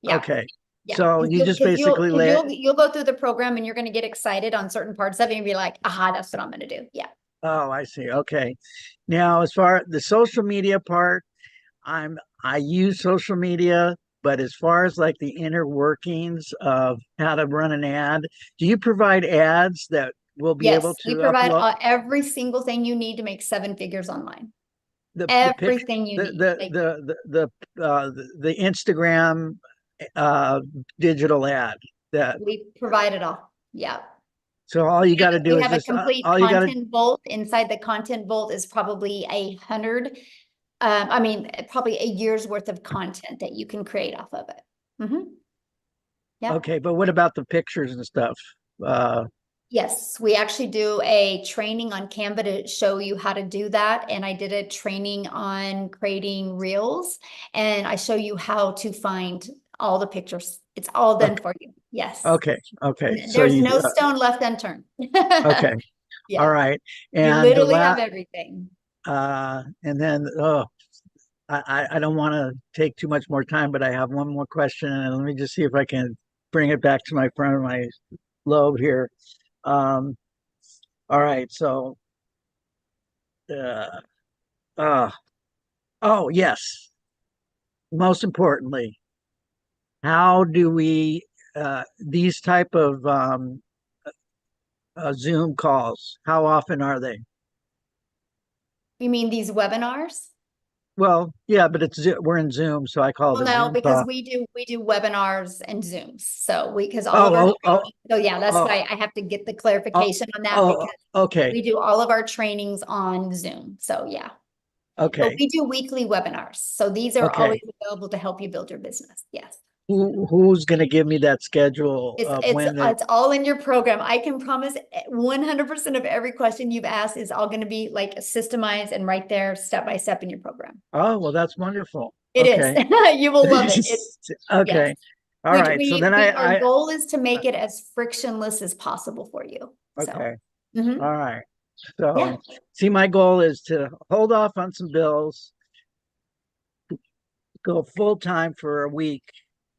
[SPEAKER 1] Yeah.
[SPEAKER 14] Okay.
[SPEAKER 1] Yeah.
[SPEAKER 14] So you just basically
[SPEAKER 1] you'll go through the program and you're going to get excited on certain parts of it and be like, aha, that's what I'm going to do. Yeah.
[SPEAKER 14] Oh, I see. Okay. Now, as far as the social media part, I use social media, but as far as like the inner workings of how to run an ad, do you provide ads that will be able
[SPEAKER 1] Yes,
[SPEAKER 14] to
[SPEAKER 1] we provide
[SPEAKER 14] upload
[SPEAKER 1] every single thing you need to make 7 figures online.
[SPEAKER 14] the
[SPEAKER 1] Everything you need. Like,
[SPEAKER 14] the Instagram digital ad that
[SPEAKER 1] we provide it all. Yeah.
[SPEAKER 14] so all you got to do
[SPEAKER 1] We
[SPEAKER 14] is
[SPEAKER 1] have a
[SPEAKER 14] just
[SPEAKER 1] complete
[SPEAKER 14] all you got to
[SPEAKER 1] content vault. Inside the content vault is probably 100. Probably a year's worth of content that you can create off of it. Yeah.
[SPEAKER 14] Okay, but what about the pictures and stuff?
[SPEAKER 1] Yes, we actually do a training on Canva to show you how to do that. And I did a training on creating reels, and I show you how to find all the pictures. It's all done for you. Yes.
[SPEAKER 14] Okay. So
[SPEAKER 1] There's no stone left unturned.
[SPEAKER 14] Okay.
[SPEAKER 1] Yeah.
[SPEAKER 14] All right.
[SPEAKER 1] You
[SPEAKER 14] And
[SPEAKER 1] literally have everything.
[SPEAKER 14] and then I don't want to take too much more time, but I have one more question, and let me just see if I can bring it back to my front of my lobe here. All right. So oh yes. Most importantly, how do we these type of Zoom calls, how often are they?
[SPEAKER 1] You mean these webinars?
[SPEAKER 14] Well, yeah, but we're in Zoom, so I call it
[SPEAKER 1] Well,
[SPEAKER 14] a
[SPEAKER 1] no,
[SPEAKER 14] Zoom
[SPEAKER 1] because
[SPEAKER 14] call.
[SPEAKER 1] we do webinars and Zooms. So because all of our training, so yeah, that's why I have to get the clarification on that because
[SPEAKER 14] okay.
[SPEAKER 1] we do all of our trainings on Zoom. So yeah.
[SPEAKER 14] Okay.
[SPEAKER 1] But we do weekly webinars. So these are always available to help you build your business. Yes.
[SPEAKER 14] Who's going to give me that schedule of when
[SPEAKER 1] It's all in your program. I can promise 100% of every question you've asked is all going to be like systemized and right there step by step in your program.
[SPEAKER 14] Oh, well, that's wonderful.
[SPEAKER 1] It is. You will love it.
[SPEAKER 14] Okay.
[SPEAKER 1] Yes.
[SPEAKER 14] All right. So then
[SPEAKER 1] our goal is to make it as frictionless as possible for you.
[SPEAKER 14] Okay.
[SPEAKER 1] So.
[SPEAKER 14] All right. So see, my goal is to hold off on some bills, go full time for a week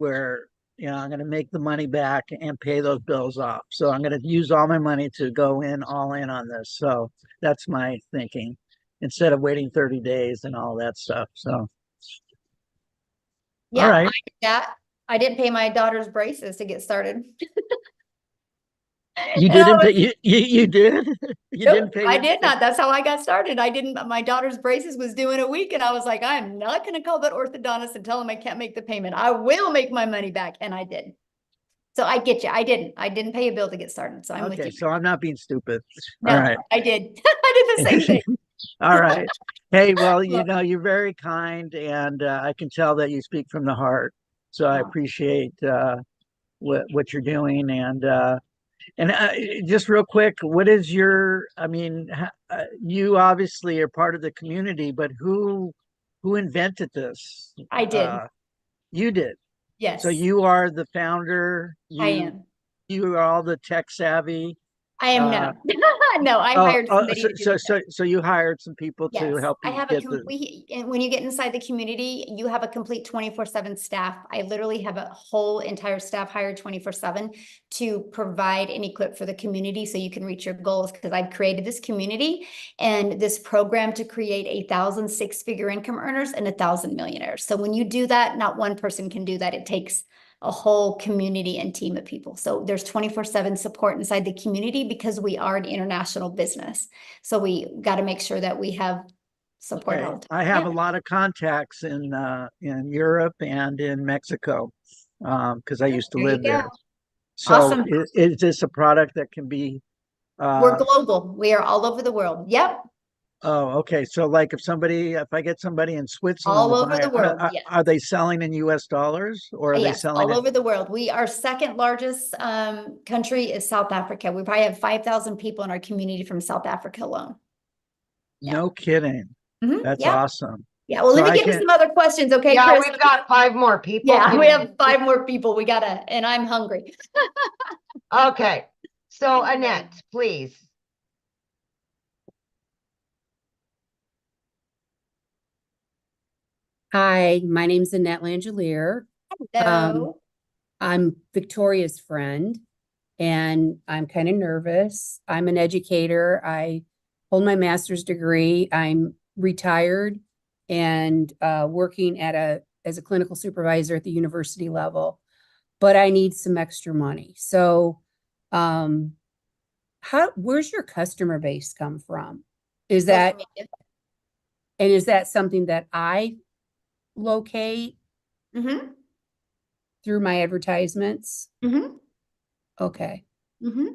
[SPEAKER 14] where, I'm going to make the money back and pay those bills off. So I'm going to use all my money to go all in on this. So that's my thinking instead of waiting 30 days and all that stuff. So.
[SPEAKER 1] Yeah,
[SPEAKER 14] all right.
[SPEAKER 1] I didn't pay my daughter's braces to get started.
[SPEAKER 14] You didn't pay, you did? You didn't pay?
[SPEAKER 1] I did not. That's how I got started. I didn't, my daughter's braces was due in a week and I was like, I'm not going to call that orthodontist and tell him I can't make the payment. I will make my money back. And I did. So I get you. I didn't pay a bill to get started. So I'm with you.
[SPEAKER 14] So I'm not being stupid.
[SPEAKER 1] No,
[SPEAKER 14] all right.
[SPEAKER 1] I did. I did the same thing.
[SPEAKER 14] All right. Hey, well, you
[SPEAKER 1] Well-
[SPEAKER 14] know, you're very kind, and I can tell that you speak from the heart. So I
[SPEAKER 1] Oh.
[SPEAKER 14] appreciate what you're doing, and just real quick, what is your? I mean, you obviously are part of the community, but who invented this?
[SPEAKER 1] I did.
[SPEAKER 14] You did.
[SPEAKER 1] Yes,
[SPEAKER 14] So you are the founder.
[SPEAKER 1] I am.
[SPEAKER 14] You are all the tech savvy.
[SPEAKER 1] I am not. No, I
[SPEAKER 14] Oh,
[SPEAKER 1] hired somebody
[SPEAKER 14] so
[SPEAKER 1] to do
[SPEAKER 14] so
[SPEAKER 1] the
[SPEAKER 14] so so you hired some people to
[SPEAKER 1] Yes,
[SPEAKER 14] help
[SPEAKER 1] I
[SPEAKER 14] you
[SPEAKER 1] have a
[SPEAKER 14] get the.
[SPEAKER 1] complete, and when you get inside the community, you have a complete 24/7 staff. I literally have a whole entire staff hired 24/7 to provide and equip for the community so you can reach your goals, because I've created this community and this program to create 1,000 six-figure income earners and 1,000 millionaires. So when you do that, not one person can do that. It takes a whole community and team of people. So there's 24/7 support inside the community because we are an international business. So we got to make sure that we have support all the time.
[SPEAKER 14] I have
[SPEAKER 1] Yeah.
[SPEAKER 14] a lot of contacts in Europe and in Mexico, because I used to
[SPEAKER 1] There you
[SPEAKER 14] live there.
[SPEAKER 1] go.
[SPEAKER 14] So
[SPEAKER 1] Awesome.
[SPEAKER 14] is this a product that can be?
[SPEAKER 1] We're global. We are all over the world. Yep.
[SPEAKER 14] Oh, okay. So like if I get somebody in Switzerland
[SPEAKER 1] All
[SPEAKER 14] to
[SPEAKER 1] over
[SPEAKER 14] buy
[SPEAKER 1] the
[SPEAKER 14] it,
[SPEAKER 1] world. Yes.
[SPEAKER 14] are they selling in US dollars or are they
[SPEAKER 1] Yes,
[SPEAKER 14] selling
[SPEAKER 1] all
[SPEAKER 14] it?
[SPEAKER 1] over the world. Our second largest country is South Africa. We probably have 5,000 people in our community from South Africa alone.
[SPEAKER 14] No kidding. That's
[SPEAKER 1] Yeah.
[SPEAKER 14] awesome.
[SPEAKER 1] Yeah. Well,
[SPEAKER 14] So
[SPEAKER 1] let me
[SPEAKER 14] I
[SPEAKER 1] get to
[SPEAKER 14] can-
[SPEAKER 1] some other questions. Okay,
[SPEAKER 6] Yeah,
[SPEAKER 1] Chris?
[SPEAKER 6] we've got 5 more people.
[SPEAKER 1] Yeah,
[SPEAKER 6] Can
[SPEAKER 1] we
[SPEAKER 6] you-
[SPEAKER 1] have 5 more people. And I'm hungry.
[SPEAKER 6] Okay, so Annette, please.
[SPEAKER 15] Hi, my name's Annette Langelier.
[SPEAKER 1] Hello.
[SPEAKER 15] I'm Victoria's friend, and I'm kind of nervous. I'm an educator. I hold my master's degree. I'm retired and working as a clinical supervisor at the university level, but I need some extra money. So, where's your customer base come from? Is that something that I locate
[SPEAKER 1] Mm-hmm.
[SPEAKER 15] through my advertisements?
[SPEAKER 1] Mm-hmm.
[SPEAKER 15] Okay.
[SPEAKER 1] Mm-hmm.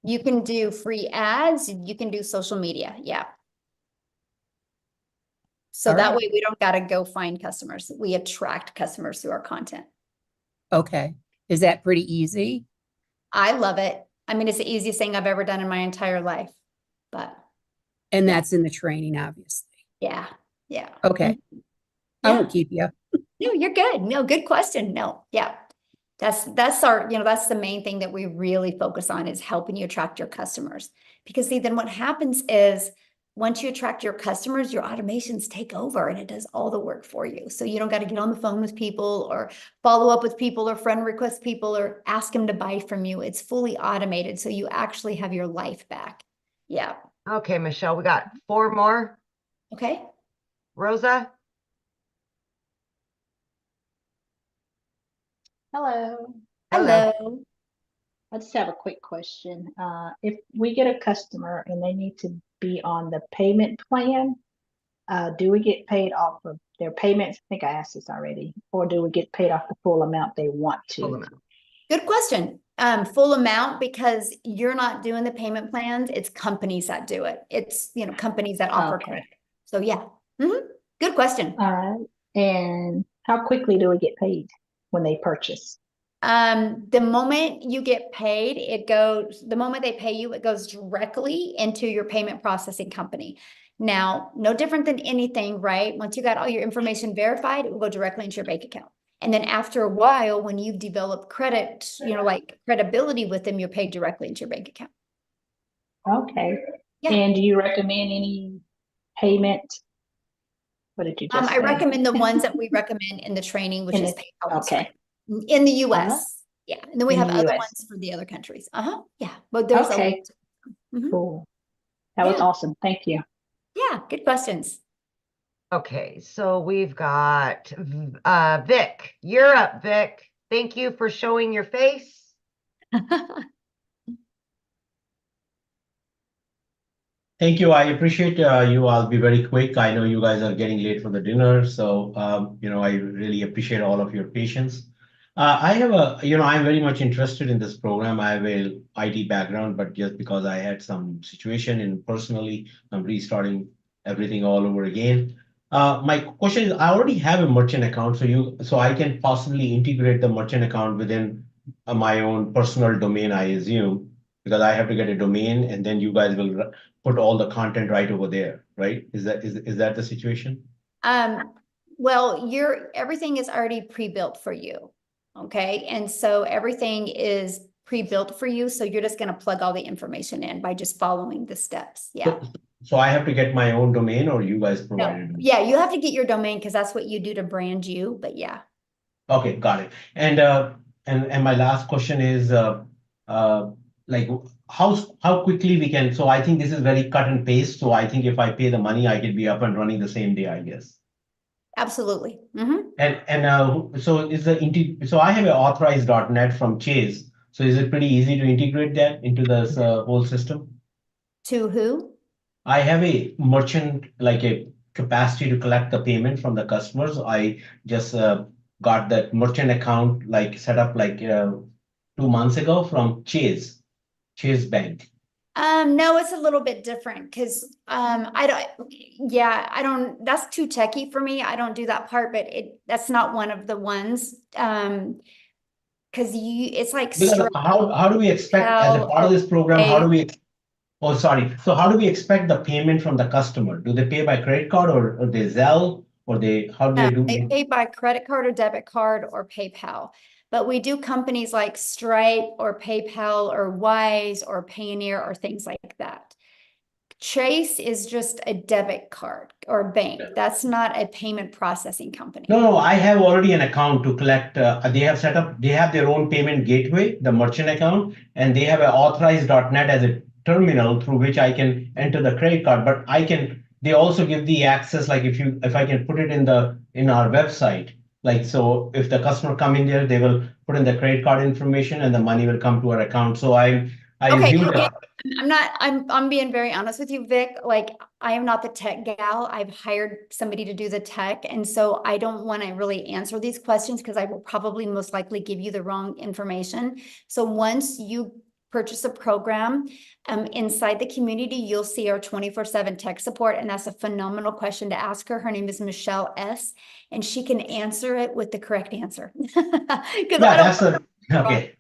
[SPEAKER 1] You can do free ads. You can do social media. Yeah. So
[SPEAKER 15] All
[SPEAKER 1] that
[SPEAKER 15] right.
[SPEAKER 1] way we don't got to go find customers. We attract customers through our content.
[SPEAKER 15] Okay. Is that pretty easy?
[SPEAKER 1] I love it. I mean, it's the easiest thing I've ever done in my entire life, but
[SPEAKER 15] And that's in the training, obviously.
[SPEAKER 1] yeah. Yeah.
[SPEAKER 15] Okay. I won't keep you.
[SPEAKER 1] No, you're good. No, good question. No, yeah. That's our, that's the main thing that we really focus on, is helping you attract your customers. Because see, then what happens is once you attract your customers, your automations take over and it does all the work for you. So you don't got to get on the phone with people or follow up with people or friend request people or ask them to buy from you. It's fully automated. So you actually have your life back. Yeah.
[SPEAKER 6] Okay, Michelle, we got 4 more.
[SPEAKER 1] Okay.
[SPEAKER 6] Rosa?
[SPEAKER 16] Hello.
[SPEAKER 1] Hello.
[SPEAKER 16] I just have a quick question. If we get a customer and they need to be on the payment plan, do we get paid off of their payments? I think I asked this already. Or do we get paid off the full amount they want to?
[SPEAKER 6] Full amount.
[SPEAKER 1] Good question. Full amount, because you're not doing the payment plans. It's companies that do it. It's, companies that offer
[SPEAKER 16] Okay.
[SPEAKER 1] credit. So yeah. Good question.
[SPEAKER 16] All right. And how quickly do we get paid when they purchase?
[SPEAKER 1] The moment you get paid, the moment they pay you, it goes directly into your payment processing company. Now, no different than anything, right? Once you got all your information verified, it will go directly into your bank account. And then after a while, when you've developed credit, like credibility with them, you're paid directly into your bank account.
[SPEAKER 16] Okay.
[SPEAKER 1] Yeah.
[SPEAKER 16] And do you recommend any payment? What did you just
[SPEAKER 1] I
[SPEAKER 16] say?
[SPEAKER 1] recommend the ones that we recommend in the training, which is PayPal.
[SPEAKER 16] Okay.
[SPEAKER 1] In the US.
[SPEAKER 16] Uh-huh.
[SPEAKER 1] Yeah. And then we
[SPEAKER 16] In
[SPEAKER 1] have
[SPEAKER 16] the
[SPEAKER 1] other
[SPEAKER 16] US.
[SPEAKER 1] ones for the other countries. Yeah. But there's
[SPEAKER 16] Okay. Cool. That was
[SPEAKER 1] Yeah.
[SPEAKER 16] awesome. Thank you.
[SPEAKER 1] Yeah. Good questions.
[SPEAKER 6] Okay, so we've got Vic. You're up, Vic. Thank you for showing your face.
[SPEAKER 17] Thank you. I appreciate you. I'll be very quick. I know you guys are getting late for the dinner, so I really appreciate all of your patience. I have I'm very much interested in this program. I have a IT background, but just because I had some situation and personally, I'm restarting everything all over again. My question is, I already have a merchant account, so I can possibly integrate the merchant account within my own personal domain, I assume, because I have to get a domain, and then you guys will put all the content right over there, right? Is that the situation?
[SPEAKER 1] Well, everything is already pre-built for you. Okay. And so everything is pre-built for you. So you're just going to plug all the information in by just following the steps. Yeah.
[SPEAKER 17] So I have to get my own domain, or you guys
[SPEAKER 1] No.
[SPEAKER 17] provided?
[SPEAKER 1] Yeah. You have to get your domain because that's what you do to brand you. But yeah.
[SPEAKER 17] Okay, got it. And my last question is uh like how quickly we can. So I think this is very cut and paste. So I think if I pay the money, I can be up and running the same day, I guess.
[SPEAKER 1] Absolutely. Mm-hmm.
[SPEAKER 17] So I have an authorized.net from Chase. So is it pretty easy to integrate that into this whole system?
[SPEAKER 1] To who?
[SPEAKER 17] I have a merchant, like a capacity to collect the payment from the customers. I just got that merchant account like set up like 2 months ago from Chase Bank.
[SPEAKER 1] No, it's a little bit different because I don't, that's too techy for me. I don't do that part, but that's not one of the ones. Because it's like
[SPEAKER 17] Because how do we expect as a part of this program, how do we Oh, sorry. So how do we expect the payment from the customer? Do they pay by credit card or they Zelle or how do they do
[SPEAKER 1] They
[SPEAKER 17] it?
[SPEAKER 1] pay by credit card or debit card or PayPal. But we do companies like Stripe or PayPal or Wise or Payoneer or things like that. Chase is just a debit card or bank. That's not a payment processing company.
[SPEAKER 17] No, I have already an account to collect. They have their own payment gateway, the merchant account, and they have an authorized.net as a terminal through which I can enter the credit card. But they also give the access, like if I can put it in our website, like, so if the customer come in there, they will put in the credit card information and the money will come to our account. So I assume that.
[SPEAKER 1] I'm being very honest with you, Vic. Like, I am not the tech gal. I've hired somebody to do the tech. And so I don't want to really answer these questions because I will probably most likely give you the wrong information. So once you purchase a program inside the community, you'll see our 24/7 tech support. And that's a phenomenal question to ask her. Her name is Michelle S. And she can answer it with the correct answer.
[SPEAKER 17] Okay.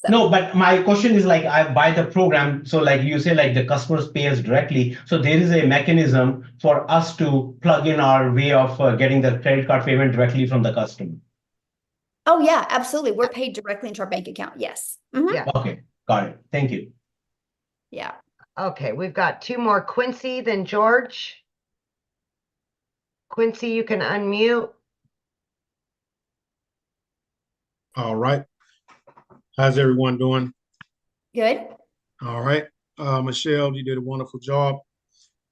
[SPEAKER 17] No, but my question is like I buy the program. So like you say, like the customers pay us directly. So there is a mechanism for us to plug in our way of getting the credit card payment directly from the customer.
[SPEAKER 1] Oh yeah, absolutely. We're paid directly into our bank account. Yes. Mm-hmm.
[SPEAKER 6] Yeah.
[SPEAKER 17] Okay, got it. Thank you.
[SPEAKER 1] Yeah.
[SPEAKER 6] Okay, we've got two more, Quincy, then George. Quincy, you can unmute.
[SPEAKER 18] All right. How's everyone doing?
[SPEAKER 1] Good.
[SPEAKER 18] All right. Michelle, you did a wonderful job.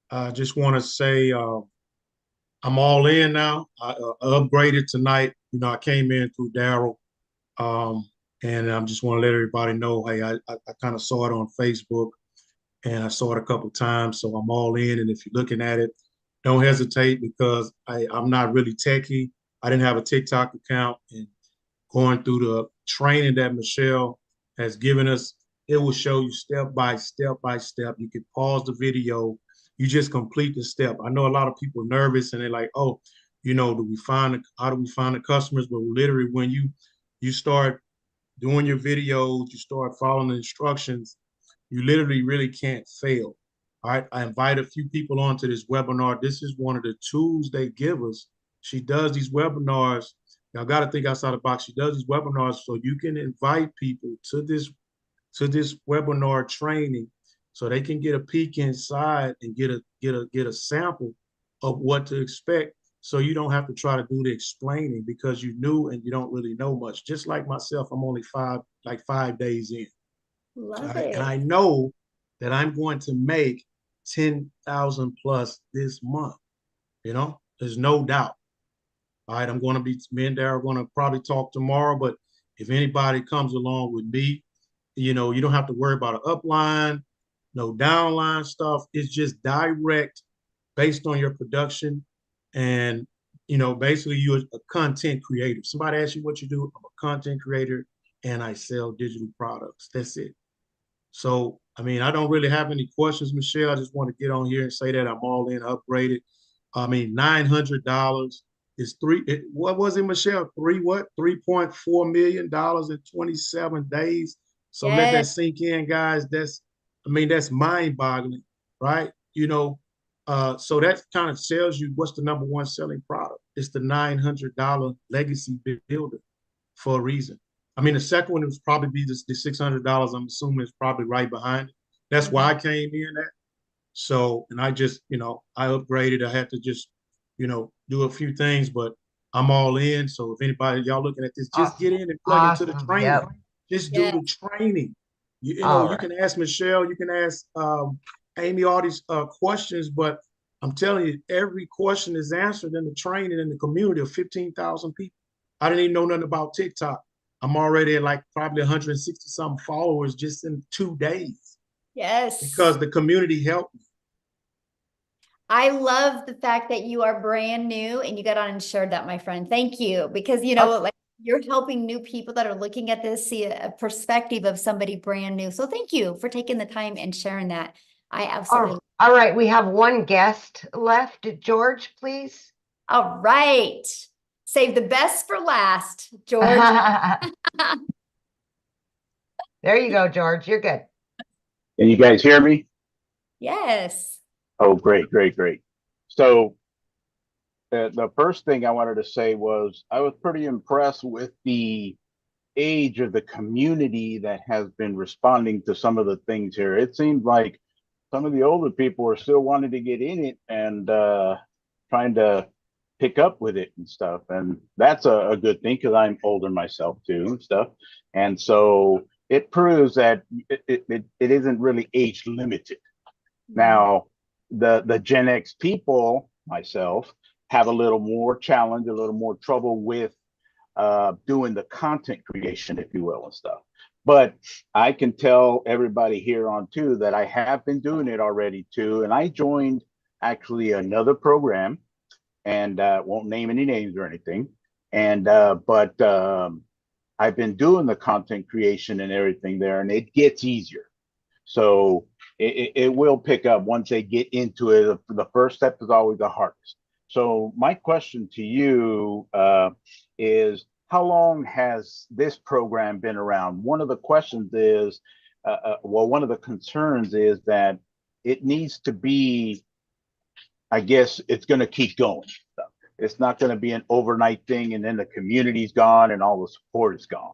[SPEAKER 18] I just want to say I'm all in now. I upgraded tonight. I came in through Daryl. And I just want to let everybody know, hey, I kind of saw it on Facebook and I saw it a couple of times. So I'm all in. And if you're looking at it, don't hesitate because I'm not really techie. I didn't have a TikTok account, and going through the training that Michelle has given us, it will show you step by step by step. You can pause the video. You just complete the step. I know a lot of people are nervous and they're like, oh, how do we find the customers? But literally when you start doing your videos, you start following the instructions, you literally really can't fail. All right. I invite a few people onto this webinar. This is one of the tools they give us. She does these webinars. Y'all got to think outside the box. She does these webinars so you can invite people to this webinar training so they can get a peek inside and get a sample of what to expect. So you don't have to try to do the explaining because you knew and you don't really know much. Just like myself, I'm only 5 days in.
[SPEAKER 1] Love it.
[SPEAKER 18] And I know that I'm going to make 10,000 plus this month. There's no doubt. All right, me and Darryl are going to probably talk tomorrow, but if anybody comes along with me, you don't have to worry about an upline, no downline stuff. It's just direct based on your production. And basically you're a content creator. Somebody asks you what you do, I'm a content creator and I sell digital products. That's it. So, I mean, I don't really have any questions, Michelle. I just want to get on here and say that I'm all in, upgraded. I mean, $900 is what was it, Michelle? $3.4 million in 27 days. So let that
[SPEAKER 1] Yes.
[SPEAKER 18] sink in, guys. That's mind boggling, right? So that kind of tells you what's the number one selling product. It's the $900 legacy builder for a reason. I mean, the second one was probably be the $600. I'm assuming it's probably right behind it. That's why I came in at. So, and I just, I upgraded. I had to just, do a few things, but I'm all in. So if anybody, y'all looking at this, just get in and plug into the training.
[SPEAKER 6] Yep.
[SPEAKER 18] Just do the training. You can ask Michelle, you can ask Amy all these questions, but I'm telling you, every question is answered in the training in the community of 15,000 people. I didn't even know nothing about TikTok. I'm already at like probably 160 some followers just in 2 days.
[SPEAKER 1] Yes.
[SPEAKER 18] Because the community helped me.
[SPEAKER 1] I love the fact that you are brand new and you got on and shared that, my friend. Thank you. Because, like you're helping new people that are looking at this see a perspective of somebody brand new. So thank you for taking the time and sharing that. I absolutely.
[SPEAKER 6] All right. We have one guest left. George, please.
[SPEAKER 1] All right. Save the best for last, George.
[SPEAKER 6] There you go, George. You're good.
[SPEAKER 19] Can you guys hear me?
[SPEAKER 1] Yes.
[SPEAKER 19] Oh, great, great, great. So the first thing I wanted to say was I was pretty impressed with the age of the community that has been responding to some of the things here. It seemed like some of the older people are still wanting to get in it and trying to pick up with it and stuff. And that's a good thing because I'm older myself too and stuff. And so it proves that it isn't really age limited. Now, the Gen X people, myself, have a little more challenge, a little more trouble with doing the content creation, if you will, and stuff. But I can tell everybody here on too that I have been doing it already too. And I joined actually another program and won't name any names or anything. And but I've been doing the content creation and everything there, and it gets easier. So it will pick up once they get into it. The first step is always the hardest. So my question to you is, how long has this program been around? One of the questions is, one of the concerns is that it needs to be, I guess it's going to keep going. It's not going to be an overnight thing and then the community's gone and all the support is gone.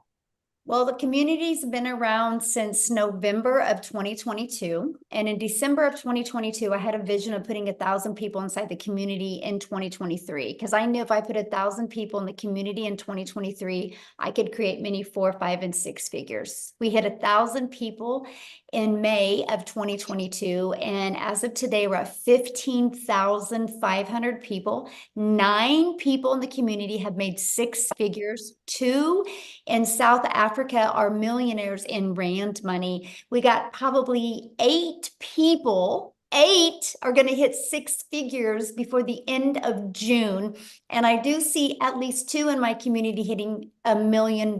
[SPEAKER 1] Well, the community's been around since November of 2022. And in December of 2022, I had a vision of putting 1,000 people inside the community in 2023. Because I knew if I put 1,000 people in the community in 2023, I could create many 4, 5, and 6 figures. We hit 1,000 people in May of 2022. And as of today, we're at 15,500 people. 9 people in the community have made 6 figures. 2 in South Africa are millionaires in rand money. We got probably 8 people. 8 are going to hit 6 figures before the end of June. And I do see at least 2 in my community hitting $1 million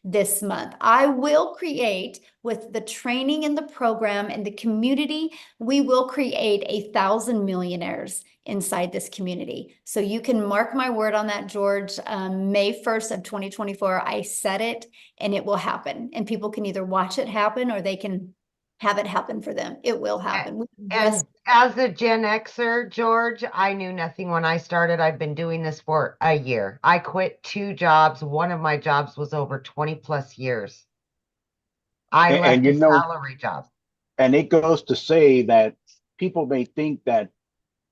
[SPEAKER 1] this month. I will create, with the training and the program and the community, we will create 1,000 millionaires inside this community. So you can mark my word on that, George. May 1st of 2024, I said it and it will happen. And people can either watch it happen or they can have it happen for them. It will happen.
[SPEAKER 6] And as a Gen Xer, George, I knew nothing when I started. I've been doing this for a year. I quit 2 jobs. One of my jobs was over 20 plus years. I left a salary job.
[SPEAKER 19] And it goes to say that people may think that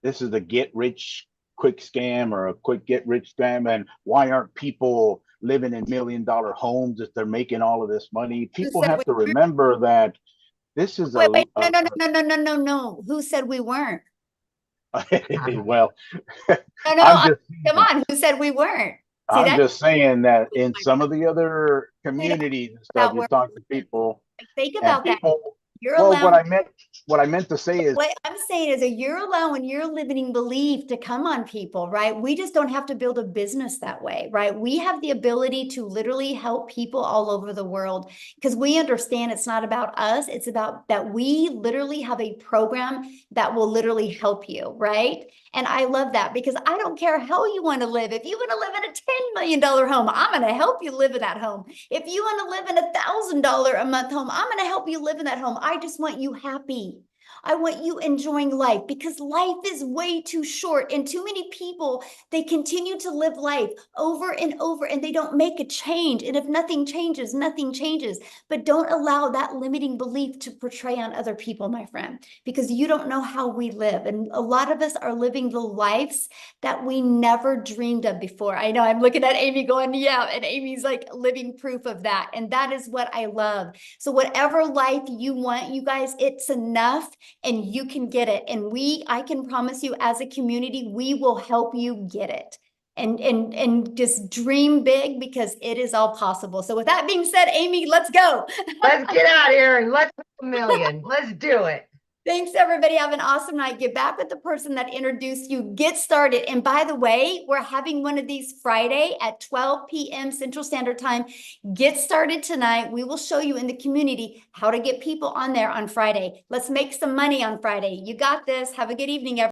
[SPEAKER 19] this is a get rich quick scam or a quick get rich scam. And why aren't people living in $1 million homes if they're making all of this money? People have to remember that this is
[SPEAKER 1] no. Who said we weren't?
[SPEAKER 19] Well,
[SPEAKER 1] come on. Who said we weren't?
[SPEAKER 19] I'm just saying that in some of the other communities and stuff, you talk to people.
[SPEAKER 1] Think about that.
[SPEAKER 19] Well, what I meant to say is,
[SPEAKER 1] What I'm saying is you're allowing your limiting belief to come on people, right? We just don't have to build a business that way, right? We have the ability to literally help people all over the world because we understand it's not about us. It's about that we literally have a program that will literally help you, right? And I love that because I don't care how you want to live. If you want to live in a $10 million home, I'm going to help you live in that home. If you want to live in a $1,000 a month home, I'm going to help you live in that home. I just want you happy. I want you enjoying life because life is way too short and too many people, they continue to live life over and over and they don't make a change. And if nothing changes, nothing changes. But don't allow that limiting belief to portray on other people, my friend, because you don't know how we live. And a lot of us are living the lives that we never dreamed of before. I know I'm looking at Amy going, yeah, and Amy's like living proof of that. And that is what I love. So whatever life you want, you guys, it's enough. And you can get it. And I can promise you as a community, we will help you get it. And just dream big because it is all possible. So with that being said, Amy, let's go.
[SPEAKER 6] Let's get out of here and let's make a million. Let's do it.
[SPEAKER 1] Thanks, everybody. Have an awesome night. Get back with the person that introduced you. Get started. And by the way, we're having one of these Friday at 12 p.m. Central Standard Time. Get started tonight. We will show you in the community how to get people on there on Friday. Let's make some money on Friday. You got this. Have a good evening, everyone.